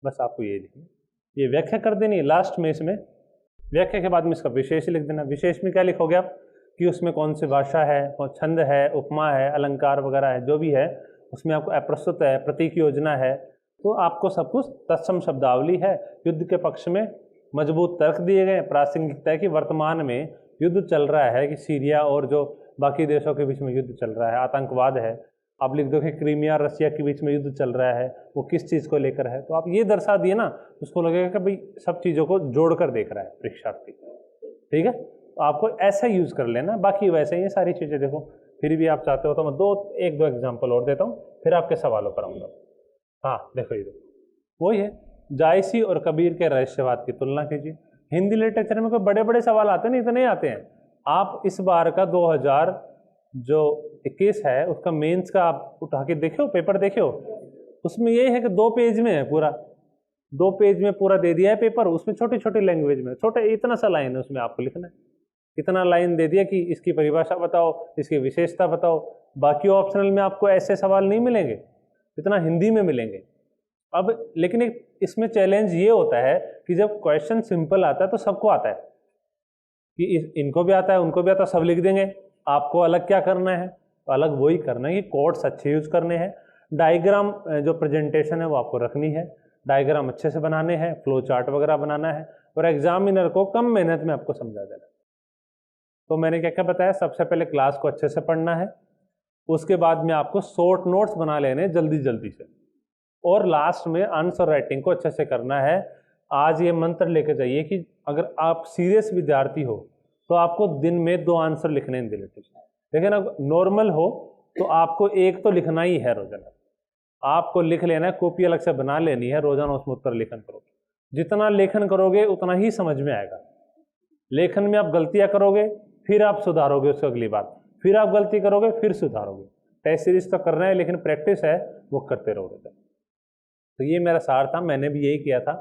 Speaker 2: बस आपको ये लिखना, ये व्याख्या कर देनी है। लास्ट में इसमें व्याख्या के बाद में इसका विशेष लिख देना। विशेष में क्या लिखोगे आप कि उसमें कौन सी भाषा है, कौन छंद है, उपमा है, अलंकार वगैरह है, जो भी है उसमें आपको अप्रस्तुत है, प्रतीक योजना है, तो आपको सब कुछ तत्सम शब्दावली है। युद्ध के पक्ष में मजबूत तर्क दिए गए, प्रासंगिकता है कि वर्तमान में युद्ध चल रहा है कि सीरिया और जो बाकी देशों के बीच में युद्ध चल रहा है, आतंकवाद है। आप लिख दो कि क्रीमिया रसिया के बीच में युद्ध चल रहा है, वो किस चीज़ को लेकर है, तो आप ये दर्शा दिए ना, उसको लगेगा कि भाई सब चीज़ों को जोड़कर देख रहा है परीक्षार्थी। ठीक है, तो आपको ऐसा यूज कर लेना। बाकी वैसे ये सारी चीज़ें देखो, फिर भी आप चाहते हो तो मैं एक दो एग्जाम्पल और देता हूँ, फिर आपके सवालों पर आऊँगा। हाँ देखो, ये वही है, जायसी और कबीर के रहस्यवाद की तुलना कीजिए। हिंदी लिटरेचर में कोई बड़े बड़े सवाल आते नहीं, इतने आते हैं। आप इस बार का 2021 है उसका मेंस का आप उठा के देखियो, पेपर देखियो, उसमें ये है कि 2 पेज में है पूरा, 2 पेज में पूरा दे दिया है पेपर। उसमें छोटी छोटी लैंग्वेज में छोटे इतना सा लाइन है, उसमें आपको लिखना है। इतना लाइन दे दिया कि इसकी परिभाषा बताओ, इसकी विशेषता बताओ। बाकी ऑप्शनल में आपको ऐसे सवाल नहीं मिलेंगे, इतना हिंदी में मिलेंगे। अब लेकिन एक इसमें चैलेंज ये होता है कि जब क्वेश्चन सिंपल आता है तो सबको आता है कि इनको भी आता है, उनको भी आता है, सब लिख देंगे। आपको अलग क्या करना है? तो अलग वही करना है कि कोड्स अच्छे यूज करने हैं, डायग्राम जो प्रेजेंटेशन है वो आपको रखनी है, डायग्राम अच्छे से बनाने हैं, फ्लो चार्ट वगैरह बनाना है, और एग्जामिनर को कम मेहनत में आपको समझा देना। तो मैंने क्या क्या बताया, सबसे पहले क्लास को अच्छे से पढ़ना है, उसके बाद में आपको शॉर्ट नोट्स बना लेने जल्दी जल्दी से, और लास्ट में आंसर राइटिंग को अच्छे से करना है। आज ये मंत्र लेके जाइए कि अगर आप सीरियस विद्यार्थी हो तो आपको दिन में 2 आंसर लिखने हैं दिलेटे, लेकिन अगर नॉर्मल हो तो आपको एक तो लिखना ही है रोजाना। आपको लिख लेना है, कॉपी अलग से बना लेनी है, रोजाना उसमें उत्तर लेखन करोगे। जितना लेखन करोगे उतना ही समझ में आएगा। लेखन में आप गलतियां करोगे, फिर आप सुधारोगे उसको अगली बार, फिर आप गलती करोगे, फिर सुधारोगे। टेस्ट सीरीज तो करना है, लेकिन प्रैक्टिस है वो करते रहोगे। तो ये मेरा सार था, मैंने भी यही किया था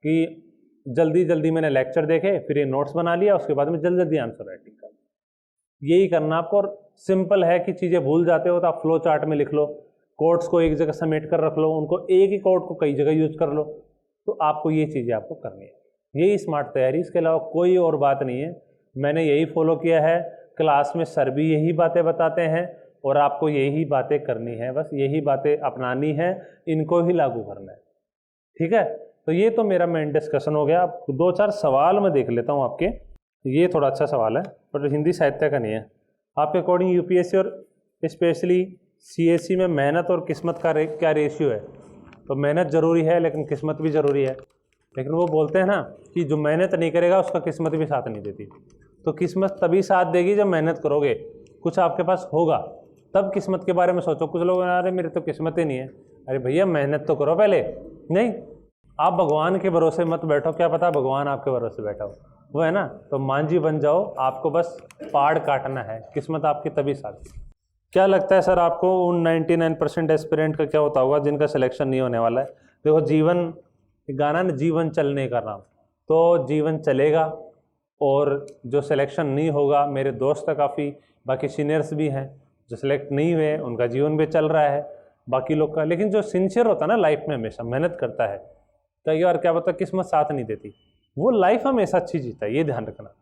Speaker 2: कि जल्दी जल्दी मैंने लेक्चर देखे, फिर ये नोट्स बना लिया, उसके बाद में जल्दी जल्दी आंसर राइटिंग कर, यही करना आपको। और सिंपल है कि चीज़ें भूल जाते हो तो आप फ्लो चार्ट में लिख लो, कोड्स को एक जगह समेट कर रख लो, उनको एक ही कोड को कई जगह यूज कर लो। तो आपको ये चीज़ें आपको करनी है, यही स्मार्ट तैयारी, इसके अलावा कोई और बात नहीं है। मैंने यही फॉलो किया है, क्लास में सर भी यही बातें बताते हैं और आपको यही बातें करनी है, बस यही बातें अपनानी है, इनको ही लागू करना है। ठीक है, तो ये तो मेरा मेन डिस्कशन हो गया। अब 2-4 सवाल मैं देख लेता हूँ आपके। ये थोड़ा अच्छा सवाल है पर हिंदी साहित्य का नहीं है। आपके अकॉर्डिंग यूपीएससी और स्पेशली सीएससी में मेहनत और किस्मत का क्या रेशियो है? तो मेहनत ज़रूरी है लेकिन किस्मत भी ज़रूरी है। लेकिन वो बोलते हैं ना कि जो मेहनत नहीं करेगा उसका किस्मत भी साथ नहीं देती। तो किस्मत तभी साथ देगी जब मेहनत करोगे, कुछ आपके पास होगा, तब किस्मत के बारे में सोचो। कुछ लोग अरे मेरी तो किस्मत ही नहीं है। अरे भैया मेहनत तो करो पहले। नहीं, आप भगवान के भरोसे मत बैठो, क्या पता भगवान आपके भरोसे बैठा हो, वो है ना। तो मांझी बन जाओ, आपको बस पाड़ काटना है, किस्मत आपकी तभी साथ। क्या लगता है सर आपको उन 99% एस्पिरेंट का क्या होता होगा जिनका सिलेक्शन नहीं होने वाला है? देखो जीवन, गाना ना जीवन चलने का नाम, तो जीवन चलेगा और जो सिलेक्शन नहीं होगा, मेरे दोस्त है काफ़ी, बाकी सीनियर्स भी हैं जो सिलेक्ट नहीं हुए, उनका जीवन भी चल रहा है बाकी लोग का। लेकिन जो सिंसियर होता है ना लाइफ में, हमेशा मेहनत करता है, कई बार क्या पता किस्मत साथ नहीं देती, वो लाइफ हमेशा अच्छी जीता है। ये ध्यान रखना,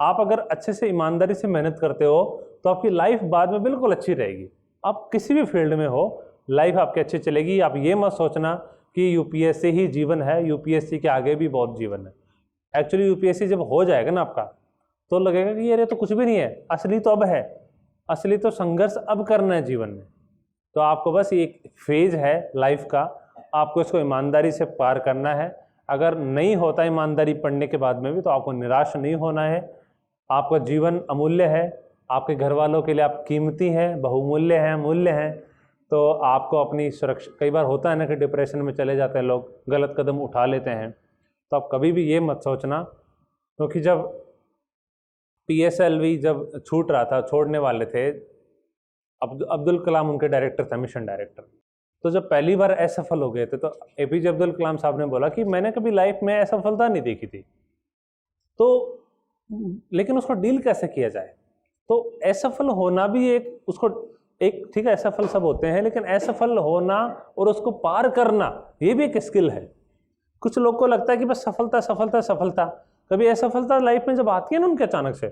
Speaker 2: आप अगर अच्छे से ईमानदारी से मेहनत करते हो तो आपकी लाइफ बाद में बिल्कुल अच्छी रहेगी। आप किसी भी फील्ड में हो, लाइफ आपकी अच्छी चलेगी। आप ये मत सोचना कि यूपीएससी ही जीवन है, यूपीएससी के आगे भी बहुत जीवन है। एक्चुअली यूपीएससी जब हो जाएगा ना आपका, तो लगेगा कि ये तो कुछ भी नहीं है, असली तो अब है, असली तो संघर्ष अब करना है जीवन में। तो आपको बस एक फेज है लाइफ का, आपको इसको ईमानदारी से पार करना है। अगर नहीं होता ईमानदारी पढ़ने के बाद में भी, तो आपको निराश नहीं होना है। आपका जीवन अमूल्य है, आपके घर वालों के लिए आप कीमती हैं, बहुमूल्य हैं, मूल्य हैं। तो आपको अपनी सुरक्षा, कई बार होता है ना कि डिप्रेशन में चले जाते हैं लोग, गलत कदम उठा लेते हैं, तो आप कभी भी ये मत सोचना, क्योंकि जब PSLV जब छूट रहा था, छोड़ने वाले थे, अब्दुल कलाम उनके डायरेक्टर थे, मिशन डायरेक्टर। तो जब पहली बार असफल हो गए थे तो APJ अब्दुल कलाम साहब ने बोला कि मैंने कभी लाइफ में असफलता नहीं देखी थी, तो लेकिन उसको डील कैसे किया जाए। तो असफल होना भी एक ठीक है, असफल सब होते हैं, लेकिन असफल होना और उसको पार करना ये भी एक स्किल है। कुछ लोग को लगता है कि बस सफलता सफलता सफलता, कभी असफलता लाइफ में जब आती है ना उनके अचानक से,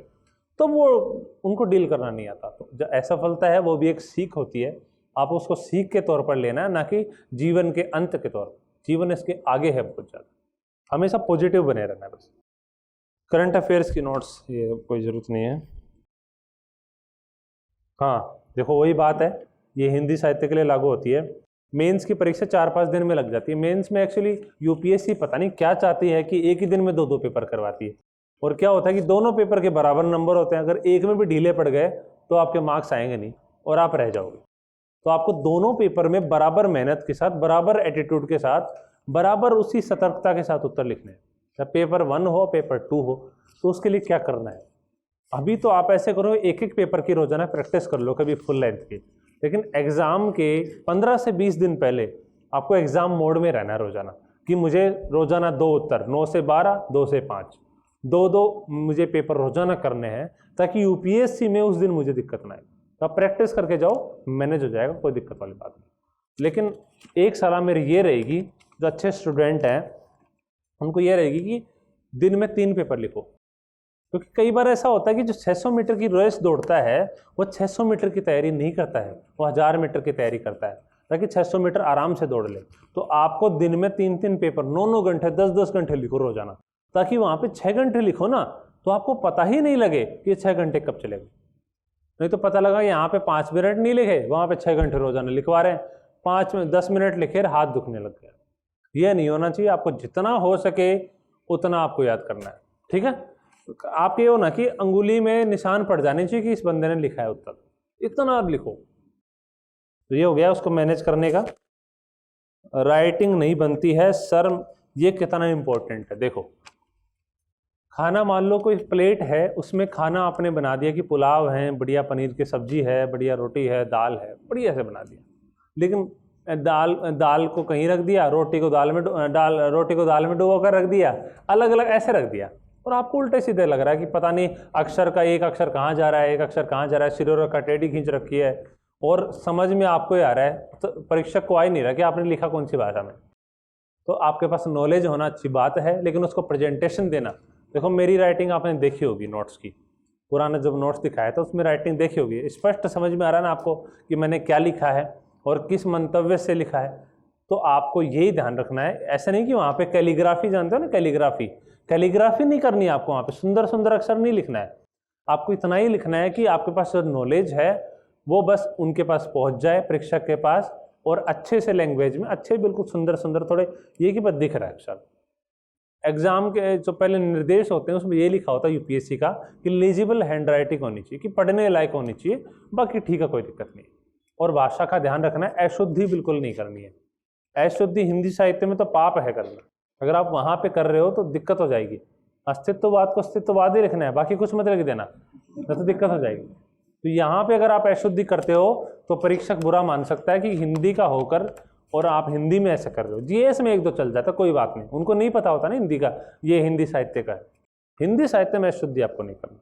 Speaker 2: तो वो उनको डील करना नहीं आता। तो जो असफलता है वो भी एक सीख होती है, आप उसको सीख के तौर पर लेना है, ना कि जीवन के अंत के तौर पर। जीवन इसके आगे है बहुत ज़्यादा, हमेशा पॉजिटिव बने रहना है बस। करंट अफेयर्स की नोट्स ये कोई ज़रूरत नहीं है। हाँ देखो वही बात है, ये हिंदी साहित्य के लिए लागू होती है। मेंस की परीक्षा 4-5 दिन में लग जाती है। मेंस में एक्चुअली UPSC पता नहीं क्या चाहती है कि एक ही दिन में 2-2 पेपर करवाती है, और क्या होता है कि दोनों पेपर के बराबर नंबर होते हैं। अगर एक में भी ढीले पड़ गए तो आपके मार्क्स आएंगे नहीं और आप रह जाओगे। तो आपको दोनों पेपर में बराबर मेहनत के साथ, बराबर एटीट्यूड के साथ, बराबर उसी सतर्कता के साथ उत्तर लिखने हैं। जब पेपर 1 हो, पेपर 2 हो, तो उसके लिए क्या करना है, अभी तो आप ऐसे करो, एक एक पेपर की रोजाना प्रैक्टिस कर लो, कभी फुल लेंथ की। लेकिन एग्जाम के 15 से 20 दिन पहले आपको एग्जाम मोड में रहना है रोजाना, कि मुझे रोजाना 2 उत्तर, 9 से 12, 2 से 5, 2-2 मुझे पेपर रोजाना करने हैं, ताकि UPSC में उस दिन मुझे दिक्कत ना आए। तो आप प्रैक्टिस करके जाओ, मैनेज हो जाएगा, कोई दिक्कत वाली बात नहीं। लेकिन एक सलाह मेरी ये रहेगी, जो अच्छे स्टूडेंट हैं उनको ये रहेगी कि दिन में 3 पेपर लिखो। क्योंकि कई बार ऐसा होता है कि जो 600 मीटर की रेस दौड़ता है वो 600 मीटर की तैयारी नहीं करता है, वो 1000 मीटर की तैयारी करता है, ताकि 600 मीटर आराम से दौड़ ले। तो आपको दिन में 3-3 पेपर, 9-9 घंटे, 10-10 घंटे लिखो रोजाना, ताकि वहाँ पे 6 घंटे लिखो ना, तो आपको पता ही नहीं लगे कि 6 घंटे कब चले गए। नहीं तो पता लगा यहाँ पे 5 मिनट नहीं लिखे, वहाँ पे 6 घंटे रोजाना लिखवा रहे हैं, 10 मिनट लिखे, हाथ दुखने लग गया। यह नहीं होना चाहिए। आपको जितना हो सके उतना आपको याद करना है, ठीक है। आप ये हो ना कि अंगुली में निशान पड़ जाने चाहिए कि इस बंदे ने लिखा है उत्तर, इतना लिखो। तो ये हो गया उसको मैनेज करने का। राइटिंग नहीं बनती है सर, ये कितना इंपॉर्टेंट है। देखो खाना, मान लो कोई प्लेट है, उसमें खाना आपने बना दिया कि पुलाव है, बढ़िया पनीर की सब्जी है, बढ़िया रोटी है, दाल है, बढ़िया से बना दिया, लेकिन दाल को कहीं रख दिया, रोटी को दाल में डुबो कर रख दिया, अलग अलग ऐसे रख दिया, और आपको उल्टे सीधे लग रहा है कि पता नहीं अक्षर का एक अक्षर कहाँ जा रहा है, एक अक्षर कहाँ जा रहा है, सिरों का टेढ़ी खींच रखी है, और समझ में आपको ही आ रहा है, तो परीक्षक को आ ही नहीं रहा कि आपने लिखा कौन सी भाषा में। तो आपके पास नॉलेज होना अच्छी बात है, लेकिन उसको प्रेजेंटेशन देना। देखो मेरी राइटिंग आपने देखी होगी नोट्स की, पुराना जब नोट्स दिखाया था उसमें राइटिंग देखी होगी, स्पष्ट समझ में आ रहा है ना आपको कि मैंने क्या लिखा है और किस मंतव्य से लिखा है। तो आपको यही ध्यान रखना है, ऐसा नहीं कि वहाँ पे कैलीग्राफी, जानते हो ना कैलीग्राफी नहीं करनी है आपको, वहाँ पे सुंदर सुंदर अक्षर नहीं लिखना है। आपको इतना ही लिखना है कि आपके पास जो नॉलेज है वो बस उनके पास पहुँच जाए, परीक्षक के पास, और अच्छे से लैंग्वेज में, अच्छे बिल्कुल सुंदर सुंदर, थोड़े ये कि बस दिख रहा है अक्षर। एग्जाम के जो पहले निर्देश होते हैं उसमें ये लिखा होता है UPSC का कि लीजिबल हैंड राइटिंग होनी चाहिए, कि पढ़ने लायक होनी चाहिए, बाकी ठीक है, कोई दिक्कत नहीं। और भाषा का ध्यान रखना है, अशुद्धि बिल्कुल नहीं करनी है। अशुद्धि हिंदी साहित्य में तो पाप है करना, अगर आप वहाँ पे कर रहे हो तो दिक्कत हो जाएगी। अस्तित्ववाद को अस्तित्ववाद ही लिखना है, बाकी कुछ मत लिख देना, नहीं तो दिक्कत हो जाएगी। तो यहाँ पे अगर आप अशुद्धि करते हो तो परीक्षक बुरा मान सकता है कि हिंदी का होकर और आप हिंदी में ऐसे कर रहे हो। GS में 1-2 चल जाता, कोई बात नहीं, उनको नहीं पता होता ना हिंदी का, ये हिंदी साहित्य का है। हिंदी साहित्य में अशुद्धि आपको नहीं करना।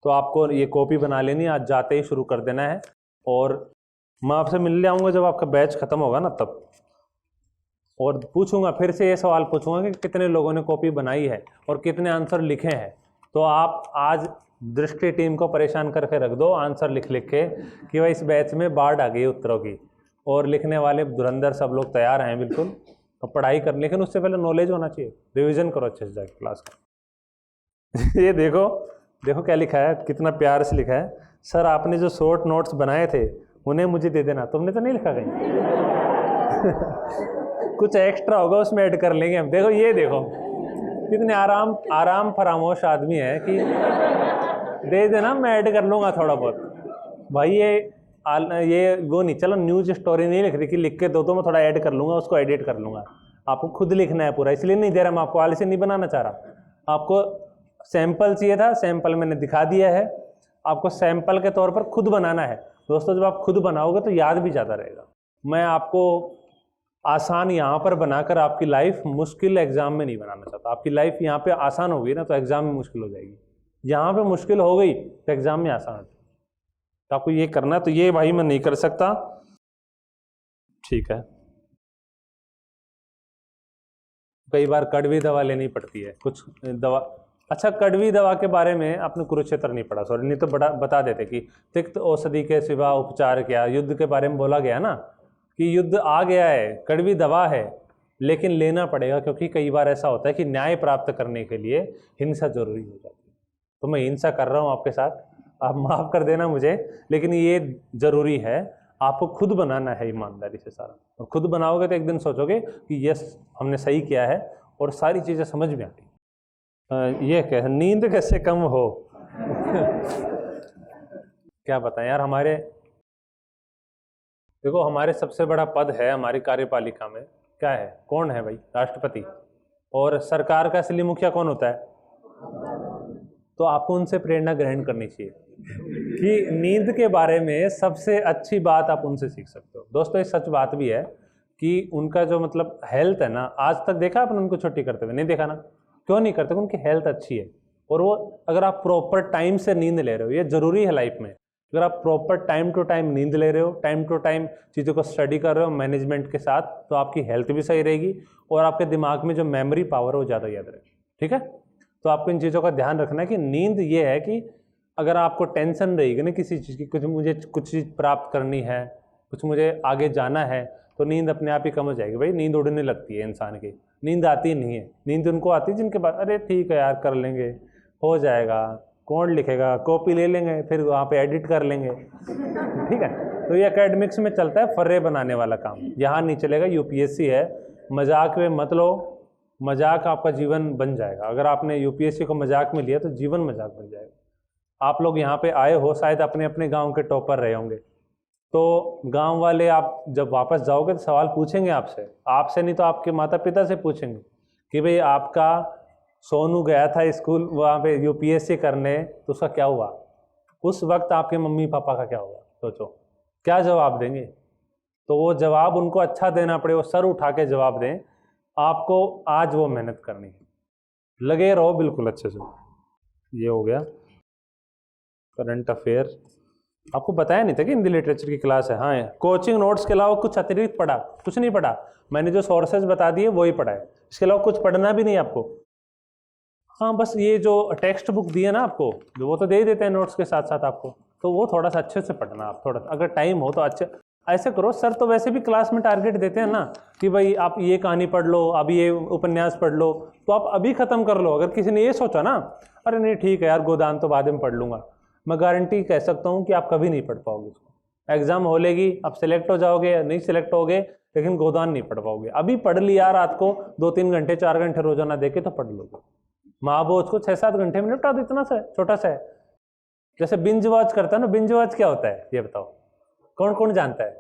Speaker 2: तो आपको ये कॉपी बना लेनी, आज जाते ही शुरू कर देना है, और मैं आपसे मिलने आऊँगा जब आपका बैच खत्म होगा ना तब, और पूछूंगा, फिर से ये सवाल पूछूंगा कि कितने लोगों ने कॉपी बनाई है और कितने आंसर लिखे हैं। तो आप आज दृष्टि टीम को परेशान करके रख दो आंसर लिख लिख के कि भाई इस बैच में बाढ़ आ गई उत्तरों की, और लिखने वाले धुरंधर सब लोग तैयार हैं बिल्कुल, तो पढ़ाई कर, लेकिन उससे पहले नॉलेज होना चाहिए, रिवीजन करो अच्छे से जाके क्लास का। ये देखो क्या लिखा है, कितना प्यार से लिखा है, सर आपने जो शॉर्ट नोट्स बनाए थे उन्हें मुझे दे देना। तुमने तो नहीं लिखा कहीं? कुछ एक्स्ट्रा होगा उसमें ऐड कर लेंगे हम। देखो ये देखो कितने आराम फरामोश आदमी है कि दे देना, मैं ऐड कर लूँगा थोड़ा बहुत। भाई ये वो नहीं, चलो न्यूज़ स्टोरी नहीं लिख रही कि लिख के दो तो मैं थोड़ा ऐड कर लूँगा, उसको एडिट कर लूँगा। आपको खुद लिखना है पूरा, इसलिए नहीं दे रहा मैं आपको, आलसी नहीं बनाना चाह रहा। आपको सैंपल चाहिए था, सैंपल मैंने दिखा दिया है, आपको सैंपल के तौर पर खुद बनाना है। दोस्तों जब आप खुद बनाओगे तो याद भी ज़्यादा रहेगा। मैं आपको आसान यहाँ पर बनाकर आपकी लाइफ मुश्किल एग्जाम में नहीं बनाना चाहता। आपकी लाइफ यहाँ पे आसान होगी ना तो एग्जाम में मुश्किल हो जाएगी, यहाँ पे मुश्किल हो गई तो एग्जाम में आसान हो जाएगी। तो आपको ये करना है, तो ये भाई मैं नहीं कर सकता, ठीक है। कई बार कड़वी दवा लेनी पड़ती है, कुछ दवा, अच्छा कड़वी दवा के बारे में आपने कुरुक्षेत्र नहीं पढ़ा, सॉरी, नहीं तो बता देते कि तिक्त औषधि के सिवा उपचार क्या। युद्ध के बारे में बोला गया ना कि युद्ध आ गया है, कड़वी दवा है, लेकिन लेना पड़ेगा, क्योंकि कई बार ऐसा होता है कि न्याय प्राप्त करने के लिए हिंसा जरूरी हो जाती है। तो मैं हिंसा कर रहा हूँ आपके साथ, आप माफ़ कर देना मुझे, लेकिन ये जरूरी है। आपको खुद बनाना है ईमानदारी से सारा, और खुद बनाओगे तो एक दिन सोचोगे कि यस हमने सही किया है और सारी चीज़ें समझ में आती। ये क्या नींद कैसे कम हो क्या बताएं यार। हमारे देखो हमारे सबसे बड़ा पद है हमारी कार्यपालिका में, क्या है, कौन है भाई, राष्ट्रपति। और सरकार का असली मुखिया कौन होता है? तो आपको उनसे प्रेरणा ग्रहण करनी चाहिए कि नींद के बारे में सबसे अच्छी बात आप उनसे सीख सकते हो। दोस्तों ये सच बात भी है कि उनका जो मतलब हेल्थ है ना, आज तक देखा आपने उनको छुट्टी करते हुए? नहीं देखा ना। क्यों नहीं करते? उनकी हेल्थ अच्छी है, और वो अगर आप प्रॉपर टाइम से नींद ले रहे हो, ये ज़रूरी है लाइफ में। अगर आप प्रॉपर टाइम टू टाइम नींद ले रहे हो, टाइम टू टाइम चीज़ों को स्टडी कर रहे हो मैनेजमेंट के साथ, तो आपकी हेल्थ भी सही रहेगी और आपके दिमाग में जो मेमोरी पावर है वो ज़्यादा याद रहेगी। ठीक है, तो आपको इन चीज़ों का ध्यान रखना है कि नींद ये है कि अगर आपको टेंशन रहेगी ना किसी चीज़ की, मुझे कुछ चीज़ प्राप्त करनी है, कुछ मुझे आगे जाना है, तो नींद अपने आप ही कम हो जाएगी। भाई नींद उड़ने लगती है इंसान की, नींद आती नहीं है। नींद उनको आती है जिनके पास अरे ठीक है यार कर लेंगे, हो जाएगा, कौन लिखेगा, कॉपी ले लेंगे, फिर वहाँ पे एडिट कर लेंगे। ठीक है, तो ये एकेडमिक्स में चलता है फर्रे बनाने वाला काम, यहाँ नहीं चलेगा। यूपीएससी है, मजाक में मत लो, मजाक आपका जीवन बन जाएगा। अगर आपने यूपीएससी को मजाक में लिया तो जीवन मजाक बन जाएगा। आप लोग यहाँ पे आए हो, शायद अपने अपने गांव के टॉपर रहे होंगे, तो गांव वाले आप जब वापस जाओगे तो सवाल पूछेंगे आपसे नहीं तो आपके माता पिता से पूछेंगे कि भाई आपका सोनू गया था स्कूल वहाँ पे यूपीएससी करने, तो उसका क्या हुआ? उस वक्त आपके मम्मी पापा का क्या हुआ? सोचो क्या जवाब देंगे। तो वो जवाब उनको अच्छा देना पड़े, वो सर उठा के जवाब दें। आपको आज वो मेहनत करनी है, लगे रहो बिल्कुल अच्छे से। ये हो गया करंट अफेयर। आपको बताया नहीं था कि हिंदी लिटरेचर की क्लास है। हाँ, कोचिंग नोट्स के अलावा कुछ अतिरिक्त पढ़ा? कुछ नहीं पढ़ा, मैंने जो सोर्सेज बता दिए वही पढ़ा है, इसके अलावा कुछ पढ़ना भी नहीं आपको। हाँ, बस ये जो टेक्स्ट बुक दी है ना आपको, जो वो तो दे ही देते हैं नोट्स के साथ साथ आपको, तो वो थोड़ा सा अच्छे से पढ़ना आप, थोड़ा सा अगर टाइम हो तो अच्छे ऐसे करो। सर तो वैसे भी क्लास में टारगेट देते हैं ना कि भाई आप ये कहानी पढ़ लो, अभी ये उपन्यास पढ़ लो, तो आप अभी ख़त्म कर लो। अगर किसी ने ये सोचा ना अरे नहीं ठीक है यार गोदान तो बाद में पढ़ लूँगा, मैं गारंटी कह सकता हूँ कि आप कभी नहीं पढ़ पाओगे उसको। एग्जाम हो लेगी, आप सिलेक्ट हो जाओगे या नहीं सिलेक्ट होगे, लेकिन गोदान नहीं पढ़ पाओगे। अभी पढ़ लिया रात को 2-3 घंटे 4 घंटे रोजाना देके तो पढ़ लोगे। महाभोज को 6-7 घंटे में निपटा दो, इतना सा छोटा सा है। जैसे बिंज वॉच करता है ना, बिंज वॉच क्या होता है ये बताओ, कौन कौन जानता है?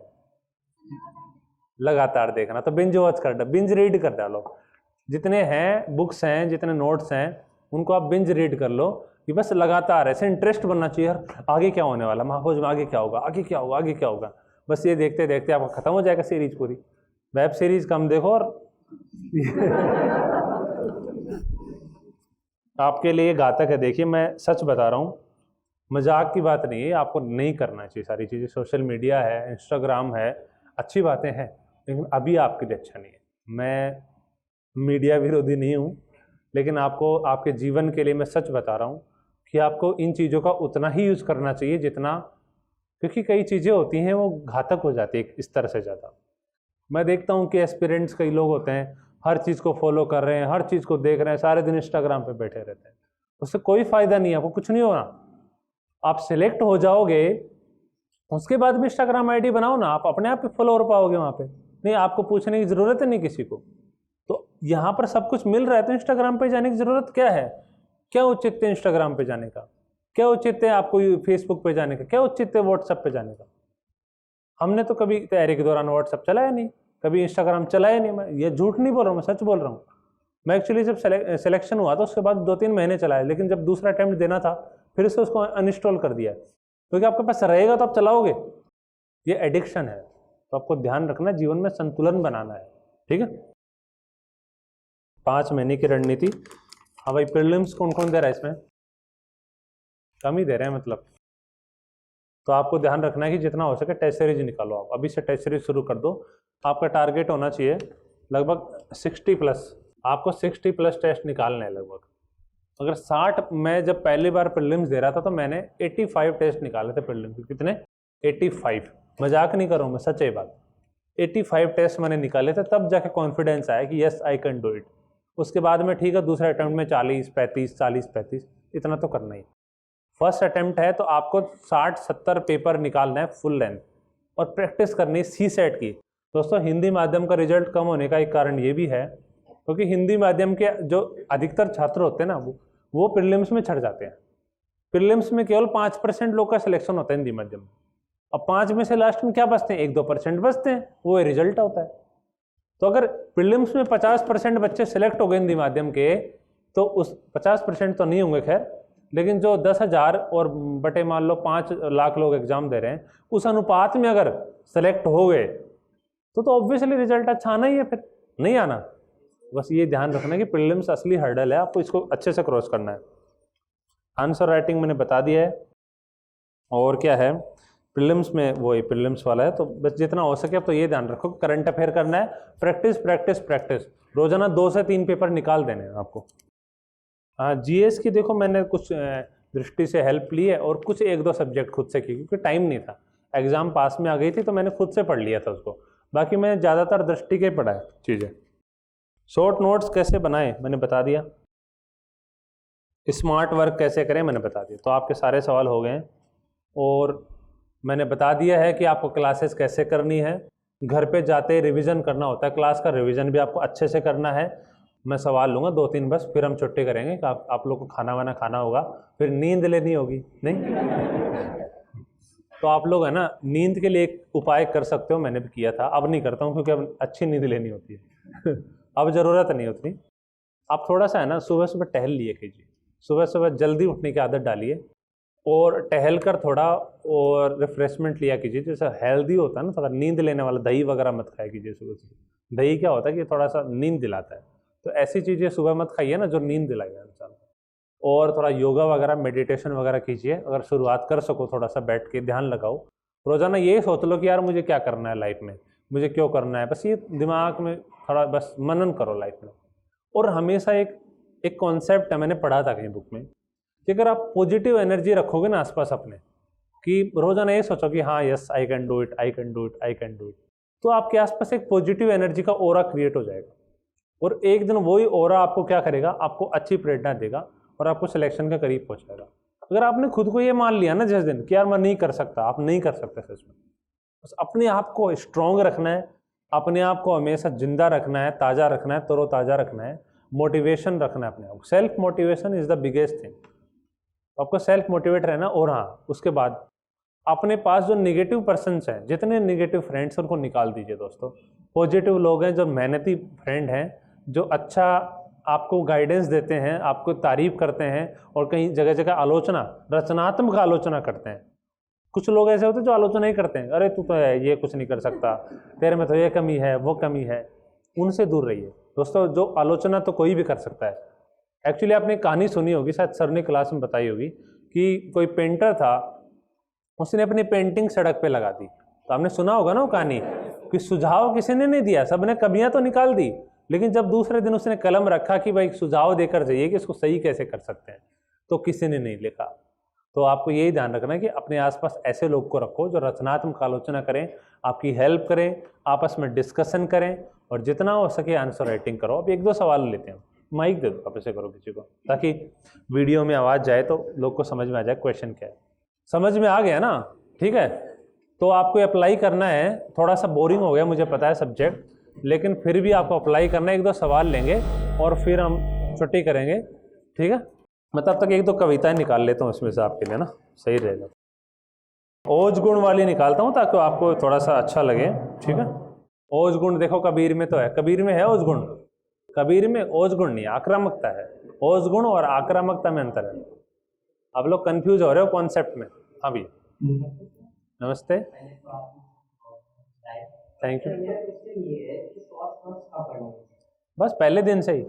Speaker 2: लगातार देखना, तो बिंज वॉच कर, बिंज रीड कर डालो। जितने हैं बुक्स हैं, जितने नोट्स हैं, उनको आप बिंज रीड कर लो कि बस लगातार ऐसे इंटरेस्ट बनना चाहिए यार, आगे क्या होने वाला, महाभोज में आगे क्या होगा, आगे क्या होगा, आगे क्या होगा। बस ये देखते देखते आपका खत्म हो जाएगा सीरीज पूरी। वेब सीरीज कम देखो और आपके लिए घातक है। देखिए मैं सच बता रहा हूँ, मजाक की बात नहीं है, आपको नहीं करना चाहिए सारी चीज़ें। सोशल मीडिया है, इंस्टाग्राम है, अच्छी बातें हैं, लेकिन अभी आपके लिए अच्छा नहीं है। मैं मीडिया विरोधी नहीं हूँ, लेकिन आपको आपके जीवन के लिए मैं सच बता रहा हूँ कि आपको इन चीज़ों का उतना ही यूज़ करना चाहिए जितना, क्योंकि कई चीज़ें होती हैं वो घातक हो जाती है इस तरह से ज़्यादा। मैं देखता हूँ कि एस्पिरेंट्स कई लोग होते हैं, हर चीज़ को फॉलो कर रहे हैं, हर चीज़ को देख रहे हैं, सारे दिन इंस्टाग्राम पे बैठे रहते हैं, उससे कोई फ़ायदा नहीं है, आपको कुछ नहीं होना। आप सिलेक्ट हो जाओगे, उसके बाद भी इंस्टाग्राम आईडी बनाओ ना, आप अपने आप ही फॉलोअर पाओगे वहाँ पे। नहीं, आपको पूछने की ज़रूरत है नहीं किसी को। तो यहाँ पर सब कुछ मिल रहा है, तो इंस्टाग्राम पे जाने की ज़रूरत क्या है? क्या उचित है इंस्टाग्राम पे जाने का? क्या उचित है आपको फेसबुक पे जाने का? क्या उचित है व्हाट्सएप पे जाने का? हमने तो कभी तैयारी के दौरान व्हाट्सएप चलाया नहीं, कभी इंस्टाग्राम चलाया नहीं। मैं ये झूठ नहीं बोल रहा हूँ, मैं सच बोल रहा हूँ। मैं एक्चुअली जब सिलेक्शन हुआ था उसके बाद 2-3 महीने चलाया, लेकिन जब दूसरा अटेम्प्ट देना था फिर से उसको अनइंस्टॉल कर दिया, क्योंकि आपके पास रहेगा तो आप चलाओगे। ये एडिक्शन है, तो आपको ध्यान रखना है, जीवन में संतुलन बनाना है, ठीक है। 5 महीने की रणनीति। हाँ भाई, प्रीलिम्स कौन कौन दे रहा है इसमें? कम ही दे रहे हैं मतलब। तो आपको ध्यान रखना है कि जितना हो सके टेस्ट सीरीज निकालो। आप अभी से टेस्ट सीरीज शुरू कर दो। आपका टारगेट होना चाहिए लगभग 60+। आपको 60+ टेस्ट निकालने हैं लगभग। अगर 60, मैं जब पहली बार प्रीलिम्स दे रहा था तो मैंने 85 टेस्ट निकाले थे प्रीलिम्स के। कितने? 85। मजाक नहीं कर रहा हूँ मैं, सच है बात। 85 टेस्ट मैंने निकाले थे, तब जाके कॉन्फिडेंस आया कि yes I can do it. उसके बाद में ठीक है, दूसरे अटेम्प्ट में 40-35, 40-35 इतना तो करना ही। फर्स्ट अटेम्प्ट है तो आपको 60-70 पेपर निकालना है फुल लेंथ, और प्रैक्टिस करनी है CSET की। दोस्तों, हिंदी माध्यम का रिजल्ट कम होने का एक कारण ये भी है क्योंकि हिंदी माध्यम के जो अधिकतर छात्र होते हैं ना, वो प्रीलिम्स में छट जाते हैं। प्रीलिम्स में केवल 5% लोग का सिलेक्शन होता है हिंदी माध्यम में। अब 5 में से लास्ट में क्या बचते हैं? 1-2% बचते हैं, वो रिजल्ट होता है। तो अगर प्रीलिम्स में 50% बच्चे सिलेक्ट हो गए हिंदी माध्यम के, तो उस 50% तो नहीं होंगे खैर, लेकिन जो 10,000 और बटे मान लो 5 लाख लोग एग्जाम दे रहे हैं, उस अनुपात में अगर सेलेक्ट हो गए तो ऑब्वियसली रिजल्ट अच्छा आना ही है, फिर नहीं आना। बस ये ध्यान रखना है कि प्रीलिम्स असली हर्डल है, आपको इसको अच्छे से क्रॉस करना है। आंसर राइटिंग मैंने बता दिया है, और क्या है प्रीलिम्स में, वो ही प्रीलिम्स वाला है। तो बस जितना हो सके अब तो ये ध्यान रखो, करंट अफेयर करना है, प्रैक्टिस प्रैक्टिस प्रैक्टिस। रोजाना 2 से 3 पेपर निकाल देने हैं आपको। हाँ, GS की देखो मैंने कुछ दृष्टि से हेल्प ली है, और कुछ 1-2 सब्जेक्ट खुद से की, क्योंकि टाइम नहीं था। एग्जाम पास में आ गई थी तो मैंने खुद से पढ़ लिया था उसको। बाकी मैंने ज़्यादातर दृष्टि के पढ़ा है चीज़ें। शॉर्ट नोट्स कैसे बनाएं मैंने बता दिया। स्मार्ट वर्क कैसे करें मैंने बता दिया। तो आपके सारे सवाल हो गए हैं, और मैंने बता दिया है कि आपको क्लासेस कैसे करनी है। घर पे जाते रिवीजन करना होता है, क्लास का रिवीजन भी आपको अच्छे से करना है। मैं सवाल लूँगा 2-3 बस, फिर हम छुट्टी करेंगे। आप लोग को खाना वाना खाना होगा, फिर नींद लेनी होगी नहीं। तो आप लोग है ना, नींद के लिए एक उपाय कर सकते हो, मैंने भी किया था, अब नहीं करता हूँ क्योंकि अब अच्छी नींद लेनी होती है। अब ज़रूरत नहीं होती। आप थोड़ा सा है ना सुबह सुबह टहल लिए कीजिए, सुबह सुबह जल्दी उठने की आदत डालिए, और टहल कर थोड़ा और रिफ्रेशमेंट लिया कीजिए। जैसा हेल्दी होता है ना, थोड़ा नींद लेने वाला, दही वगैरह मत खाया कीजिए सुबह सुबह। दही क्या होता है कि थोड़ा सा नींद दिलाता है, तो ऐसी चीज़ें सुबह मत खाइए ना जो नींद दिलाएगा इंसान को। और थोड़ा योगा वगैरह, मेडिटेशन वगैरह कीजिए, अगर शुरुआत कर सको थोड़ा सा बैठ के ध्यान लगाओ। रोज़ाना ये सोच लो कि यार मुझे क्या करना है लाइफ में, मुझे क्यों करना है, बस ये दिमाग में थोड़ा बस मनन करो लाइफ में। और हमेशा एक कॉन्सेप्ट है, मैंने पढ़ा था कहीं बुक में, कि अगर आप पॉजिटिव एनर्जी रखोगे ना आसपास अपने, कि रोज़ाना ये सोचो कि हाँ yes I can do it, I can do it, I can do it, तो आपके आसपास एक पॉजिटिव एनर्जी का ऑरा क्रिएट हो जाएगा। और एक दिन वही ऑरा आपको क्या करेगा, आपको अच्छी प्रेरणा देगा और आपको सिलेक्शन के करीब पहुंचाएगा। अगर आपने खुद को ये मान लिया ना जिस दिन कि यार मैं नहीं कर सकता, आप नहीं कर सकते सच में। बस अपने आप को स्ट्रॉन्ग रखना है, अपने आप को हमेशा जिंदा रखना है, ताज़ा रखना है, तरोताज़ा रखना है, मोटिवेशन रखना है अपने आप। Self motivation is the biggest thing. आपको सेल्फ मोटिवेट रहना। और हाँ, उसके बाद अपने पास जो नेगेटिव पर्सन्स हैं, जितने नेगेटिव फ्रेंड्स उनको निकाल दीजिए दोस्तों। पॉजिटिव लोग हैं, जो मेहनती फ्रेंड हैं, जो अच्छा आपको गाइडेंस देते हैं, आपको तारीफ करते हैं, और कहीं जगह जगह आलोचना, रचनात्मक आलोचना करते हैं। कुछ लोग ऐसे होते हैं जो आलोचना ही करते हैं, अरे तू तो है, ये कुछ नहीं कर सकता, तेरे में तो ये कमी है, वो कमी है। उनसे दूर रहिए दोस्तों। जो आलोचना तो कोई भी कर सकता है। एक्चुअली आपने कहानी सुनी होगी, शायद सर ने क्लास में बताई होगी, कि कोई पेंटर था, उसने अपनी पेंटिंग सड़क पे लगा दी। तो आपने सुना होगा ना वो कहानी, कि सुझाव किसी ने नहीं दिया, सबने कमियां तो निकाल दी, लेकिन जब दूसरे दिन उसने कलम रखा कि भाई सुझाव देकर जाइए कि इसको सही कैसे कर सकते हैं, तो किसी ने नहीं लिखा। तो आपको यही ध्यान रखना है कि अपने आसपास ऐसे लोग को रखो जो रचनात्मक आलोचना करें, आपकी हेल्प करें, आपस में डिस्कशन करें, और जितना हो सके आंसर राइटिंग करो। अब 1-2 सवाल लेते हैं, माइक दे दो, आप ऐसे करो किसी को, ताकि वीडियो में आवाज़ जाए तो लोग को समझ में आ जाए क्वेश्चन क्या है। समझ में आ गया ना? ठीक है, तो आपको अप्लाई करना है। थोड़ा सा बोरिंग हो गया मुझे पता है सब्जेक्ट, लेकिन फिर भी आपको अप्लाई करना है। 1-2 सवाल लेंगे और फिर हम छुट्टी करेंगे, ठीक है। मैं तब तक 1-2 कविताएं निकाल लेता हूँ इसमें से आपके लिए ना, सही रहेगा। ओज गुण वाली निकालता हूँ ताकि आपको थोड़ा सा अच्छा लगे, ठीक है। ओज गुण देखो कबीर में तो है, कबीर में है ओज गुण, कबीर में ओज गुण नहीं आक्रामकता है, ओज गुण और आक्रामकता में अंतर है। आप लोग कंफ्यूज हो रहे हो कॉन्सेप्ट में। हाँ भैया नमस्ते, थैंक यू। बस पहले दिन से ही,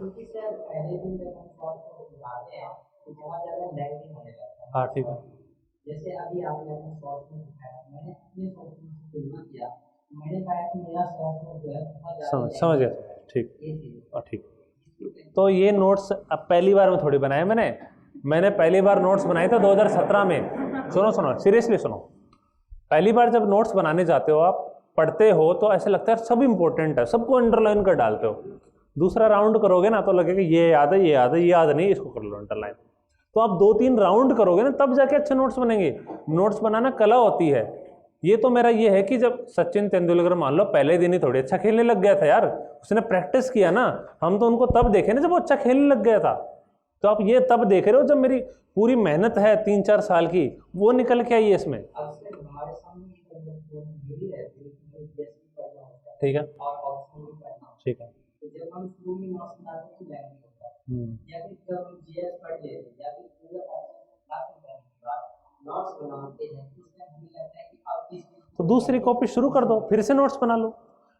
Speaker 2: हाँ ठीक है,
Speaker 4: जैसे अभी आपने अपने शॉर्ट्स में दिखाया, मैंने अपने शॉर्ट्स में तुलना किया, मैंने पाया कि मेरा शॉर्ट्स में जो है बहुत ज़्यादा
Speaker 2: समझ गया, ठीक,
Speaker 4: ये चीज़
Speaker 2: और ठीक। तो ये नोट्स अब पहली बार में थोड़ी बनाए मैंने पहली बार नोट्स बनाए थे 2017 में। सुनो सीरियसली सुनो, पहली बार जब नोट्स बनाने जाते हो आप पढ़ते हो तो ऐसे लगता है सब इंपॉर्टेंट है, सबको अंडरलाइन कर डालते हो। दूसरा राउंड करोगे ना तो लगेगा ये याद है, ये याद है, ये याद नहीं, इसको कर लो अंडरलाइन। तो आप 2-3 राउंड करोगे ना तब जाके अच्छे नोट्स बनेंगे। नोट्स बनाना कला होती है। ये तो मेरा ये है कि जब सचिन तेंदुलकर मान लो पहले दिन ही थोड़ी अच्छा खेलने लग गया था यार, उसने प्रैक्टिस किया ना, हम तो उनको तब देखे ना जब वो अच्छा खेलने लग गया था। तो आप ये तब देख रहे हो जब मेरी पूरी मेहनत है 3-4 साल की वो निकल के आई है इसमें। ठीक है ठीक है,
Speaker 4: जब हम शुरू में नोट्स बनाते हैं तो लैंग होता है, या फिर जब हम जीएस पढ़ लेते हैं या फिर पूरा ऑप्शन करने के बाद नोट्स बनाते हैं तो उसमें हमें लगता है कि आप किस
Speaker 2: तो दूसरी कॉपी शुरू कर दो, फिर से नोट्स बना लो।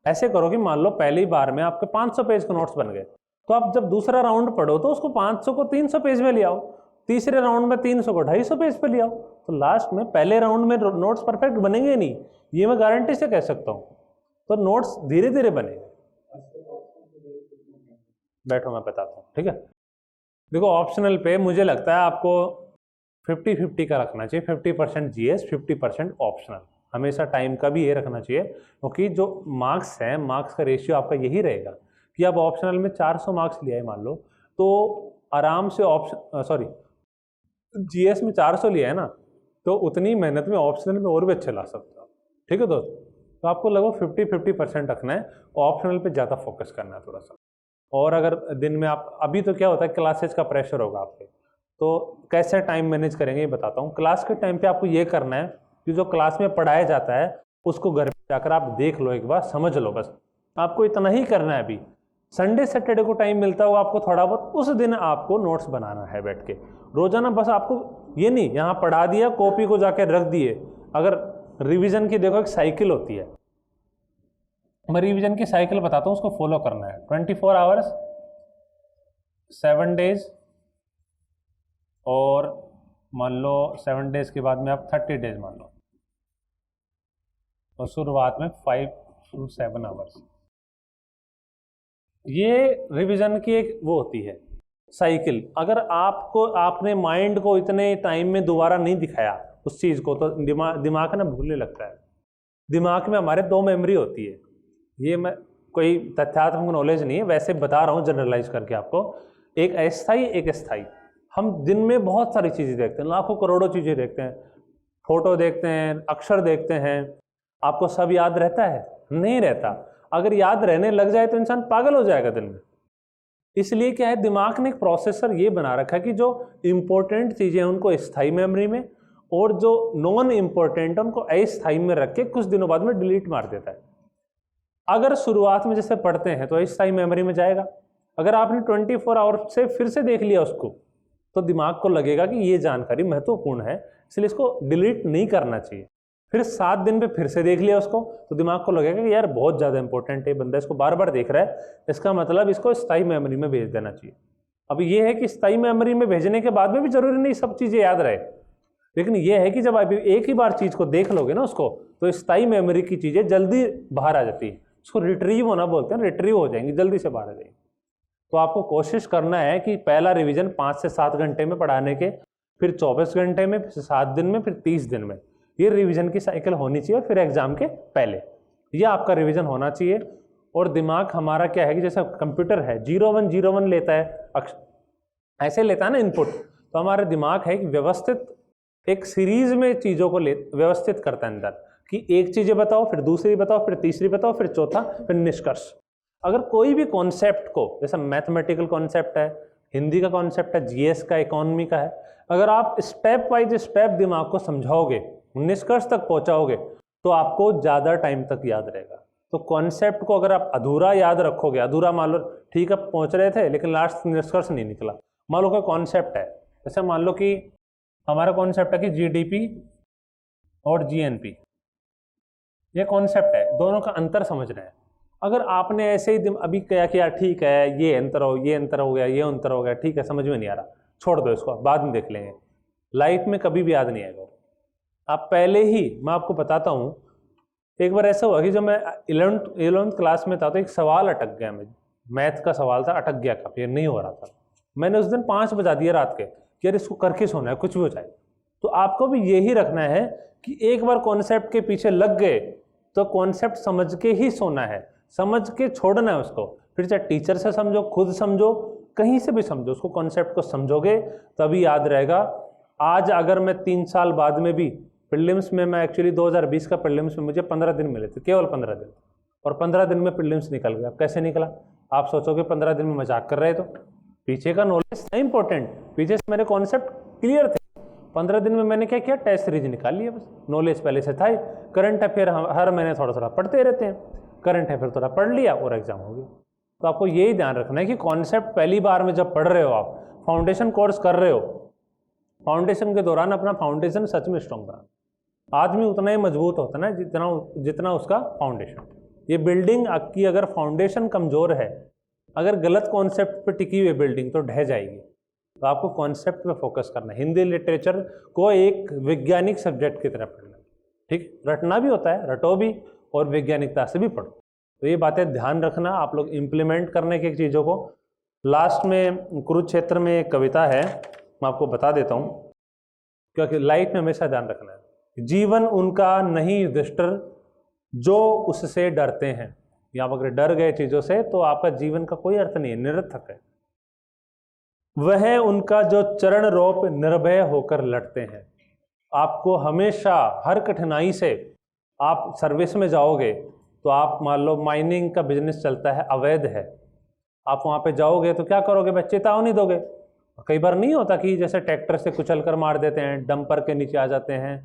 Speaker 2: ऐसे करो कि मान लो पहली बार में आपके 500 पेज के नोट्स बन गए, तो आप जब दूसरा राउंड पढ़ो तो उसको 500 को 300 पेज में ले आओ, तीसरे राउंड में 300 को 250 पेज पे ले आओ। तो लास्ट में पहले राउंड में नोट्स परफेक्ट बनेंगे नहीं, ये मैं गारंटी से कह सकता हूँ। तो नोट्स धीरे धीरे बनेंगे। बैठो मैं बताता हूँ, ठीक है। देखो ऑप्शनल पे मुझे लगता है आपको 50-50 का रखना चाहिए, 50% जीएस 50% ऑप्शनल। हमेशा टाइम का भी ये रखना चाहिए, क्योंकि जो मार्क्स हैं, मार्क्स का रेशियो आपका यही रहेगा कि आप ऑप्शनल में 400 मार्क्स लिया है मान लो, तो आराम से जीएस में 400 लिया है ना, तो उतनी मेहनत में ऑप्शनल में और भी अच्छे ला सकते हो, ठीक है दोस्त। तो आपको लगभग 50-50% रखना है, ऑप्शनल पे ज़्यादा फोकस करना है थोड़ा सा। और अगर दिन में आप अभी तो क्या होता है क्लासेज का प्रेशर होगा आप पे, तो कैसे टाइम मैनेज करेंगे ये बताता हूँ। क्लास के टाइम पे आपको ये करना है कि जो क्लास में पढ़ाया जाता है उसको घर पे जाकर आप देख लो, एक बार समझ लो, बस आपको इतना ही करना है। अभी संडे सैटरडे को टाइम मिलता हो आपको थोड़ा बहुत, उस दिन आपको नोट्स बनाना है बैठ के रोजाना। बस आपको ये नहीं यहाँ पढ़ा दिया कॉपी को जाके रख दिए। अगर रिवीजन की देखो एक साइकिल होती है, मैं रिवीजन की साइकिल बताता हूँ, उसको फॉलो करना है। 24 आवर्स 7 डेज, और मान लो 7 डेज के बाद में आप 30 डेज मान लो, और शुरुआत में 5 to 7 आवर्स। ये रिवीजन की एक वो होती है साइकिल। अगर आपने माइंड को इतने टाइम में दोबारा नहीं दिखाया उस चीज़ को, तो दिमाग ना भूलने लगता है। दिमाग में हमारे 2 मेमोरी होती है। ये मैं कोई तथ्यात्मक नॉलेज नहीं है, वैसे बता रहा हूँ जनरलाइज करके आपको। एक अस्थाई एक स्थाई। हम दिन में बहुत सारी चीज़ें देखते हैं, लाखों करोड़ों चीज़ें देखते हैं, फोटो देखते हैं, अक्षर देखते हैं। आपको सब याद रहता है? नहीं रहता। अगर याद रहने लग जाए तो इंसान पागल हो जाएगा दिन में। इसलिए क्या है, दिमाग ने एक प्रोसेसर ये बना रखा है कि जो इम्पोर्टेंट चीज़ें हैं उनको स्थायी मेमोरी में, और जो नॉन इम्पोर्टेंट है उनको अस्थायी में रख के कुछ दिनों बाद में डिलीट मार देता है। अगर शुरुआत में जैसे पढ़ते हैं तो अस्थायी मेमोरी में जाएगा। अगर आपने 24 आवर से फिर से देख लिया उसको, तो दिमाग को लगेगा कि ये जानकारी महत्वपूर्ण है, इसलिए इसको डिलीट नहीं करना चाहिए। फिर 7 दिन पे फिर से देख लिया उसको, तो दिमाग को लगेगा कि यार बहुत ज़्यादा इंपॉर्टेंट है, बंदा इसको बार बार देख रहा है, इसका मतलब इसको स्थायी मेमोरी में भेज देना चाहिए। अब ये है कि स्थायी मेमोरी में भेजने के बाद में भी जरूरी नहीं सब चीज़ें याद रहे, लेकिन ये है कि जब आप एक ही बार चीज़ को देख लोगे ना उसको, तो स्थायी मेमोरी की चीज़ें जल्दी बाहर आ जाती है। उसको रिट्रीव होना बोलते हैं, रिट्रीव हो जाएंगी, जल्दी से बाहर आ जाएंगी। तो आपको कोशिश करना है कि पहला रिवीजन 5 से 7 घंटे में पढ़ाने के, फिर 24 घंटे में, फिर 7 दिन में, फिर 30 दिन में। ये रिवीजन की साइकिल होनी चाहिए। फिर एग्जाम के पहले ये आपका रिवीजन होना चाहिए। और दिमाग हमारा क्या है कि जैसे कंप्यूटर है 0101 लेता है, ऐसे लेता है ना इनपुट, तो हमारा दिमाग है कि व्यवस्थित एक सीरीज में चीज़ों को व्यवस्थित करता है अंदर, कि एक चीज़ें बताओ, फिर दूसरी बताओ, फिर तीसरी बताओ, फिर चौथा, फिर निष्कर्ष। अगर कोई भी कॉन्सेप्ट को, जैसे मैथमेटिकल कॉन्सेप्ट है, हिंदी का कॉन्सेप्ट है, जीएस का, इकोनॉमी का है, अगर आप स्टेप बाय स्टेप दिमाग को समझाओगे, निष्कर्ष तक पहुंचाओगे, तो आपको ज़्यादा टाइम तक याद रहेगा। तो कॉन्सेप्ट को अगर आप अधूरा याद रखोगे, अधूरा मान लो ठीक है पहुंच रहे थे लेकिन लास्ट निष्कर्ष नहीं निकला, मान लो कोई कॉन्सेप्ट है, जैसे मान लो कि हमारा कॉन्सेप्ट है कि जीडीपी और जीएनपी, ये कॉन्सेप्ट है, दोनों का अंतर समझना है। अगर आपने ऐसे ही अभी क्या किया, ठीक है ये अंतर हो गया, ये अंतर हो गया, ठीक है समझ में नहीं आ रहा, छोड़ दो इसको, बाद में देख लेंगे, लाइफ में कभी भी याद नहीं आएगा। आप पहले ही, मैं आपको बताता हूँ, एक बार ऐसा हुआ कि जब मैं 11th क्लास में था तो एक सवाल अटक गया, मैं मैथ का सवाल था, अटक गया काफी, नहीं हो रहा था। मैंने उस दिन 5 बजा दिया रात के कि यार इसको करके सोना है, कुछ भी हो जाए। तो आपको भी यही रखना है कि एक बार कॉन्सेप्ट के पीछे लग गए तो कॉन्सेप्ट समझ के ही सोना है, समझ के छोड़ना है उसको, फिर चाहे टीचर से समझो, खुद समझो, कहीं से भी समझो, उसको कॉन्सेप्ट को समझोगे तभी याद रहेगा। आज अगर मैं 3 साल बाद में भी प्रीलिम्स में, मैं एक्चुअली 2020 का प्रीलिम्स में मुझे 15 दिन मिले थे, केवल 15 दिन, और 15 दिन में प्रीलिम्स निकल गया। कैसे निकला? आप सोचोगे 15 दिन में मजाक कर रहे तो पीछे का नॉलेज था इंपॉर्टेंट, पीछे से मेरे कॉन्सेप्ट क्लियर थे। 15 दिन में मैंने क्या किया, टेस्ट सीरीज निकाल लिया, बस नॉलेज पहले से था ही। करंट अफेयर हर महीने थोड़ा थोड़ा पढ़ते रहते हैं, करंट अफेयर थोड़ा पढ़ लिया और एग्जाम हो गया। तो आपको यही ध्यान रखना है कि कॉन्सेप्ट पहली बार में जब पढ़ रहे हो, आप फाउंडेशन कोर्स कर रहे हो, फाउंडेशन के दौरान अपना फाउंडेशन सच में स्ट्रॉन्ग बनाना। आदमी उतना ही मजबूत होता है ना जितना उसका फाउंडेशन। ये बिल्डिंग की अगर फाउंडेशन कमजोर है, अगर गलत कॉन्सेप्ट पे टिकी हुई बिल्डिंग तो ढह जाएगी। तो आपको कॉन्सेप्ट पे फोकस करना है। हिंदी लिटरेचर को एक वैज्ञानिक सब्जेक्ट की तरह पढ़ना, ठीक, रटना भी होता है, रटो भी और वैज्ञानिकता से भी पढ़ो। तो ये बातें ध्यान रखना, आप लोग इम्प्लीमेंट करने की चीज़ों को। लास्ट में कुरुक्षेत्र में एक कविता है, मैं आपको बता देता हूँ, क्योंकि लाइफ में हमेशा ध्यान रखना है। जीवन उनका नहीं युधिष्ठिर जो उससे डरते हैं। या अगर डर गए चीज़ों से तो आपका जीवन का कोई अर्थ नहीं है, निरर्थक है। वह उनका जो चरण रोप निर्भय होकर लड़ते हैं। आपको हमेशा हर कठिनाई से, आप सर्विस में जाओगे तो आप मान लो माइनिंग का बिजनेस चलता है, अवैध है, आप वहाँ पे जाओगे तो क्या करोगे, भाई चेतावनी दोगे। कई बार नहीं होता कि जैसे ट्रैक्टर से कुचल कर मार देते हैं, डंपर के नीचे आ जाते हैं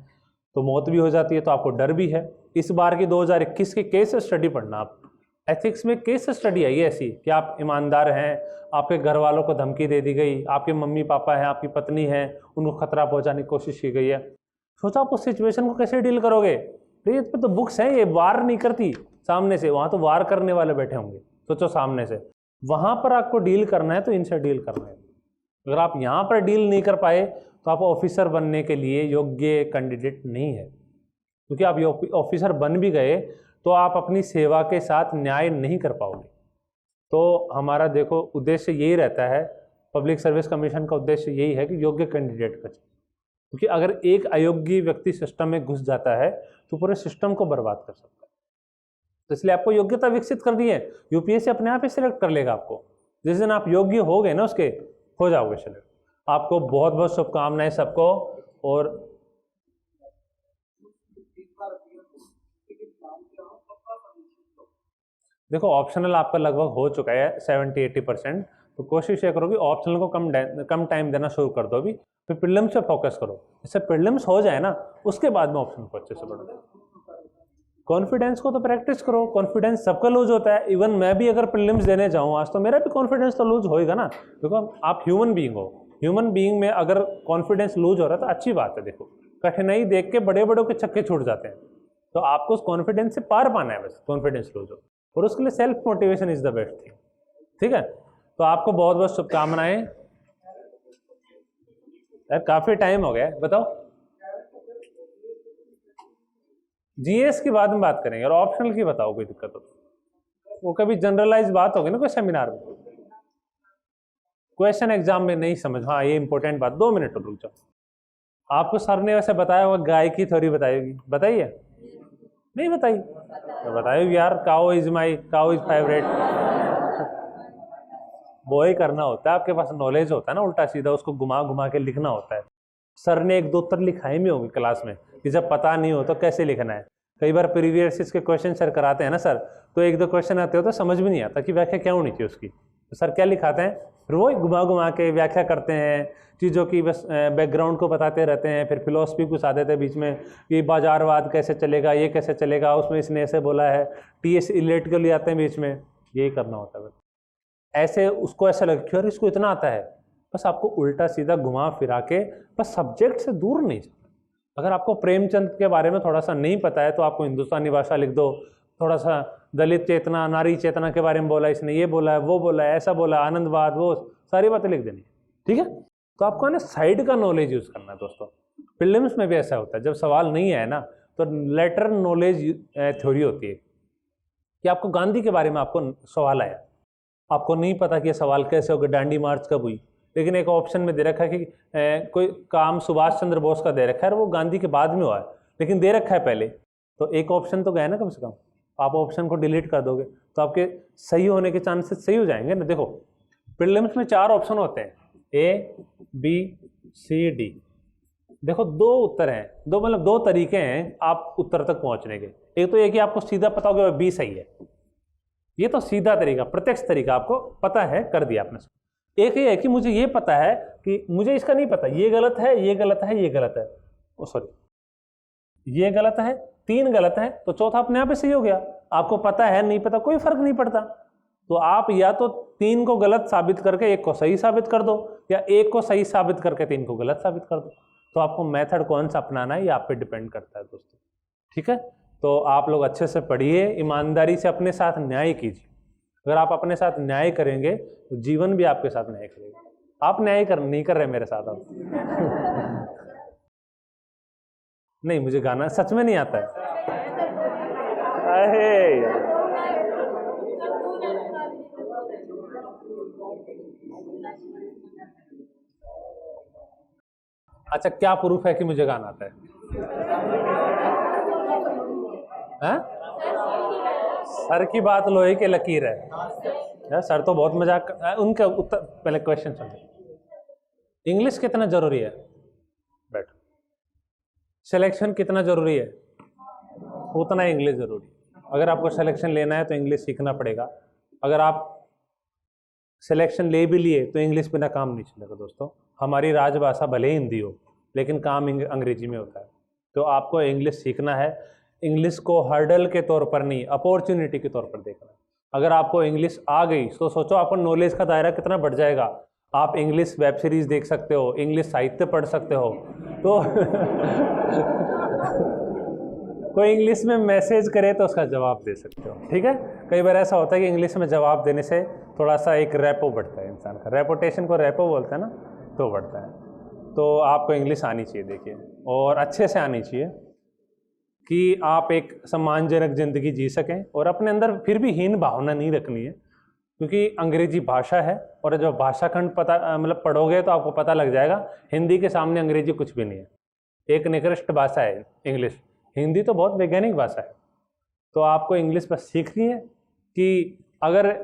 Speaker 2: तो मौत भी हो जाती है, तो आपको डर भी है। इस बार की 2021 की केस स्टडी पढ़ना। आप एथिक्स में केस स्टडी आई है ऐसी कि आप ईमानदार हैं, आपके घर वालों को धमकी दे दी गई, आपके मम्मी पापा हैं, आपकी पत्नी है, उनको खतरा पहुंचाने की कोशिश की गई है। सोचो आप उस सिचुएशन को कैसे डील करोगे। तो ये तो बुक्स हैं, ये वार नहीं करती सामने से, वहाँ तो वार करने वाले बैठे होंगे, सोचो सामने से। वहाँ पर आपको डील करना है तो इनसे डील करना है। अगर आप यहाँ पर डील नहीं कर पाए तो आप ऑफिसर बनने के लिए योग्य कैंडिडेट नहीं है, क्योंकि आप ऑफिसर बन भी गए तो आप अपनी सेवा के साथ न्याय नहीं कर पाओगे। तो हमारा देखो उद्देश्य यही रहता है, पब्लिक सर्विस कमीशन का उद्देश्य यही है कि योग्य कैंडिडेट का, क्योंकि अगर एक अयोग्य व्यक्ति सिस्टम में घुस जाता है तो पूरे सिस्टम को बर्बाद कर सकता है। तो इसलिए आपको योग्यता विकसित करनी है। यूपीएससी अपने आप ही सिलेक्ट कर लेगा आपको, जिस दिन आप योग्य हो गए ना उसके, हो जाओगे सिलेक्ट। आपको बहुत बहुत शुभकामनाएं सबको। और देखो ऑप्शनल आपका लगभग हो चुका है 70-80%, तो कोशिश ये करो कि ऑप्शनल को कम टाइम देना शुरू कर दो अभी, फिर प्रीलिम्स पे फोकस करो। इससे प्रीलिम्स हो जाए ना, उसके बाद में ऑप्शनल को अच्छे से बढ़ो। कॉन्फिडेंस को तो प्रैक्टिस करो, कॉन्फिडेंस सबका लूज होता है। इवन मैं भी अगर प्रीलिम्स देने जाऊँ आज तो मेरा भी कॉन्फिडेंस तो लूज होएगा ना, देखो आप ह्यूमन बीइंग हो, ह्यूमन बीइंग में अगर कॉन्फिडेंस लूज हो रहा है तो अच्छी बात है। देखो कठिनाई देख के बड़े बड़ों के छक्के छूट जाते हैं, तो आपको उस कॉन्फिडेंस से पार पाना है, बस कॉन्फिडेंस लूज हो, और उसके लिए self motivation is the best thing. ठीक है, तो आपको बहुत बहुत शुभकामनाएं। यार काफी टाइम हो गया, बताओ जीएस की बाद में बात करेंगे, और ऑप्शनल की बताओ कोई दिक्कत हो तो। वो कभी जनरलाइज बात होगी ना कोई सेमिनार में, क्वेश्चन एग्जाम में नहीं समझ, हाँ ये इंपॉर्टेंट बात, 2 मिनट रुक जाओ। आपको सर ने वैसे बताया होगा, गाय की थ्योरी बताई होगी, बताइए नहीं बताई तो बताइए यार, काउ इज फेवरेट। वो ही करना होता है, आपके पास नॉलेज होता है ना, उल्टा सीधा उसको घुमा घुमा के लिखना होता है। सर ने 1-2 उत्तर लिखाए भी होंगे क्लास में कि जब पता नहीं हो तो कैसे लिखना है। कई बार प्रीवियस के क्वेश्चन सर कराते हैं ना सर, तो 1-2 क्वेश्चन आते हो तो समझ भी नहीं आता कि व्याख्या क्या होनी चाहिए उसकी, तो सर क्या लिखाते हैं, फिर वो घुमा घुमा के व्याख्या करते हैं चीज़ों की, बस बैकग्राउंड को बताते रहते हैं, फिर फिलोसफी घुसा देते हैं बीच में कि बाजारवाद कैसे चलेगा, ये कैसे चलेगा, उसमें इसने ऐसे बोला है, टीएस इलियट को ले आते हैं बीच में, यही करना होता है बस। ऐसे उसको ऐसा लगे कि अरे इसको इतना आता है, बस आपको उल्टा सीधा घुमा फिरा के बस सब्जेक्ट से दूर नहीं जाना। अगर आपको प्रेमचंद के बारे में थोड़ा सा नहीं पता है तो आपको हिंदुस्तानी भाषा लिख दो, थोड़ा सा दलित चेतना, नारी चेतना के बारे में बोला, इसने ये बोला है, वो बोला है, ऐसा बोला, आनंदवाद, वो सारी बातें लिख देनी, ठीक है। तो आपको ना साइड का नॉलेज यूज़ करना है दोस्तों। प्रीलिम्स में भी ऐसा होता है, जब सवाल नहीं है ना तो लेटर नॉलेज थ्योरी होती है कि आपको गांधी के बारे में आपको सवाल आया, आपको नहीं पता कि ये सवाल कैसे होगा, डांडी मार्च कब हुई, लेकिन एक ऑप्शन में दे रखा है कि कोई काम सुभाष चंद्र बोस का दे रखा है, वो गांधी के बाद में हुआ है लेकिन दे रखा है पहले, तो एक ऑप्शन तो गया ना कम से कम। आप ऑप्शन को डिलीट कर दोगे तो आपके सही होने के चांसेस सही हो जाएंगे ना। देखो प्रीलिम्स में 4 ऑप्शन होते हैं, ए बी सी डी। देखो 2 उत्तर हैं, 2 मतलब 2 तरीके हैं आप उत्तर तक पहुंचने के। एक तो ये कि आपको सीधा पता होगा बी सही है, ये तो सीधा तरीका, प्रत्यक्ष तरीका, आपको पता है, कर दिया आपने। एक ये है कि मुझे ये पता है कि मुझे इसका नहीं पता, ये गलत है, ये गलत है, ये गलत है, ये गलत है, 3 गलत है, तो चौथा अपने आप ही सही हो गया। आपको पता है, नहीं पता, कोई फर्क नहीं पड़ता। तो आप या तो 3 को गलत साबित करके 1 को सही साबित कर दो, या 1 को सही साबित करके 3 को गलत साबित कर दो। तो आपको मेथड कौन सा अपनाना है ये आप पे डिपेंड करता है दोस्तों, ठीक है। तो आप लोग अच्छे से पढ़िए, ईमानदारी से अपने साथ न्याय कीजिए। अगर आप अपने साथ न्याय करेंगे तो जीवन भी आपके साथ न्याय करेगा। आप न्याय नहीं कर रहे मेरे साथ अब नहीं, मुझे गाना सच में नहीं आता है। अरे अच्छा, क्या प्रूफ है कि मुझे गाना आता है? सर की बात लोहे की लकीर है यार, सर तो बहुत मजाक उनका उत्तर। पहले क्वेश्चन सुनिए, इंग्लिश कितना जरूरी है? बैठो। सिलेक्शन कितना जरूरी है? उतना इंग्लिश जरूरी है। अगर आपको सिलेक्शन लेना है तो इंग्लिश सीखना पड़ेगा। अगर आप सिलेक्शन ले भी लिए तो इंग्लिश बिना काम नहीं चलेगा दोस्तों। हमारी राजभाषा भले ही हिंदी हो लेकिन काम अंग्रेजी में होता है, तो आपको इंग्लिश सीखना है। इंग्लिश को हर्डल के तौर पर नहीं, अपॉर्चुनिटी के तौर पर देखना है। अगर आपको इंग्लिश आ गई तो सोचो आपको नॉलेज का दायरा कितना बढ़ जाएगा। आप इंग्लिश वेब सीरीज देख सकते हो, इंग्लिश साहित्य पढ़ सकते हो, तो कोई इंग्लिश में मैसेज करे तो उसका जवाब दे सकते हो, ठीक है। कई बार ऐसा होता है कि इंग्लिश में जवाब देने से थोड़ा सा एक रेपो बढ़ता है इंसान का, रेपुटेशन को रेपो बोलते हैं ना, तो बढ़ता है। तो आपको इंग्लिश आनी चाहिए, देखिए, और अच्छे से आनी चाहिए कि आप एक सम्मानजनक ज़िंदगी जी सकें और अपने अंदर फिर भी हीन भावना नहीं रखनी है, क्योंकि अंग्रेजी भाषा है और जब भाषा खंड पता मतलब पढ़ोगे तो आपको पता लग जाएगा हिंदी के सामने अंग्रेजी कुछ भी नहीं है। एक निकृष्ट भाषा है इंग्लिश, हिंदी तो बहुत वैज्ञानिक भाषा है। तो आपको इंग्लिश बस सीखनी है कि अगर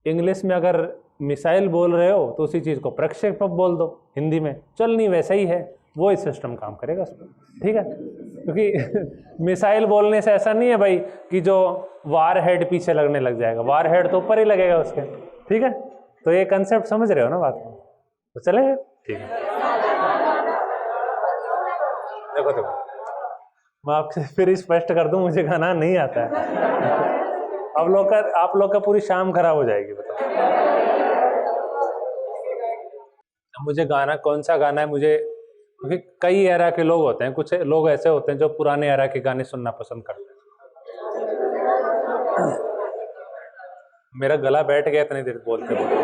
Speaker 2: इंग्लिश में अगर मिसाइल बोल रहे हो तो उसी चीज़ को प्रक्षेपक बोल दो, हिंदी में चलनी वैसा ही है, वो इस सिस्टम काम करेगा उस पर, ठीक है। क्योंकि मिसाइल बोलने से ऐसा नहीं है भाई कि जो वार हेड पीछे लगने लग जाएगा, वार हेड तो ऊपर ही लगेगा उसके, ठीक है। तो ये कंसेप्ट समझ रहे हो ना बात को, तो चलेगा, ठीक है। देखो देखो, मैं आपसे फिर स्पष्ट कर दूं, मुझे गाना नहीं आता है। आप लोग का पूरी शाम खराब हो जाएगी, बताओ मुझे गाना कौन सा गाना है मुझे, क्योंकि कई एरा के लोग होते हैं, कुछ लोग ऐसे होते हैं जो पुराने एरा के गाने सुनना पसंद करते हैं। मेरा गला बैठ गया इतनी देर बोलते बोलते,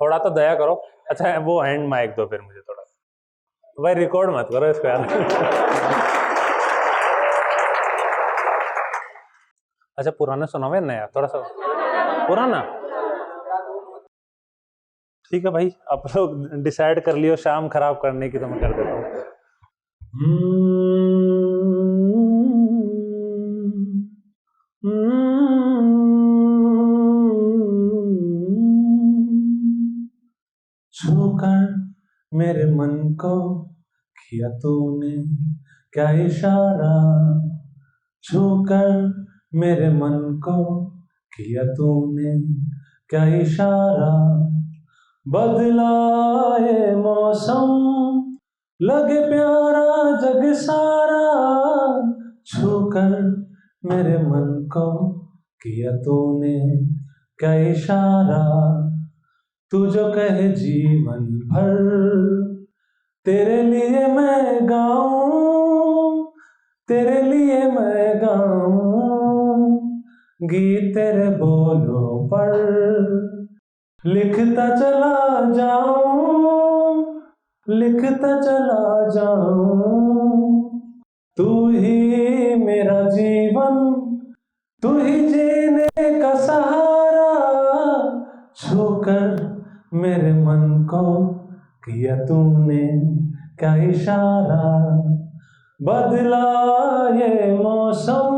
Speaker 2: थोड़ा तो दया करो। अच्छा वो हैंड माइक दो फिर मुझे थोड़ा, भाई रिकॉर्ड मत करो इसको यार। अच्छा पुराना सुना हुआ है नया, थोड़ा सा पुराना, ठीक है भाई, आप लोग डिसाइड कर लियो शाम खराब करने की, तो मैं कर देता हूँ। छूकर मेरे मन को किया तूने क्या इशारा, छूकर मेरे मन को किया तूने क्या इशारा, बदला ये मौसम, लगे प्यारा जग सारा, छूकर मेरे मन को किया तूने क्या इशारा, तू जो कहे जीवन भर तेरे लिए मैं गाऊं, तेरे लिए मैं गाऊं, गीत तेरे बोलों पर लिखता चला जाऊं, लिखता चला जाऊं, तू ही मेरा जीवन, तू ही जीने का सहारा, छूकर मेरे मन को किया तूने क्या इशारा, बदला ये मौसम,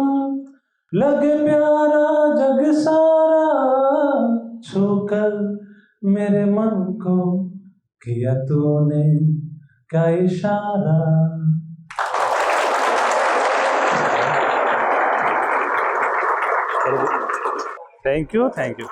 Speaker 2: लगे प्यारा जग सारा, छूकर मेरे मन को किया तूने क्या इशारा। Thank you, thank you.